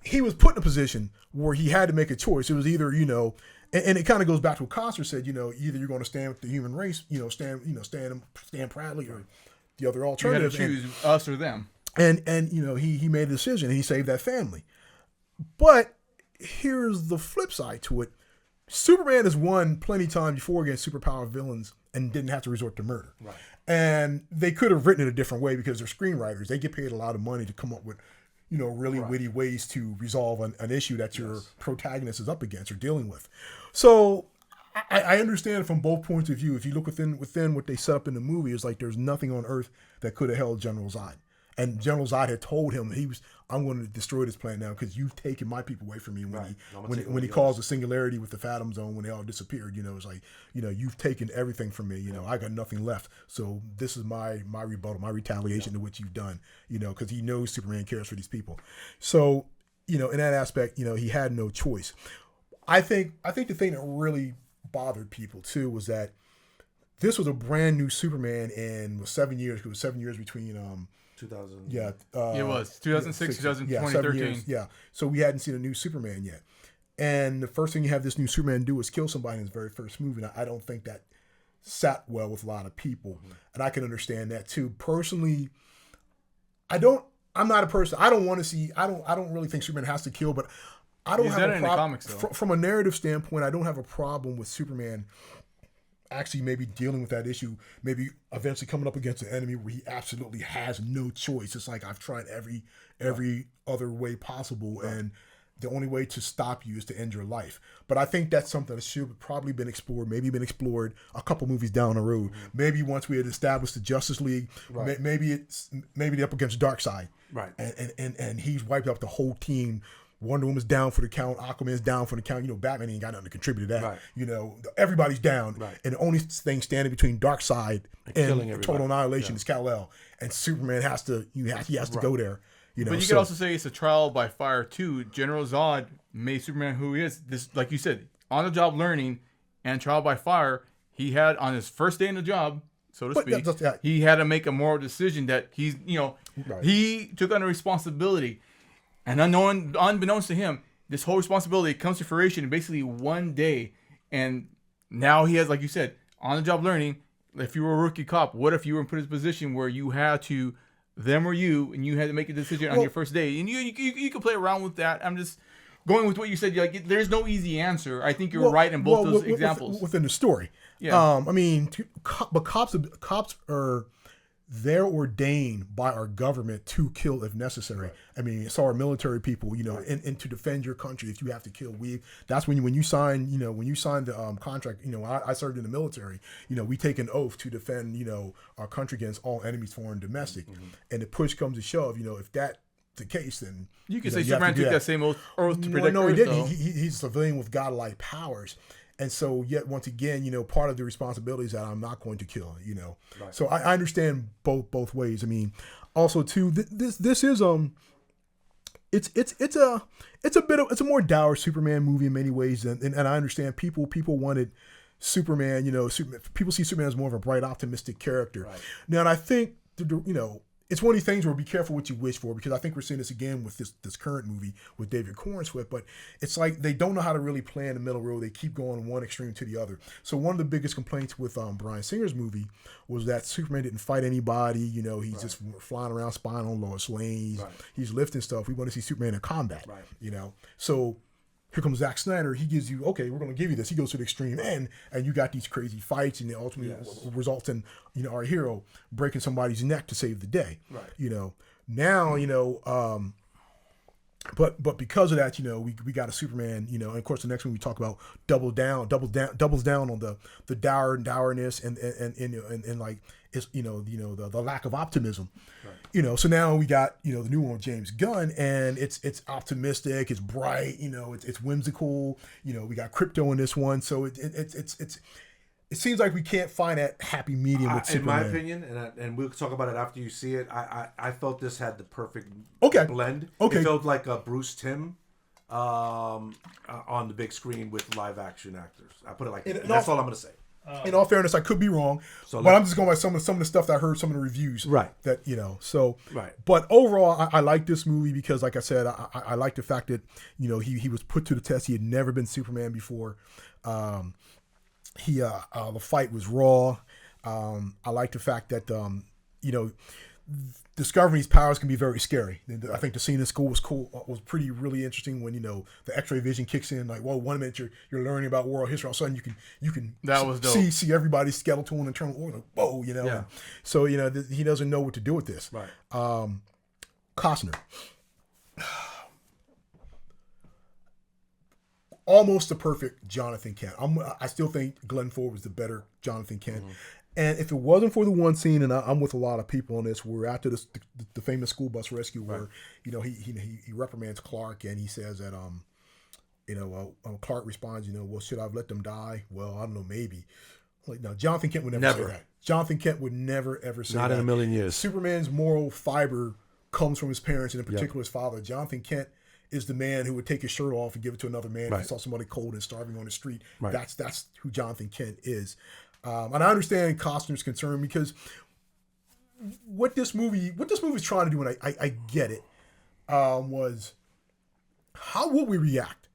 B: he was put in a position where he had to make a choice. It was either, and it kind of goes back to what Coster said, either you're going to stand with the human race, stand proudly, or the other alternative.
C: You had to choose us or them.
B: And he made a decision, and he saved that family. But here's the flip side to it. Superman has won plenty of times before against superpowered villains and didn't have to resort to murder.
D: Right.
B: And they could have written it a different way, because they're screenwriters. They get paid a lot of money to come up with really witty ways to resolve an issue that your protagonist is up against or dealing with. So I understand it from both points of view. If you look within what they set up in the movie, it's like there's nothing on Earth that could have held General Zod. And General Zod had told him I'm going to destroy this planet now because you've taken my people away from me. When he caused the singularity with the Fathom Zone, when they all disappeared, it's like, you've taken everything from me. I got nothing left. So this is my rebuttal, my retaliation to what you've done. Because he knows Superman cares for these people. So in that aspect, he had no choice. I think the thing that really bothered people too was that this was a brand new Superman, and was 7 years. It was 7 years between
D: 2000.
B: Yeah.
C: It was 2006, 2020, 13.
B: Yeah. So we hadn't seen a new Superman yet. And the first thing you have this new Superman do is kill somebody in his very first movie. And I don't think that sat well with a lot of people. Mm-hmm. And I can understand that too. Personally, I'm not a person. I don't want to see, I don't really think Superman has to kill, but I don't have a problem. From a narrative standpoint, I don't have a problem with Superman actually maybe dealing with that issue, maybe eventually coming up against an enemy where he absolutely has no choice. It's like, I've tried every other way possible, and the only way to stop you is to end your life. But I think that's something that should have probably been explored a couple movies down the road. Mm-hmm. Maybe once we had established the Justice League, maybe they're up against Darkseid.
D: Right.
B: And he's wiped out the whole team. Wonder Woman's down for the count. Aquaman's down for the count. Batman ain't got nothing to contribute to that. Right. Everybody's down. Right. And the only thing standing between Darkseid and total annihilation is Kal-El. And Superman has to to go there.
C: But you could also say it's a trial by fire too. General Zod made Superman who he is. This, like you said, on the job learning and trial by fire. He had on his first day in the job, so to speak, he had to make a moral decision that he took on a responsibility. And unbeknownst to him, this whole responsibility comes to fruition in basically one day. And now he has, like you said, on-the-job learning. If you were a rookie cop, what if you were put in a position where you had to, them or you, and you had to make a decision on your first day? And you could play around with that. going with what you said, like there's no easy answer. I think you're right in both those examples
B: within the story.
C: Yeah.
B: I mean, but cops are they're ordained by our government to kill if necessary. Right. I mean, it's our military people, you know, and to defend your country if you have to kill. That's when you sign, you know, when you sign the contract. You know, I served in the military. You know, we take an oath to defend, you know, our country against all enemies, foreign and domestic. Mm-hmm. And the push comes to shove, you know, if that's the case, then
C: you can say Superman took that same oath to protect.
B: No, he didn't. He's a civilian with godlike powers. And so, yet once again, you know, part of the responsibility is that I'm not going to kill. You know, right. So I understand both ways. I mean, also too, this is it's a more dour Superman movie in many ways, and I understand people wanted Superman. You know, people see Superman as more of a bright, optimistic character. Right. Now, and I think you know. It's one of these things where be careful what you wish for, because I think we're seeing this again with this current movie with David Cornswith, but it's like they don't know how to really play in the middle road. They keep going one extreme to the other. So one of the biggest complaints with Bryan Singer's movie was that Superman didn't fight anybody. You know, he's just flying around spying on Lois Lane. He's lifting stuff. We want to see Superman in combat. Right. You know, so here comes Zack Snyder. He gives you, okay, we're going to give you this. He goes to the extreme end, and you got these crazy fights, and it ultimately results in, you know, our hero breaking somebody's neck to save the day. Right. You know, now, you know, but because of that, you know, we got a Superman, you know, and of course the next one we talk about doubles down on the dourness and like it's you know the lack of optimism. Right. You know, so now we got, you know, the new one with James Gunn, and it's optimistic, it's bright, you know, it's whimsical, you know, we got crypto in this one, so it seems like we can't find that happy medium with Superman.
D: In my opinion, and we'll talk about it after you see it, I felt this had the perfect blend. Okay. It felt like a Bruce Timm on the big screen with live action actors. I put it like that. That's all I'm going to say.
B: In all fairness, I could be wrong, but I'm just going by some of the stuff that I heard, some of the reviews. Right. That, you know, so. Right. But overall, I like this movie because, like I said, I like the fact that, you know, he was put to the test. He had never been Superman before. The fight was raw. I like the fact that, you know, discovering these powers can be very scary. I think the scene in school was cool. Was really interesting when, you know, the X-ray vision kicks in. Like, well, 1 minute you're learning about world history, all of a sudden you can
C: that was dope.
B: see everybody's skeletal and internal organ. Whoa, you know. Yeah. So, you know, he doesn't know what to do with this. Right. Costner. Almost the perfect Jonathan Kent. I still think Glenn Ford was the better Jonathan Kent. Mm-hmm. And if it wasn't for the one scene, and I'm with a lot of people on this, we're after the famous school bus rescue where, you know, he reprimands Clark, and he says that Clark responds, you know, well, should I have let them die? Well, I don't know, maybe. Like, no, Jonathan Kent would never say that. Jonathan Kent would never ever say that.
D: Not in a million years.
B: Superman's moral fiber comes from his parents, and in particular his father. Jonathan Kent is the man who would take his shirt off and give it to another man if he saw somebody cold and starving on the street. Right. That's who Jonathan Kent is. And I understand Costner's concern, because what this movie is trying to do, and I get it, was how would we react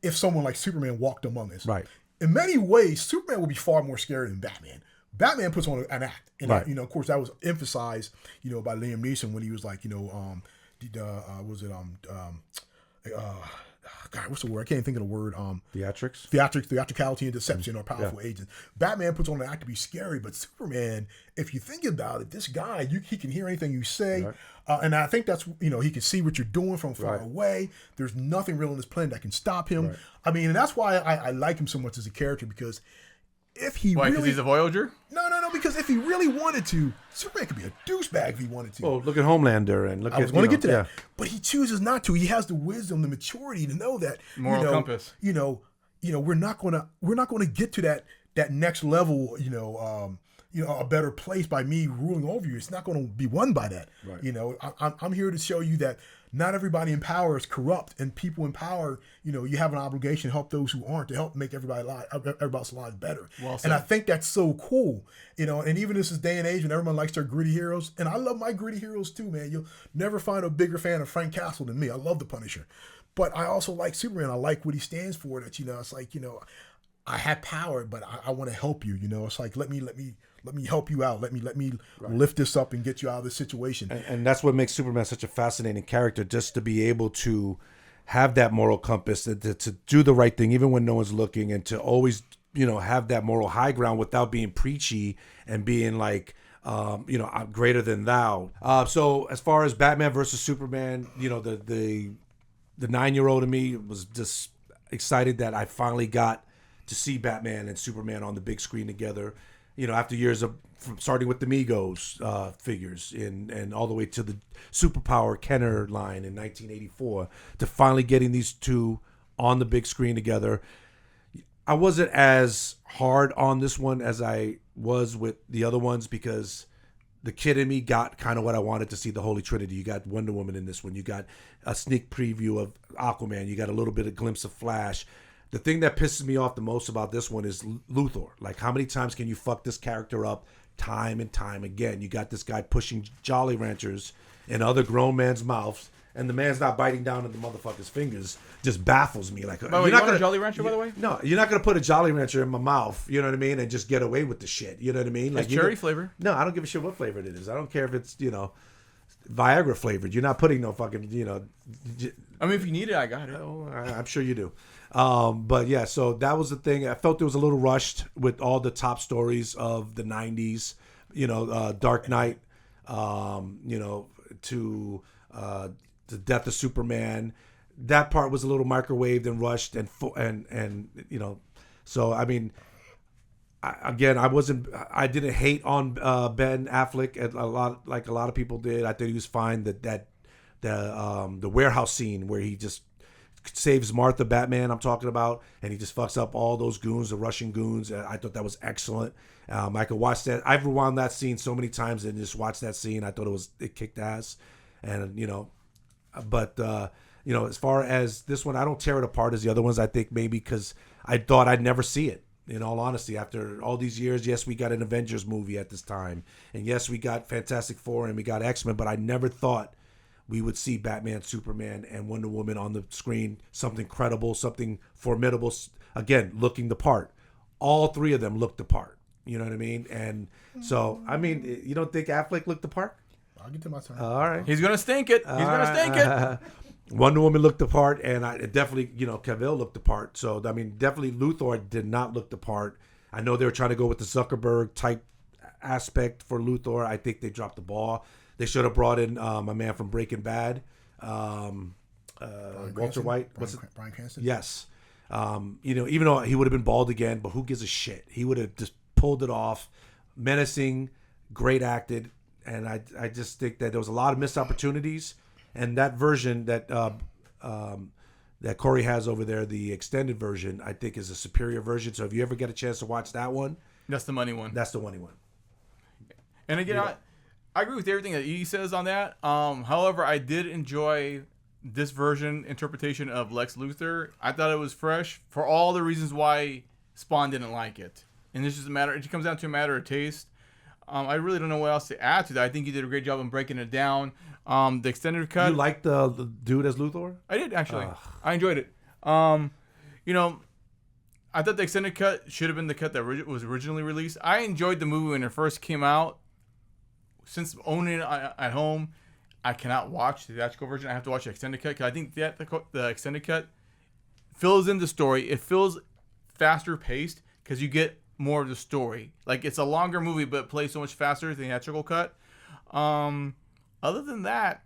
B: if someone like Superman walked among us? Right. In many ways, Superman would be far more scary than Batman. Batman puts on an act, and you know, of course, that was emphasized, you know, by Liam Neeson when he was like, you know, God, what's the word? I can't think of the word. Theatricality and deception are powerful agents. Batman puts on an act to be scary, but Superman, if you think about it, this guy, he can hear anything you say, and I think that's, you know, he can see what you're doing from far away. There's nothing real on this planet that can stop him. Right. I mean, and that's why I like him so much as a character, because if he
C: because he's a Voyager?
B: No, because if he really wanted to, Superman could be a douchebag if he wanted to.
D: Oh, look at Homelander and
B: I was going to get to that, but he chooses not to. He has the wisdom, the maturity to know that
C: moral compass.
B: You know, we're not gonna get to that next level. You know, a better place by me ruling over you. It's not going to be won by that. Right. You know, I'm here to show you that not everybody in power is corrupt, and people in power, you know, you have an obligation to help those who aren't, to help make everybody's lives better. Well said. And I think that's so cool, you know. And even this is day and age when everyone likes their gritty heroes, and I love my gritty heroes too, man. You'll never find a bigger fan of Frank Castle than me. I love the Punisher, but I also like Superman. I like what he stands for. That, you know, it's like, you know, I have power, but I want to help you. You know, it's like let me help you out. Let me lift this up and get you out of this situation.
D: And that's what makes Superman such a fascinating character, just to be able to have that moral compass, to do the right thing even when no one's looking, and to always, have that moral high ground without being preachy and being like, I'm greater than thou. So as far as Batman versus Superman, the 9-year-old in me was just excited that I finally got to see Batman and Superman on the big screen together. After years of starting with the Migos figures and all the way to the superpowered Kenner line in 1984, to finally getting these two on the big screen together. I wasn't as hard on this one as I was with the other ones, because the kid in me got kind of what I wanted to see, the Holy Trinity. You got Wonder Woman in this one. You got a sneak preview of Aquaman. You got a little bit of glimpse of Flash. The thing that pisses me off the most about this one is Luthor. Like, how many times can you fuck this character up time and time again? You got this guy pushing Jolly Ranchers in other grown men's mouths, and the man's not biting down at the motherfucker's fingers. Just baffles me. Like,
C: by the way, you want a Jolly Rancher, by the way?
D: No, you're not gonna put a Jolly Rancher in my mouth. You know what I mean? And just get away with the shit. You know what I mean? Like,
C: it's cherry flavor.
D: No, I don't give a shit what flavor it is. I don't care if it's Viagra flavored. You're not putting no fucking
C: I mean, if you need it, I got it.
D: Oh, I'm sure you do. But yeah, so that was the thing. I felt it was a little rushed with all the top stories of the 90s. Dark Knight. To the death of Superman. That part was a little microwaved and rushed and so I mean, I didn't hate on Ben Affleck a lot of people did. I think he was fine. The warehouse scene where he just saves Martha, Batman, I'm talking about, and he just fucks up all those goons, the Russian goons. I thought that was excellent. I could watch that. I've rewound that scene so many times and just watched that scene. I thought it kicked ass, and but as far as this one, I don't tear it apart as the other ones. I think maybe because I thought I'd never see it. In all honesty, after all these years, yes, we got an Avengers movie at this time, and yes, we got Fantastic Four and we got X-Men, but I never thought we would see Batman, Superman, and Wonder Woman on the screen. Something credible, something formidable. Again, looking the part. All three of them looked the part. You know what I mean? And so, I mean, you don't think Affleck looked the part?
B: I'll get to my turn.
D: All right.
C: He's gonna stink it. He's gonna stink it.
D: Wonder Woman looked the part, and I definitely, Kal-El looked the part. So, I mean, definitely Luthor did not look the part. I know they were trying to go with the Zuckerberg type aspect for Luthor. I think they dropped the ball. They should have brought in my man from Breaking Bad, Walter White.
B: Bryan Cranston?
D: Yes. Even though he would have been bald again, but who gives a shit? He would have just pulled it off. Menacing, great acted, and I just think that there was a lot of missed opportunities. And that version that Corey has over there, the extended version, I think is a superior version. So if you ever get a chance to watch that one,
C: that's the money one.
D: That's the money one.
C: And again, I agree with everything that he says on that. However, I did enjoy this version interpretation of Lex Luthor. I thought it was fresh for all the reasons why Spawn didn't like it. And this is it comes down to a matter of taste. I really don't know what else to add to that. I think you did a great job in breaking it down. The extended cut.
D: You liked the dude as Luthor?
C: I did, actually. I enjoyed it. I thought the extended cut should have been the cut that was originally released. I enjoyed the movie when it first came out. Since owning it at home, I cannot watch the theatrical version. I have to watch the extended cut because I think the extended cut fills in the story. It feels faster paced because you get more of the story. Like, it's a longer movie, but it plays so much faster than the theatrical cut. Other than that,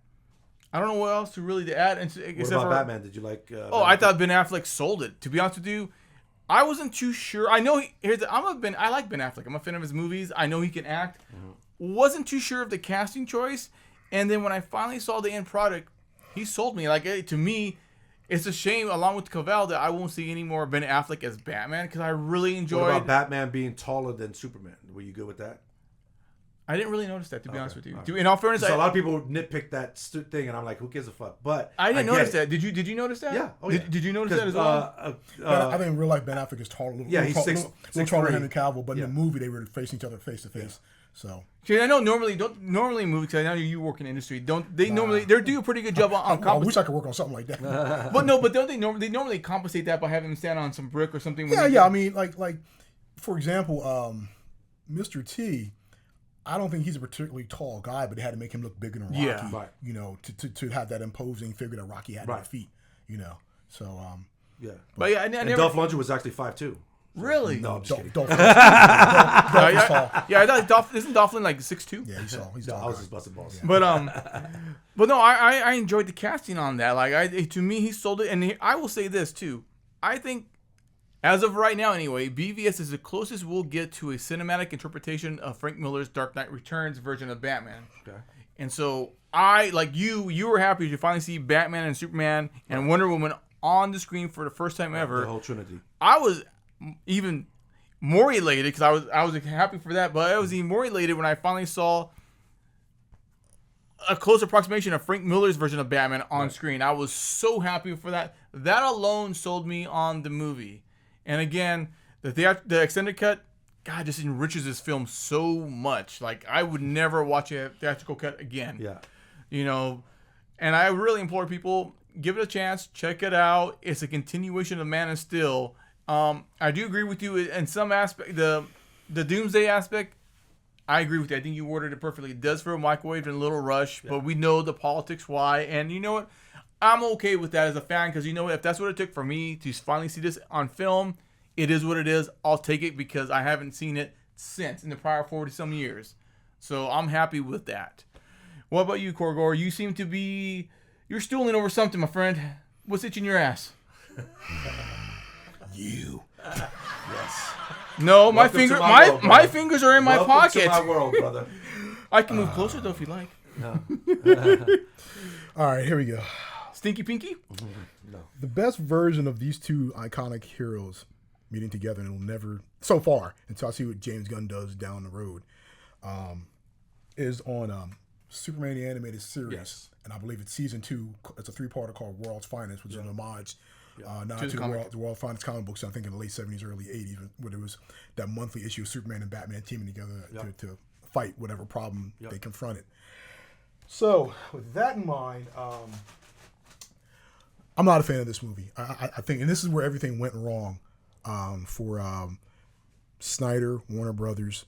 C: I don't know what else to add.
D: What about Batman? Did you like?
C: I thought Ben Affleck sold it. To be honest with you, I wasn't too sure. I know I like Ben Affleck. I'm a fan of his movies. I know he can act. Mm-hmm. Wasn't too sure of the casting choice, and then when I finally saw the end product, he sold me. Like, to me, it's a shame, along with Kal-El, that I won't see any more Ben Affleck as Batman because I really enjoyed.
D: What about Batman being taller than Superman? Were you good with that?
C: I didn't really notice that, to be honest with you. Right. In all fairness,
D: a lot of people nitpick that thing, and I'm like, who gives a fuck? But
C: I didn't notice that. Did you notice that?
D: Yeah.
C: Oh, yeah. Did you notice that as well?
B: I think in real life Ben Affleck is taller.
D: He's
B: little taller than Henry Cavill, but in the movie they were facing each other face to face. So.
C: See, I know normally in movies, because I know you work in the industry. Normally they do a pretty good job on
B: I wish I could work on something like that.
C: but don't they normally compensate that by having him stand on some brick or something?
B: Yeah. I mean, like for example, Mr. T. I don't think he's a particularly tall guy, but they had to make him look bigger than Rocky.
D: Yeah, right.
B: To have that imposing figure that Rocky had at his feet. So
D: Yeah.
C: But yeah, I
D: And
C: never.
D: Dolph Lundgren was actually 5'2".
C: Really?
D: No, I'm just kidding.
B: Dolph is tall.
C: Yeah, I thought isn't Dolphin like 6'2"?
B: Yeah, he's tall. He's
D: No,
B: tall.
D: I was
B: guy.
D: just busting balls.
C: But no, I enjoyed the casting on that. Like, to me, he sold it. And I will say this too. I think, as of right now, anyway, BVS is the closest we'll get to a cinematic interpretation of Frank Miller's Dark Knight Returns version of Batman.
D: Okay.
C: And so you were happy to finally see Batman and Superman and Wonder Woman on the screen for the first time ever.
D: The whole Trinity.
C: I was even more elated because I was happy for that, but I was even more elated when I finally saw a close approximation of Frank Miller's version of Batman on screen. I was so happy for that. That alone sold me on the movie. And again, the extended cut, God, just enriches this film so much. Like, I would never watch a theatrical cut again.
D: Yeah.
C: And I really implore people, give it a chance, check it out. It's a continuation of Man of Steel. I do agree with you in some aspect. The Doomsday aspect, I agree with you. I think you worded it perfectly. It does feel microwaved and a little rushed, but we know the politics why. And you know what? I'm okay with that as a fan because you know what? If that's what it took for me to finally see this on film, it is what it is. I'll take it because I haven't seen it since in the prior 40-some years. So I'm happy with that. What about you, Korgor? You seem to be... You're stooling over something, my friend. What's itching your ass?
B: You. Yes.
C: No, my
D: Welcome to
C: finger,
D: my world,
C: my
D: brother.
C: fingers are in my
D: Welcome
C: pocket.
D: to my world, brother.
C: I can move closer though if you like.
D: No.
B: All right, here we go.
C: Stinky Pinky?
B: The best version of these two iconic heroes meeting together, and it'll never, so far, until I see what James Gunn does down the road, is on Superman the Animated Series.
D: Yes.
B: And I believe it's season 2. It's a 3-parter called World's Finest, which is an homage not
C: To
B: to
C: the comic.
B: the World's Finest comic books, I think in the late 70s, early 80s, when it was that monthly issue of Superman and Batman teaming together to fight whatever problem they confronted. So, with that in mind, I'm not a fan of this movie. I think, and this is where everything went wrong for Snyder, Warner Brothers.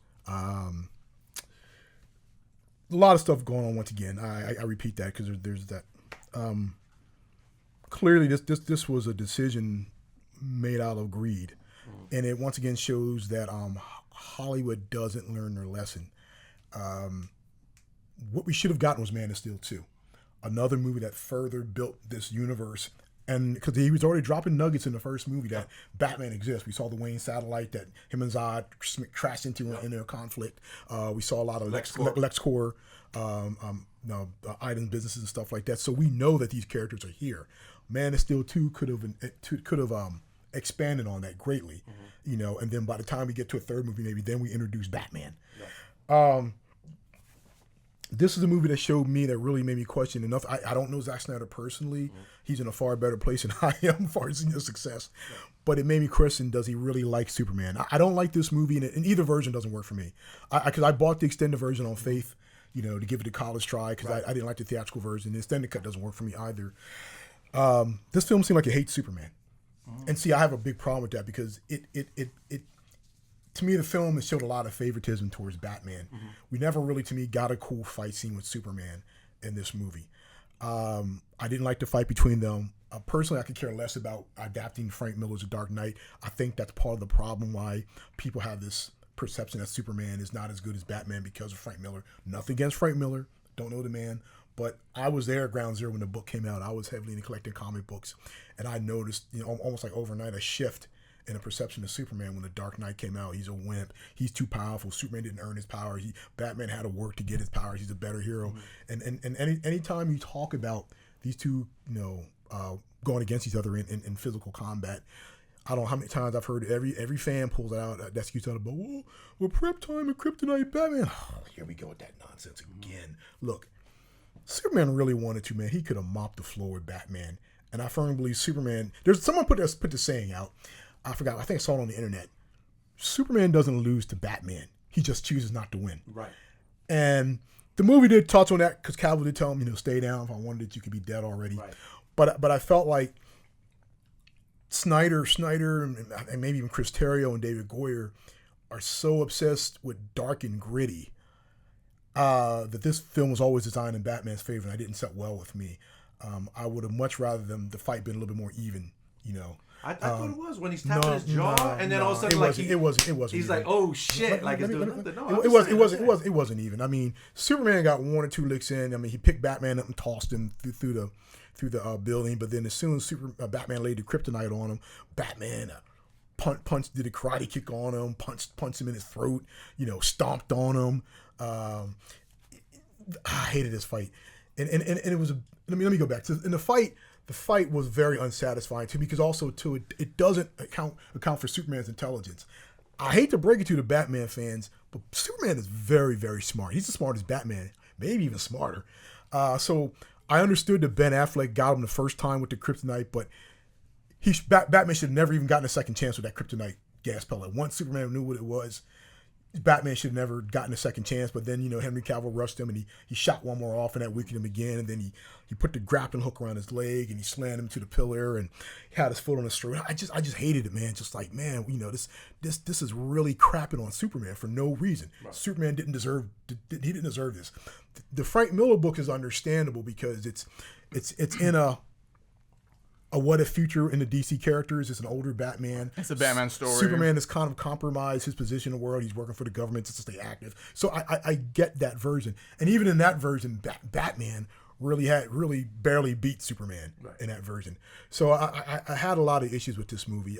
B: A lot of stuff going on once again. I repeat that because there's that. Clearly, this was a decision made out of greed, and it once again shows that Hollywood doesn't learn their lesson. What we should have gotten was Man of Steel 2, another movie that further built this universe. And because he was already dropping nuggets in the first movie that Batman exists. We saw the Wayne satellite that him and Zod crashed into in a conflict. We saw a lot of LexCorp items, businesses, and stuff like that. So we know that these characters are here. Man of Steel 2 could have expanded on that greatly, And then by the time we get to a third movie, maybe then we introduce Batman. This is a movie that showed me, that really made me question enough. I don't know Zack Snyder personally. He's in a far better place than I am as far as his success. But it made me question, does he really like Superman? I don't like this movie, and either version doesn't work for me. Because I bought the extended version on faith, to give it a college try, because I didn't like the theatrical version. The extended cut doesn't work for me either. This film seemed like it hates Superman. And see, I have a big problem with that, because it to me, the film has showed a lot of favoritism towards Batman. We never really, to me, got a cool fight scene with Superman in this movie. I didn't like the fight between them. Personally, I could care less about adapting Frank Miller's The Dark Knight. I think that's part of the problem why people have this perception that Superman is not as good as Batman because of Frank Miller. Nothing against Frank Miller. Don't know the man. But I was there at ground zero when the book came out. I was heavily into collecting comic books. And I noticed, almost like overnight, a shift in the perception of Superman when The Dark Knight came out. He's a wimp. He's too powerful. Superman didn't earn his powers. Batman had to work to get his powers. He's a better hero. And anytime you talk about these two, going against each other in physical combat, I don't know how many times I've heard every fan pulls out that excuse out about, well, prep time and Kryptonite Batman. Oh, here we go with that nonsense again. Look, Superman really wanted to, man. He could have mopped the floor with Batman. And I firmly believe Superman, there's someone put the saying out. I forgot. I think I saw it on the internet. Superman doesn't lose to Batman. He just chooses not to win.
D: Right.
B: And the movie did touch on that because Kal-El did tell him, stay down. If I wanted it, you could be dead already.
D: Right.
B: But I felt like Snyder, and maybe even Chris Terrio and David Goyer are so obsessed with dark and gritty that this film was always designed in Batman's favor, and it didn't set well with me. I would have much rather the fight been a little bit more even. You know.
D: I thought it was when he's tapping his jaw, and then all of a sudden,
B: it wasn't.
D: He's
B: even.
D: like, "Oh shit!" Like it's doing nothing. No,
B: it wasn't even. I mean, Superman got 1 or 2 licks in. I mean, he picked Batman up and tossed him through the building. But then as soon as Batman laid the kryptonite on him, Batman did a karate kick on him, punched him in his throat. You know, stomped on him. I hated this fight, and it was. Let me go back. In the fight. The fight was very unsatisfying to me because also too it doesn't account for Superman's intelligence. I hate to break it to the Batman fans, but Superman is very, very smart. He's the smartest Batman, maybe even smarter. So I understood that Ben Affleck got him the first time with the kryptonite, but Batman should have never even gotten a second chance with that kryptonite gas pellet. Once Superman knew what it was, Batman should have never gotten a second chance, but then, you know, Henry Cavill rushed him and he shot one more off and that weakened him again, and then he put the grappling hook around his leg and he slammed him to the pillar and he had his foot on his throat. I just hated it, man. Just like, man, you know, this is really crapping on Superman for no reason. Right. Superman didn't deserve this. The Frank Miller book is understandable because it's in a what if future in the DC characters. It's an older Batman.
C: It's a Batman story.
B: Superman has kind of compromised his position in the world. He's working for the government to stay active. So I get that version. And even in that version, Batman really barely beat Superman in that version. So I had a lot of issues with this movie.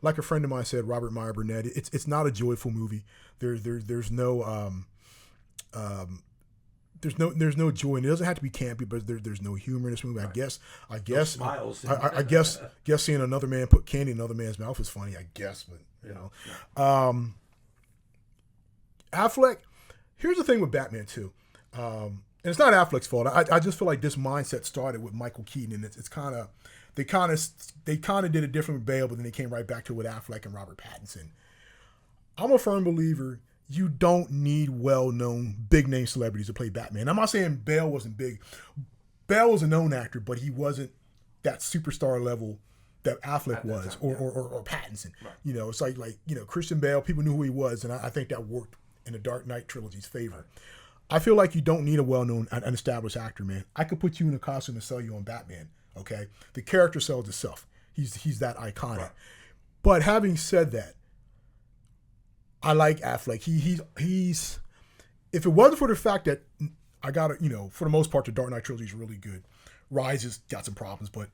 B: Like a friend of mine said, Robert Meyer Burnett, it's not a joyful movie. There's no joy, and it doesn't have to be campy, but there's no humor in this movie. Right. I guess I guess seeing another man put candy in another man's mouth is funny. I guess, but you know, Affleck. Here's the thing with Batman too, and it's not Affleck's fault. I just feel like this mindset started with Michael Keaton, and it's kind of they kind of did it different with Bale, but then they came right back to it with Affleck and Robert Pattinson. I'm a firm believer. You don't need well-known, big-name celebrities to play Batman. I'm not saying Bale wasn't big. Bale was a known actor, but he wasn't that superstar level that Affleck was, or Pattinson. Right. You know, it's like you know, Christian Bale. People knew who he was, and I think that worked in the Dark Knight trilogy's favor. Right. I feel like you don't need a well-known, an established actor, man. I could put you in a costume and sell you on Batman. Okay, the character sells itself. He's that iconic. Right. But having said that, I like Affleck. He's if it wasn't for the fact that I got it, you know, for the most part, the Dark Knight trilogy is really good. Rise has got some problems, but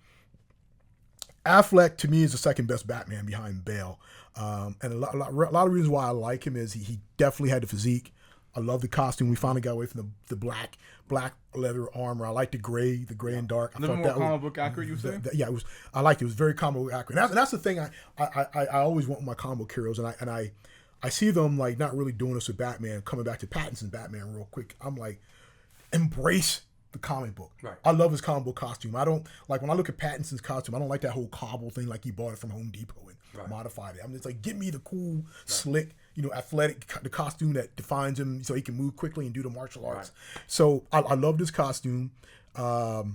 B: Affleck to me is the second best Batman behind Bale. And a lot of reasons why I like him is he definitely had the physique. I love the costume. We finally got away from the black leather armor. I like the gray and dark.
C: A little more comic book accurate, you say?
B: Yeah, it was. I liked it. It was very comic book accurate. And that's the thing I always want with my comic book heroes, and I see them like not really doing this with Batman. Coming back to Pattinson Batman real quick, I'm like, embrace the comic book. Right. I love his comic book costume. I don't like when I look at Pattinson's costume. I don't like that whole cobble thing like he bought it from Home Depot and modified it. I'm just like, give me the cool, slick, you know, athletic, the costume that defines him so he can move quickly and do the martial arts. Right. So I love this costume. You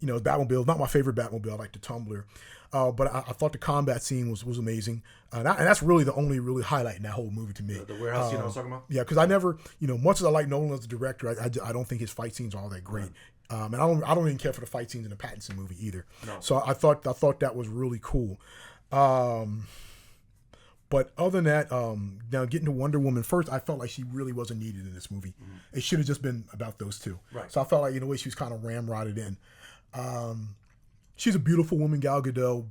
B: know, Batmobile, not my favorite Batmobile. I like the Tumbler. But I thought the combat scene was amazing. And that's really the only really highlight in that whole movie to me.
D: The warehouse scene I was talking about?
B: Yeah, because I never, you know, much as I like Nolan as a director, I don't think his fight scenes are all that great. Right. And I don't even care for the fight scenes in the Pattinson movie either. No. So I thought that was really cool. But other than that, now getting to Wonder Woman, first I felt like she really wasn't needed in this movie. Mm-hmm. It should have just been about those two. Right. So I felt like in a way she was kind of ramrodded in. She's a beautiful woman, Gal Gadot.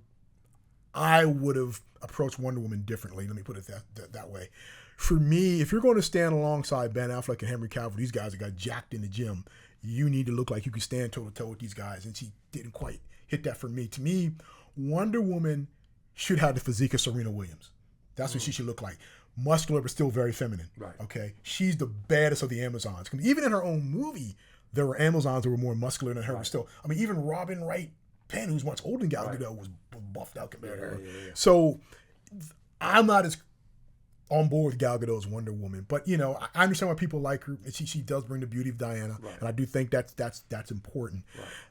B: I would have approached Wonder Woman differently. Let me put it that way. For me, if you're going to stand alongside Ben Affleck and Henry Cavill, these guys that got jacked in the gym, you need to look like you can stand toe-to-toe with these guys. And she didn't quite hit that for me. To me, Wonder Woman should have the physique of Serena Williams. That's what she should look like. Muscular, but still very feminine. Right. Okay. She's the baddest of the Amazons. Even in her own movie, there were Amazons that were more muscular than her. Right. Still, I mean, even Robin Wright Penn, who's much older than Gal Gadot, was buffed out compared to her. Yeah. So I'm not as on board with Gal Gadot as Wonder Woman, but you know, I understand why people like her. She does bring the beauty of Diana, and I do think that's important.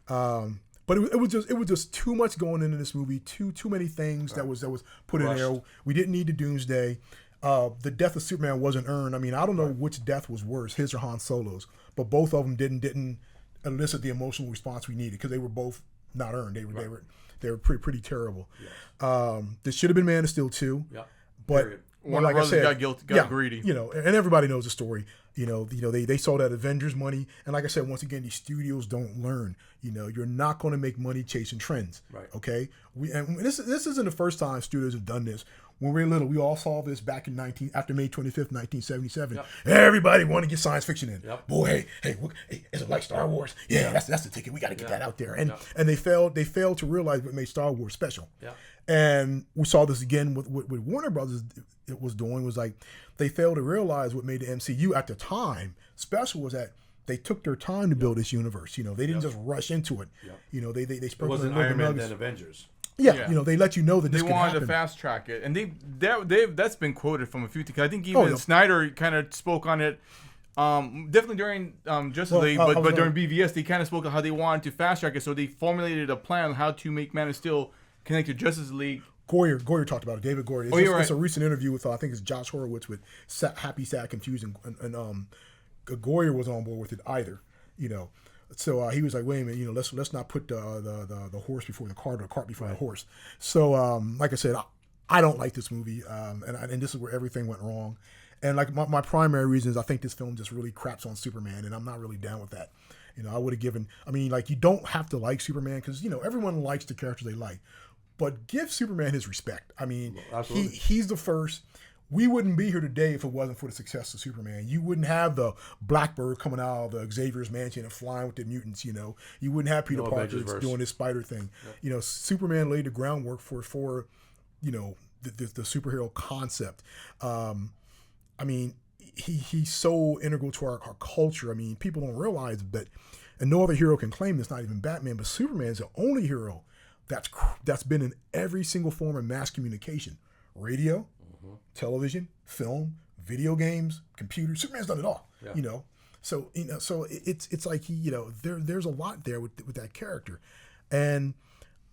B: Right. But it was just too much going into this movie. Too many things that was put in there. We didn't need the Doomsday. The death of Superman wasn't earned. I mean, I don't know which death was worse, his or Han Solo's, but both of them didn't elicit the emotional response we needed because they were both not earned. They were pretty terrible. Yes. This should have been Man of Steel 2.
D: Yeah.
B: But
C: Warner Brothers got greedy.
B: You know, and everybody knows the story. You know, they saw that Avengers money, and like I said, once again, these studios don't learn. You know, you're not going to make money chasing trends.
D: Right.
B: Okay. And this isn't the first time studios have done this. When we were little, we all saw this back in after May 25th, 1977. Yep. Everybody wanted to get science fiction in. Yep. Boy, hey, is it like Star Wars? Yeah, that's the ticket. We got to get that out there. And they failed to realize what made Star Wars special. Yeah. And we saw this again with Warner Brothers. It was doing was like they failed to realize what made the MCU at the time special was that they took their time to build this universe. You know, they didn't just rush into it. Yep. You know, they sprinkled
D: it wasn't Iron Man then Avengers.
B: Yeah, you know, they let you know that this
C: they
B: could
C: wanted
B: happen.
C: to fast track it, and that's been quoted from a few. I think even Snyder kind of spoke on it, definitely during Justice League, but during BVS they kind of spoke on how they wanted to fast track it, so they formulated a plan on how to make Man of Steel connect to Justice League.
B: Goyer talked about it. David Goyer. It's a recent interview with I think it's Josh Horowitz with Happy, Sad, Confused, and Goyer was on board with it either. You know. So he was like, wait a minute, you know, let's not put the horse before the cart or the cart before the horse. So like I said, I don't like this movie, and this is where everything went wrong. And like my primary reason is I think this film just really craps on Superman, and I'm not really down with that. You know, I would have given. I mean, like you don't have to like Superman because you know everyone likes the characters they like, but give Superman his respect. I mean, he's the first. We wouldn't be here today if it wasn't for the success of Superman. You wouldn't have the Blackbird coming out of the Xavier's mansion and flying with the mutants, you know. You wouldn't have Peter Parker doing this spider thing. Yep. You know, Superman laid the groundwork for you know, the superhero concept. I mean, he's so integral to our culture. I mean, people don't realize that, and no other hero can claim this, not even Batman, but Superman's the only hero that's been in every single form of mass communication. Radio, television, film, video games, computers. Superman's done it all. Yeah. You know, so it's like there's a lot there with that character, and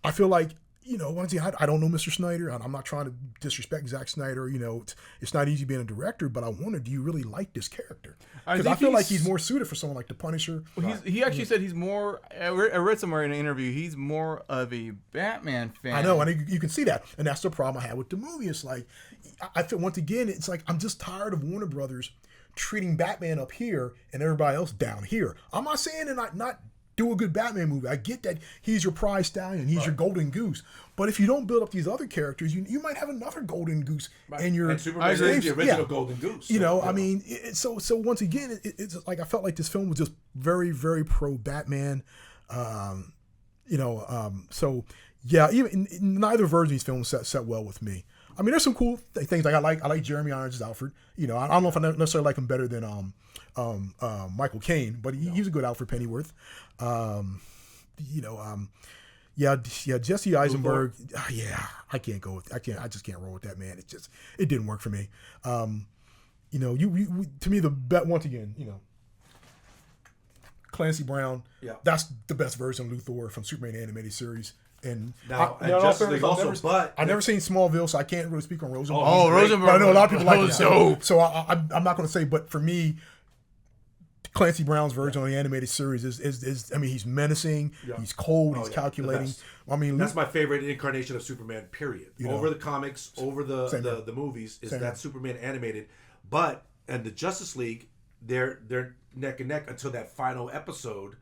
B: I feel like once again I don't know Mr. Snyder. I'm not trying to disrespect Zack Snyder. You know, it's not easy being a director, but I wonder, do you really like this character? Because I feel like he's more suited for someone like the Punisher.
C: Well, he actually said he's more. I read somewhere in an interview he's more of a Batman fan.
B: I know, and you can see that, and that's the problem I had with the movie. It's like I feel once again, it's like I'm just tired of Warner Brothers treating Batman up here and everybody else down here. I'm not saying to not do a good Batman movie. I get that he's your prize stallion, he's your golden goose. But if you don't build up these other characters, you might have another golden goose in your.
D: And Superman is the original golden goose.
B: You know, I mean, so once again, it's like I felt like this film was just very, very pro Batman. So yeah, even neither version of these films set well with me. I mean, there's some cool things like I like Jeremy Irons as Alfred. You know, I don't know if I necessarily like him better than Michael Caine, but he's a good Alfred Pennyworth. Jesse Eisenberg. I can't go with. I just can't roll with that, man. It didn't work for me. To me the bet once again, Clancy Brown. Yeah, that's the best version of Luthor from Superman animated series. And
D: I've never
B: seen Smallville, so I can't really speak on Rosenberg.
C: Oh, Rosenberg!
B: But I know a lot of people like it. So I'm not going to say, but for me, Clancy Brown's version of the animated series is I mean, he's menacing, he's cold, he's calculating. I mean,
D: that's my favorite incarnation of Superman. Period. Over the comics, over the movies, is that Superman animated, and the Justice League, they're neck and neck until that final episode.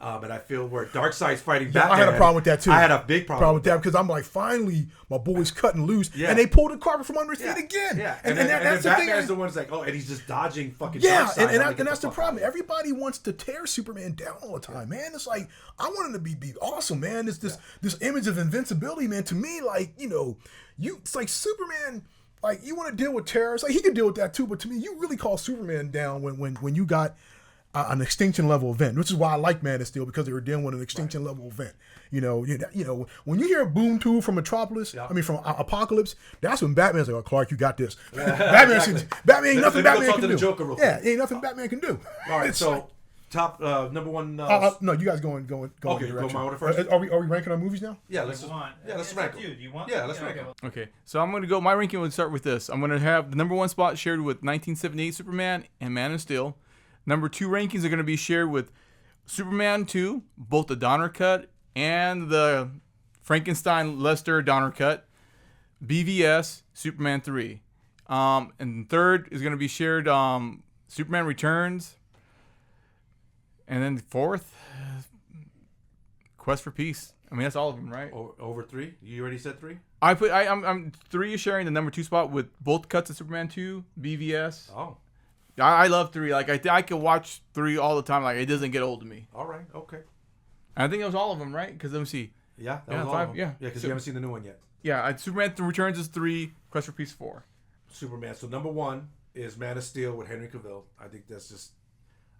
D: And I feel where Darkseid's fighting Batman.
B: I had a problem with that too.
D: I had a big problem with
B: that because I'm like, finally, my boy's cutting loose, and they pulled the carpet from under his feet again.
D: Yeah, and that's Batman's the one who's like, and he's just dodging fucking.
B: Yeah, and that's the problem. Everybody wants to tear Superman down all the time, man. It's like I want him to be awesome, man. This image of invincibility, man. To me, like it's like Superman. Like you want to deal with terrorists, like he can deal with that too. But to me, you really call Superman down when you got an extinction level event, which is why I like Man of Steel, because they were dealing with an extinction level event. You know, when you hear a boom tool from Metropolis, I mean from Apocalypse, that's when Batman's like, "Oh, Clark, you got this." Batman ain't nothing Batman can do. Ain't nothing Batman can do.
D: All right, so top number one.
B: No, you guys going.
D: Okay, go my order first.
B: Are we ranking our movies now?
D: Yeah, let's rank them.
A: Do you want?
D: Yeah, let's rank them.
C: Okay, so I'm gonna go. My ranking would start with this. I'm gonna have the number one spot shared with 1978 Superman and Man of Steel. Number two rankings are going to be shared with Superman 2, both the Donner cut and the Frankenstein Lester Donner cut. BVS, Superman 3. And third is going to be shared Superman Returns. And then fourth, Quest for Peace. I mean, that's all of them, right?
D: Over 3? You already said 3?
C: I'm 3 is sharing the number 2 spot with both cuts of Superman 2, BVS.
D: Oh.
C: I love 3. Like I could watch 3 all the time. Like it doesn't get old to me.
D: All right. Okay.
C: I think it was all of them, right? Because let me see.
D: Yeah. That
C: Yeah,
D: was
C: 5.
D: all of them.
C: Yeah.
D: Yeah, because you haven't seen the new one yet.
C: Yeah. Superman Returns is 3. Quest for Peace 4.
D: Superman. So number 1 is Man of Steel with Henry Cavill. I think that's just,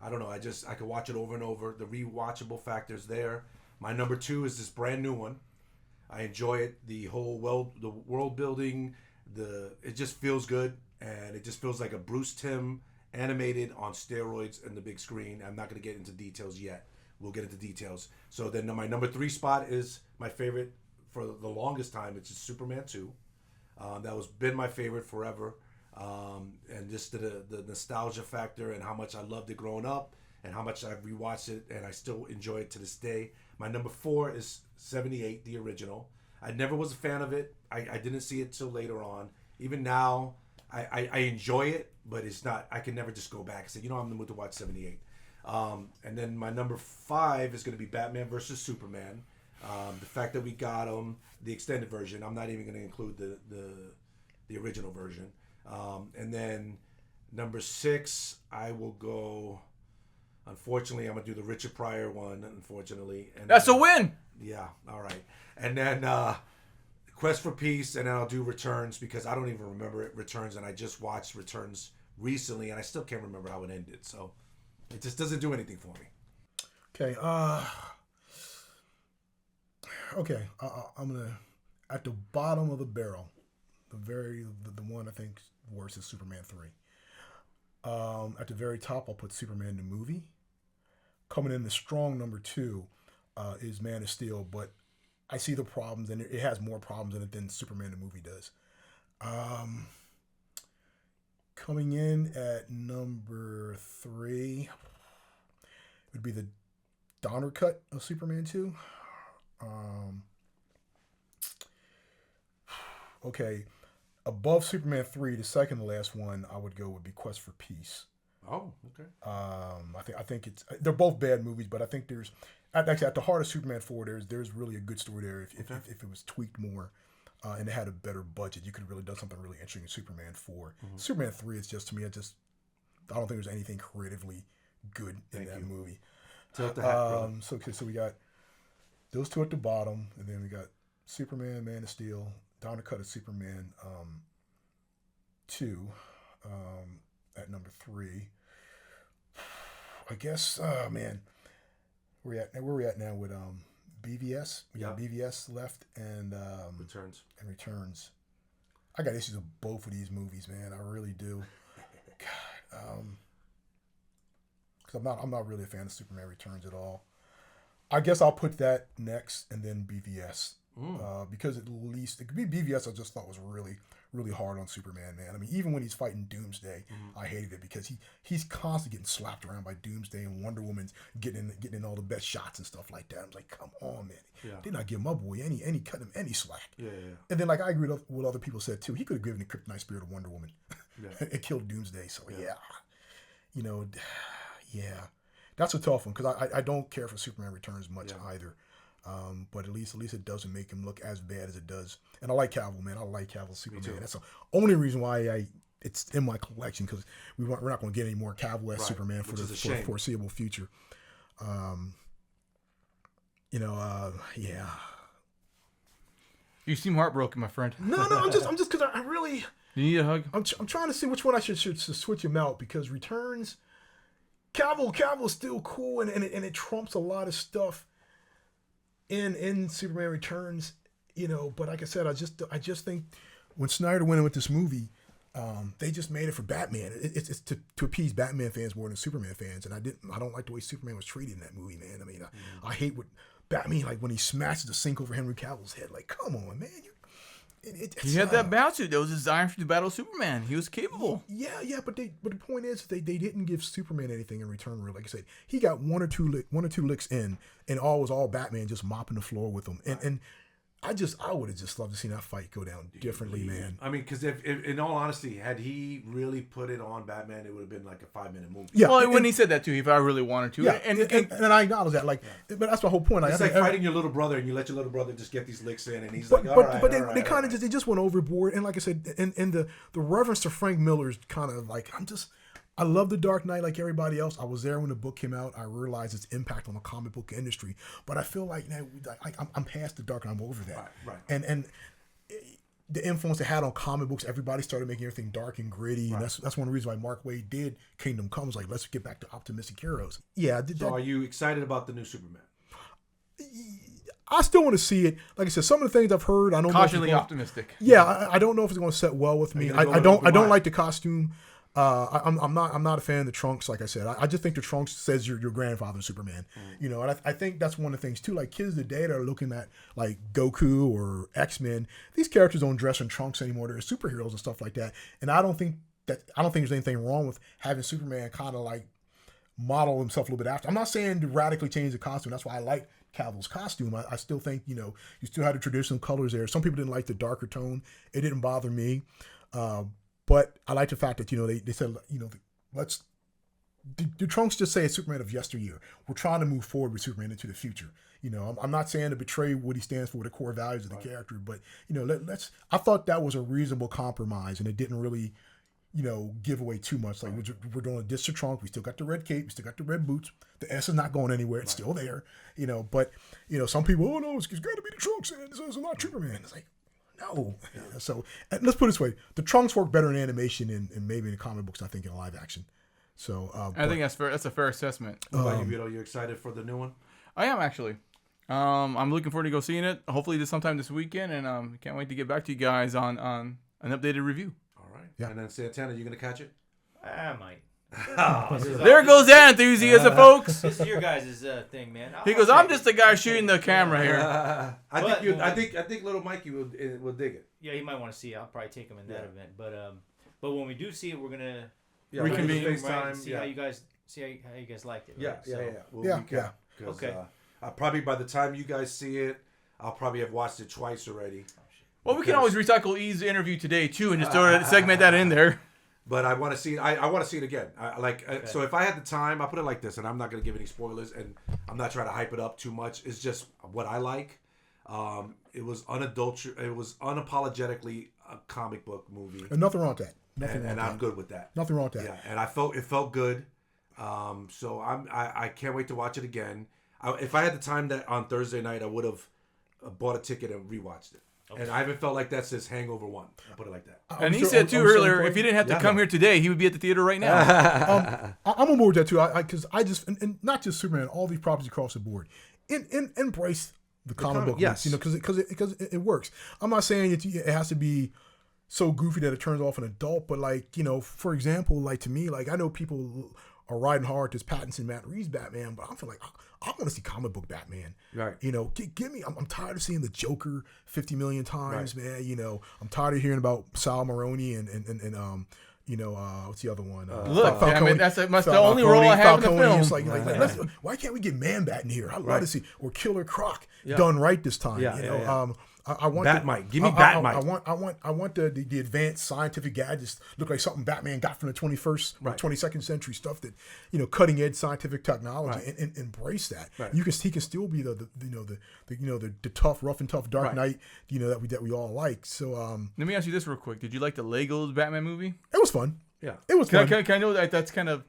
D: I don't know. I could watch it over and over. The rewatchable factor's there. My number 2 is this brand new one. I enjoy it. The whole the world building, it just feels good, and it just feels like a Bruce Timm animated on steroids in the big screen. I'm not going to get into details yet. We'll get into details. So then my number 3 spot is my favorite for the longest time. It's just Superman 2. That was been my favorite forever. And just the nostalgia factor and how much I loved it growing up and how much I've rewatched it and I still enjoy it to this day. My number 4 is 78, the original. I never was a fan of it. I didn't see it till later on. Even now, I enjoy it, but it's not. I can never just go back and say, I'm in the mood to watch 78. And then my number 5 is going to be Batman versus Superman. The fact that we got the extended version. I'm not even going to include the original version. And then number 6, I will go. Unfortunately, I'm gonna do the Richard Pryor one. Unfortunately, and
C: that's a win.
D: Yeah, all right. And then Quest for Peace, and then I'll do Returns because I don't even remember it. Returns, and I just watched Returns recently, and I still can't remember how it ended. So it just doesn't do anything for me.
B: Okay. Okay. I'm gonna at the bottom of the barrel, the one I think worst is Superman 3. At the very top, I'll put Superman the movie. Coming in the strong number 2 is Man of Steel, but I see the problems, and it has more problems in it than Superman the movie does. Coming in at number 3 would be the Donner cut of Superman 2. Okay. Above Superman 3, the second to last one, I would go would be Quest for Peace.
D: Oh, okay.
B: I think they're both bad movies, but I think there's actually at the heart of Superman 4, there's really a good story there. If it was tweaked more, and it had a better budget, you could have really done something really interesting in Superman 4. Mm-hmm. Superman 3 is just, to me, I don't think there's anything creatively good in that movie.
D: Tilt the hat,
B: so we got those 2 at the bottom, and then we got Superman, Man of Steel, Donner cut of Superman 2 at number 3. I guess, man, where we at now with BVS? We got BVS left and Returns. I got issues with both of these movies, man. I really do. God, because I'm not really a fan of Superman Returns at all. I guess I'll put that next and then BVS. Because at least it could be BVS. I just thought was really, really hard on Superman, man. I mean, even when he's fighting Doomsday, I hated it because he's constantly getting slapped around by Doomsday, and Wonder Woman's getting in all the best shots and stuff like that. I'm like, come on, man. Yeah. Did not give my boy any cut him any slack. Yeah. And then, like, I agree with what other people said too. He could have given the Kryptonite spirit of Wonder Woman and killed Doomsday. So yeah, that's a tough one because I don't care for Superman Returns much either. But at least it doesn't make him look as bad as it does. And I like Cavill, man. I like Cavill Superman. That's the only reason why it's in my collection because we're not going to get any more Cavill as Superman for the foreseeable future. Yeah.
C: You seem heartbroken, my friend.
B: No, I'm just because I really.
C: You need a hug.
B: I'm trying to see which one I should switch him out because Returns, Cavill's still cool and it trumps a lot of stuff. In Superman Returns, but like I said, I just think when Snyder went in with this movie, they just made it for Batman. It's to appease Batman fans more than Superman fans, and I don't like the way Superman was treated in that movie, man. I mean, I hate what Batman, like when he smashes the sink over Henry Cavill's head. Like, come on, man,
C: He had that battle suit that was designed for the battle of Superman. He was capable.
B: Yeah, but the point is they didn't give Superman anything in return. Really, like I said, he got one or two licks in, and was all Batman just mopping the floor with him. And I would have just loved to see that fight go down differently, man.
D: I mean, because if in all honesty, had he really put it on Batman, it would have been like a 5-minute movie.
B: Yeah,
C: well, when he said that too, if I really wanted to,
B: yeah, and I acknowledge that. Like, but that's the whole point.
D: It's like fighting your little brother, and you let your little brother just get these licks in, and he's like,
B: but they kind of just went overboard. And like I said, and the reference to Frank Miller's kind of like I love The Dark Knight like everybody else. I was there when the book came out. I realized its impact on the comic book industry. But I feel like I'm past The Dark Knight. I'm over that.
D: Right.
B: And the influence it had on comic books, everybody started making everything dark and gritty. Right. And that's one of the reasons why Mark Waid did Kingdom Come. Like, let's get back to optimistic heroes. Yeah.
D: So are you excited about the new Superman?
B: I still want to see it. Like I said, some of the things I've heard, I don't
C: cautiously optimistic.
B: Yeah, I don't know if it's going to set well with me. I don't like the costume. I'm not a fan of the trunks. Like I said, I just think the trunks says your grandfather's Superman. You know, and I think that's one of the things too. Like kids today that are looking at like Goku or X-Men, these characters don't dress in trunks anymore. They're superheroes and stuff like that. And I don't think there's anything wrong with having Superman kind of like model himself a little bit after. I'm not saying to radically change the costume. That's why I like Cavill's costume. I still think, you know, you still have the traditional colors there. Some people didn't like the darker tone. It didn't bother me. But I like the fact that, you know, they said, you know, the trunks just say it's Superman of yesteryear. We're trying to move forward with Superman into the future. You know, I'm not saying to betray what he stands for, the core values of the character, but, you know, I thought that was a reasonable compromise, and it didn't really, you know, give away too much. Like, we're doing a diss to trunk. We still got the red cape. We still got the red boots. The S is not going anywhere. It's still there, you know. But, you know, some people, oh, no, it's got to be the trunks, and it's not Superman. It's like, no. Yeah. So let's put it this way: the trunks work better in animation and maybe in the comic books. I think in live action. So
C: I think that's fair. That's a fair assessment.
D: What about you, Vito? You excited for the new one?
C: I am actually. I'm looking forward to go seeing it. Hopefully, sometime this weekend, and can't wait to get back to you guys on an updated review.
D: All right. Yeah. And then Santana, you gonna catch it?
A: I might.
C: There goes that enthusiasm, folks.
A: This is your guys' thing, man.
C: He goes, I'm just the guy shooting the camera here.
D: I think little Mikey will dig it.
A: Yeah, he might want to see it. I'll probably take him in that event. But when we do see it, we're gonna
C: reconvene
A: FaceTime. See how you guys liked it. Right?
B: Yeah.
D: Okay. Probably by the time you guys see it, I'll probably have watched it twice already.
C: Well, we can always recycle E's interview today too, and just segment that in there.
D: But I want to see it. I want to see it again. So if I had the time, I'll put it like this, and I'm not going to give any spoilers, and I'm not trying to hype it up too much. It's just what I like. It was unadulterated. It was unapologetically a comic book movie.
B: And nothing wrong with that.
D: And I'm good with that.
B: Nothing wrong with that.
D: Yeah, and it felt good. So I can't wait to watch it again. If I had the time that on Thursday night, I would have bought a ticket and rewatched it. Okay. And I haven't felt like that since Hangover 1. I'll put it like that.
C: And he said, too, earlier, if he didn't have to come here today, he would be at the theater right now.
B: I'm on board with that, too, because I just, and not just Superman, all these properties across the board, embrace the comic book.
D: Yes.
B: You know, because it works. I'm not saying it has to be so goofy that it turns off an adult, but, like, you know, for example, like, to me, like, I know people are riding hard this Pattinson, Matt Reeves Batman, but I feel like I want to see comic book Batman.
D: Right.
B: You know, give me. I'm tired of seeing the Joker 50 million times, right. Man. You know, I'm tired of hearing about Sal Maroni and you know, what's the other one?
C: Look, Falcone, I mean, that's the only role I have in the film.
B: Like, why can't we get Man-Bat in here? I'd love to see, or Killer Croc done right this time. You know, I want
D: Batmite. Give me Batmite.
B: I want the advanced scientific gadgets look like something Batman got from the 21st or 22nd century stuff that, you know, cutting edge scientific technology and embrace that. Right. He can still be the tough, rough and tough Dark Knight, you know, that we all like. So
C: let me ask you this real quick. Did you like the Legos Batman movie?
B: It was fun.
D: Yeah.
B: It was fun.
C: Can I know that's kind of,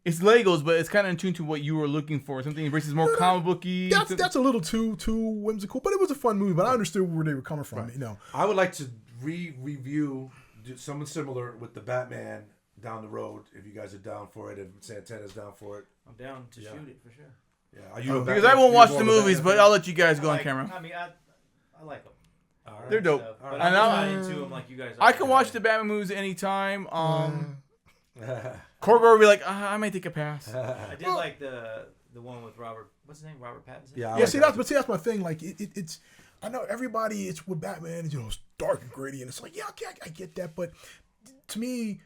C: it's Legos, but it's kind of in tune to what you were looking for. Something embraces more comic booky.
B: That's a little too whimsical, but it was a fun movie. But I understood where they were coming from. Right. You know,
D: I would like to review something similar with the Batman down the road. If you guys are down for it, if Santana's down for it,
A: I'm down to shoot it for sure.
D: Yeah, are you
C: because I won't watch the movies, but I'll let you guys go on camera.
A: I mean, I like them.
C: All right. They're dope.
A: But I'm not into them like you guys are.
C: I can watch the Batman movies anytime. Corgor will be like, I might take a pass.
A: I did like the one with Robert. What's his name? Robert Pattinson.
B: Yeah. See, that's my thing. Like it's I know everybody, it's with Batman, it's dark and gritty, and it's like, yeah, okay, I get that, but to me,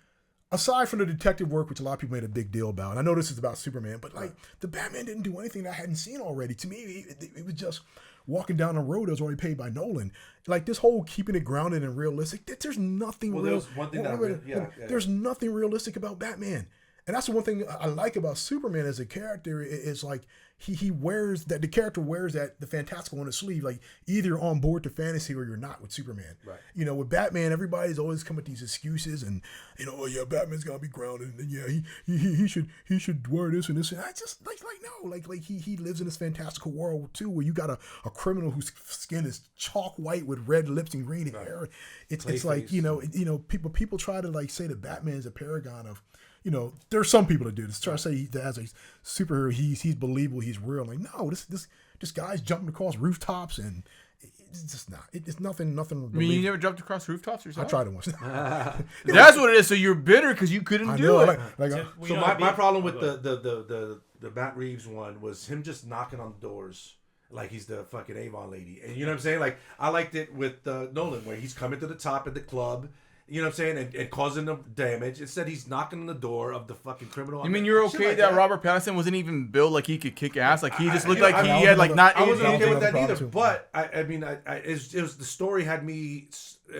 B: aside from the detective work, which a lot of people made a big deal about, and I know this is about Superman, but like the Batman didn't do anything that I hadn't seen already. To me, it was just walking down a road that was already paved by Nolan. Like this whole keeping it grounded and realistic, there's nothing real.
D: There was one thing
B: there's nothing realistic about Batman. And that's the one thing I like about Superman as a character is like he wears that the character wears that the fantastical on his sleeve. Like either you're on board to fantasy or you're not with Superman.
D: Right.
B: With Batman, everybody's always come with these excuses and oh yeah, Batman's gotta be grounded and yeah, he should wear this and this. And I just like no, like he lives in this fantastical world too, where you got a criminal whose skin is chalk white with red lips and green hair. It's like people try to like say that Batman's a paragon of. There's some people that do this. Try to say that as a superhero, he's believable, he's real. Like, no, this guy's jumping across rooftops, and it's just not. It's nothing.
C: I mean, you never jumped across rooftops yourself?
B: I tried it once.
C: That's what it is. So you're bitter because you couldn't do it.
D: So my problem with the Matt Reeves one was him just knocking on the doors. Like he's the fucking Avon lady. And you know what I'm saying? Like, I liked it with Nolan, where he's coming to the top at the club. You know what I'm saying? And causing them damage. Instead, he's knocking on the door of the fucking criminal.
C: You mean you're okay that Robert Pattinson wasn't even built like he could kick ass? Like he just looked like he had like not.
D: I wasn't okay with that either. But it was the story had me.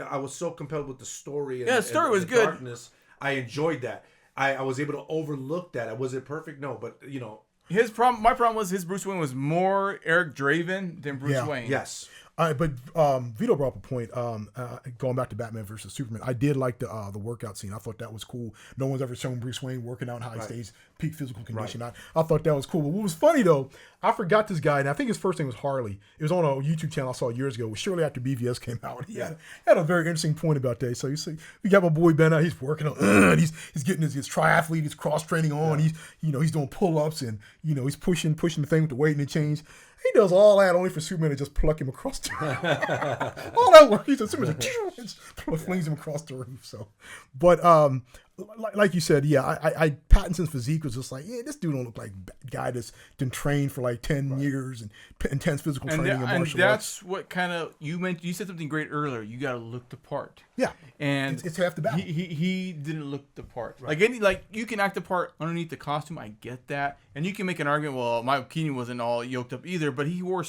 D: I was so compelled with the story. And,
C: the story was good.
D: Darkness. I enjoyed that. I was able to overlook that. Was it perfect? No, but
C: my problem was his Bruce Wayne was more Eric Draven than Bruce Wayne.
D: Yes.
B: But Vito brought up a point. Going back to Batman versus Superman, I did like the workout scene. I thought that was cool. No one's ever shown Bruce Wayne working out and how he stays peak physical condition. Right. I thought that was cool. But what was funny though, I forgot this guy, and I think his first name was Harley. It was on a YouTube channel I saw years ago. Shortly after BVS came out, he had a very interesting point about that. So you see, we got my boy Ben out. He's working on. He's getting his triathlete, his cross training on. Yeah. He's doing pull ups and he's pushing the thing with the weight and the chains. He does all that only for Superman to just pluck him across the roof. All that work, he's just flings him across the roof. So, but like you said, I Pattinson's physique was just like, this dude don't look like a guy that's been trained for like 10 years and intense physical training and martial arts.
C: And that's what kind of you said something great earlier. You got to look the part.
B: Yeah,
C: and
B: it's half the battle.
C: He didn't look the part. Right. Like you can act the part underneath the costume. I get that, and you can make an argument. Well, Michael Keaton wasn't all yoked up either, but he wore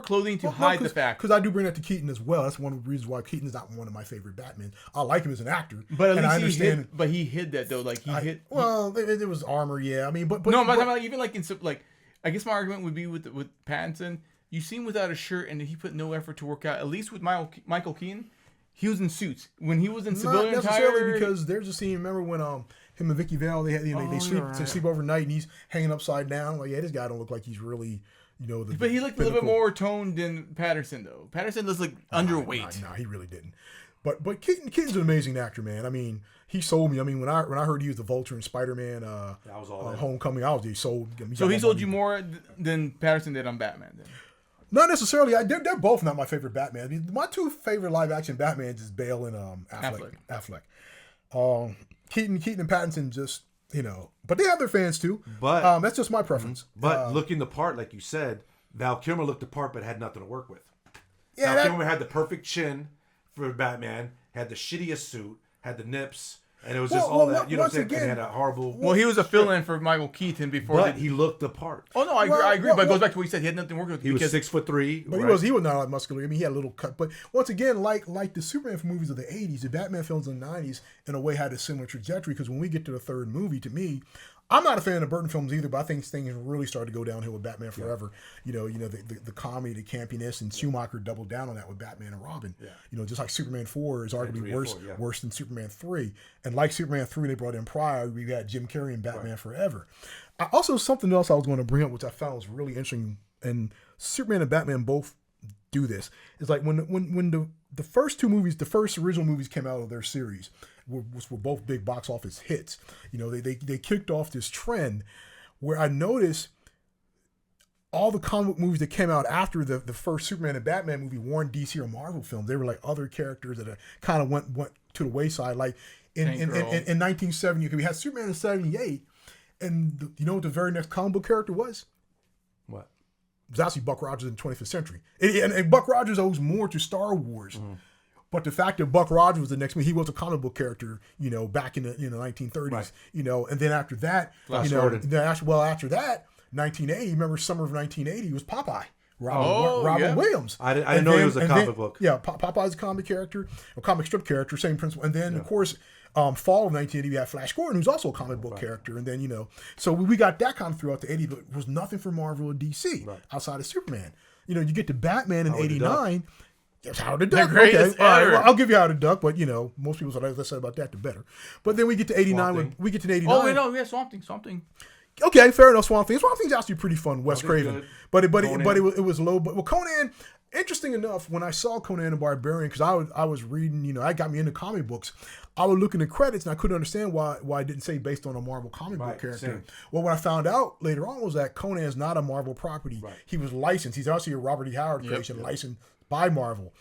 C: clothing to hide the fact.
B: Because I do bring that to Keaton as well. That's one of the reasons why Keaton is not one of my favorite Batmen. I like him as an actor,
C: but at least
B: I understand.
C: But he hid that though. Like hid.
B: Well, there was armor, yeah. I mean, but
C: no, but like, even like in like, I guess my argument would be with Pattinson. You see him without a shirt, and he put no effort to work out. At least with Michael Keaton, he was in suits. When he was in civilian attire,
B: not necessarily because there's a scene. Remember when him and Vicky Vale they sleep overnight, and he's hanging upside down. Like this guy don't look like he's really.
C: But he looked a little bit more toned than Patterson, though. Patterson looks like underweight.
B: No, he really didn't. But Keaton's an amazing actor, man. I mean, he sold me. I mean, when I heard he was the Vulture in Spider-Man, Homecoming, he sold.
C: So he sold you more than Patterson did on Batman, then?
B: Not necessarily. They're both not my favorite Batman. I mean, my two favorite live-action Batmans is Bale and Affleck. Keaton and Pattinson just. But they have their fans too. But that's just my preference.
D: But looking the part, like you said, Val Kilmer looked the part, but had nothing to work with. Yeah, Val Kilmer had the perfect chin for Batman, had the shittiest suit, had the nips, and it was just all that. You know what I'm saying? And had a horrible.
C: Well, he was a fill-in for Michael Keaton before.
D: But he looked the part.
C: Oh no, I agree. But it goes back to what he said. He had nothing to work with.
D: He was 6'3",
B: but he was not like muscular. I mean, he had a little cut. But once again, like the Superman movies of the '80s, the Batman films in the '90s, in a way, had a similar trajectory. Because when we get to the third movie, to me. I'm not a fan of Burton films either, but I think things really started to go downhill with Batman Forever. Yeah. The comedy, the campiness, and Schumacher doubled down on that with Batman and Robin. Yeah. Just like Superman 4 is arguably worse than Superman 3. And like Superman 3, they brought in prior, we had Jim Carrey and Batman Forever. Also, something else I was going to bring up, which I found was really interesting, and Superman and Batman both do this, is like when the first two movies, the first original movies came out of their series, which were both big box office hits. They kicked off this trend where I noticed all the comic book movies that came out after the first Superman and Batman movie weren't DC or Marvel films. They were like other characters that kind of went to the wayside. Like in 1970, we had Superman in 78, and you know what the very next comic book character was?
D: What?
B: was actually Buck Rogers in the 25th century. And Buck Rogers owes more to Star Wars. But the fact that Buck Rogers was the next one, he was a comic book character, back in the 1930s,
D: Right.
B: and then after that,
D: Flash forwarded.
B: after that, 1980, remember summer of 1980 was Popeye. Robin Williams.
D: I didn't know he was a comic book.
B: Yeah, Popeye's a comic character, a comic strip character, same principle. And then, of course, fall of 1980, we had Flash Gordon, who's also a comic book character. And then, so we got that kind of throughout the 80s, but it was nothing for Marvel or DC outside of Superman. You get to Batman in 89. It's Howard the Duck. Okay, all right, well, I'll give you Howard the Duck, but most people say less said about that, the better. But then we get to 89. We get to 89.
C: Oh, wait, no, we have Swamp Thing.
B: Okay, fair enough. Swamp Thing's actually pretty fun. Wes Craven,
D: good.
B: but it was low. But Conan, interesting enough, when I saw Conan the Barbarian, because I was reading, that got me into comic books. I would look in the credits and I couldn't understand why I didn't say based on a Marvel comic book character.
D: Same.
B: Well, what I found out later on was that Conan is not a Marvel property. Right. He was licensed. He's actually a Robert E. Howard creation, licensed by Marvel.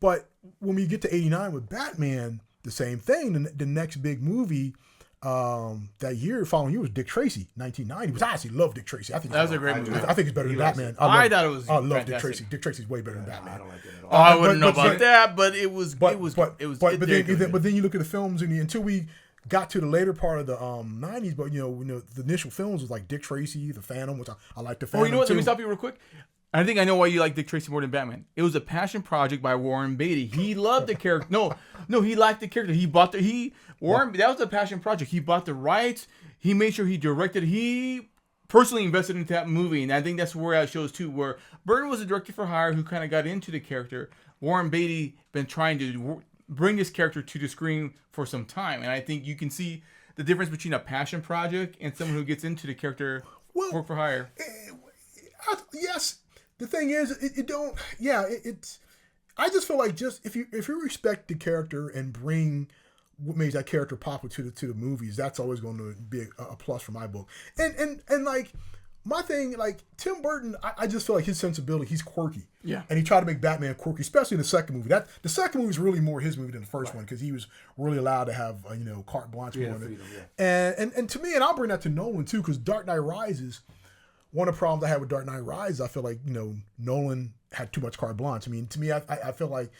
B: But when we get to 89 with Batman, the same thing. The next big movie that following year was Dick Tracy, 1990. Which I actually love Dick Tracy. I think
C: that was a great movie.
B: I think it's better than Batman.
C: I thought it was.
B: I love
C: fantastic.
B: Dick Tracy. Dick Tracy's way better than Batman.
D: I don't like it at all.
C: I wouldn't know about that, but it was. But
B: then you look at the films until we got to the later part of the 90s. But the initial films was like Dick Tracy, The Phantom, which I like the Phantom.
C: Oh, you know what?
B: Too.
C: Let me stop you real quick. I think I know why you like Dick Tracy more than Batman. It was a passion project by Warren Beatty. He loved the character. No, he liked the character. That was a passion project. He bought the rights. He made sure he directed. He personally invested into that movie, and I think that's where it shows too. Where Burton was a director for hire who kind of got into the character. Warren Beatty been trying to bring this character to the screen for some time, and I think you can see the difference between a passion project and someone who gets into the character work for hire.
B: Yes. The thing is, it's. I just feel like if you respect the character and bring what makes that character popular to the movies, that's always going to be a plus for my book. And like my thing, like Tim Burton, I just feel like his sensibility, he's quirky.
C: Yeah.
B: And he tried to make Batman quirky, especially in the second movie. The second movie is really more his movie than the first one because he was really allowed to have carte blanche for it. And to me, and I'll bring that to Nolan too, because Dark Knight Rises. One of the problems I had with Dark Knight Rises, I feel like, Nolan had too much carte blanche. I mean, to me, I feel like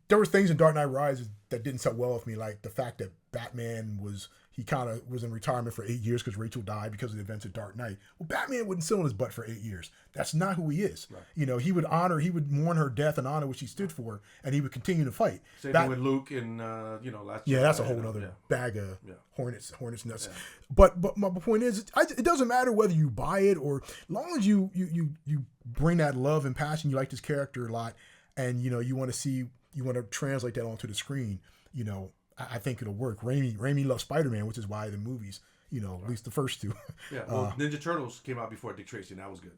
B: there were things in Dark Knight Rises that didn't sit well with me, like the fact that Batman was in retirement for 8 years because Rachel died because of the events of Dark Knight. Well, Batman wouldn't sit on his butt for 8 years. That's not who he is. Right. He would mourn her death and honor what she stood for, and he would continue to fight.
D: Same thing with Luke and last.
B: Yeah, that's a whole other bag of hornets nuts. Yeah. But my point is, it doesn't matter whether you buy it or as long as you bring that love and passion, you like this character a lot, and you want to translate that onto the screen. I think it'll work. Raimi loves Spider-Man, which is why the movies, at least the first two.
D: Yeah, well, Ninja Turtles came out before Dick Tracy, and that was good.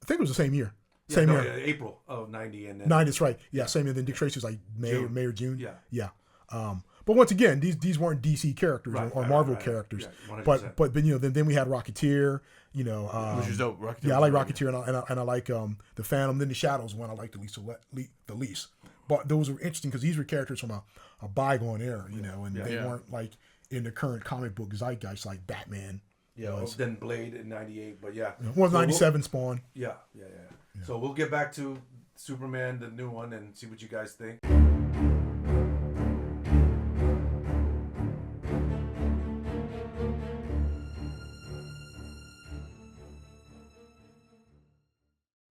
B: I think it was the same year.
D: April of 90. And then,
B: 90, that's right. Yeah, same year. Then Dick Tracy was like May or June. Yeah. But once again, these weren't DC characters or Marvel characters. Yeah, but then we had Rocketeer.
C: Which is dope.
B: Rocketeer, I like Rocketeer and I like the Phantom. Then the Shadows one I like the least. But those were interesting because these were characters from a bygone era, and they weren't like in the current comic book zeitgeist like Batman.
D: Yeah, then Blade in 98, but
B: was 97 Spawn.
D: Yeah. So we'll get back to Superman, the new one, and see what you guys think.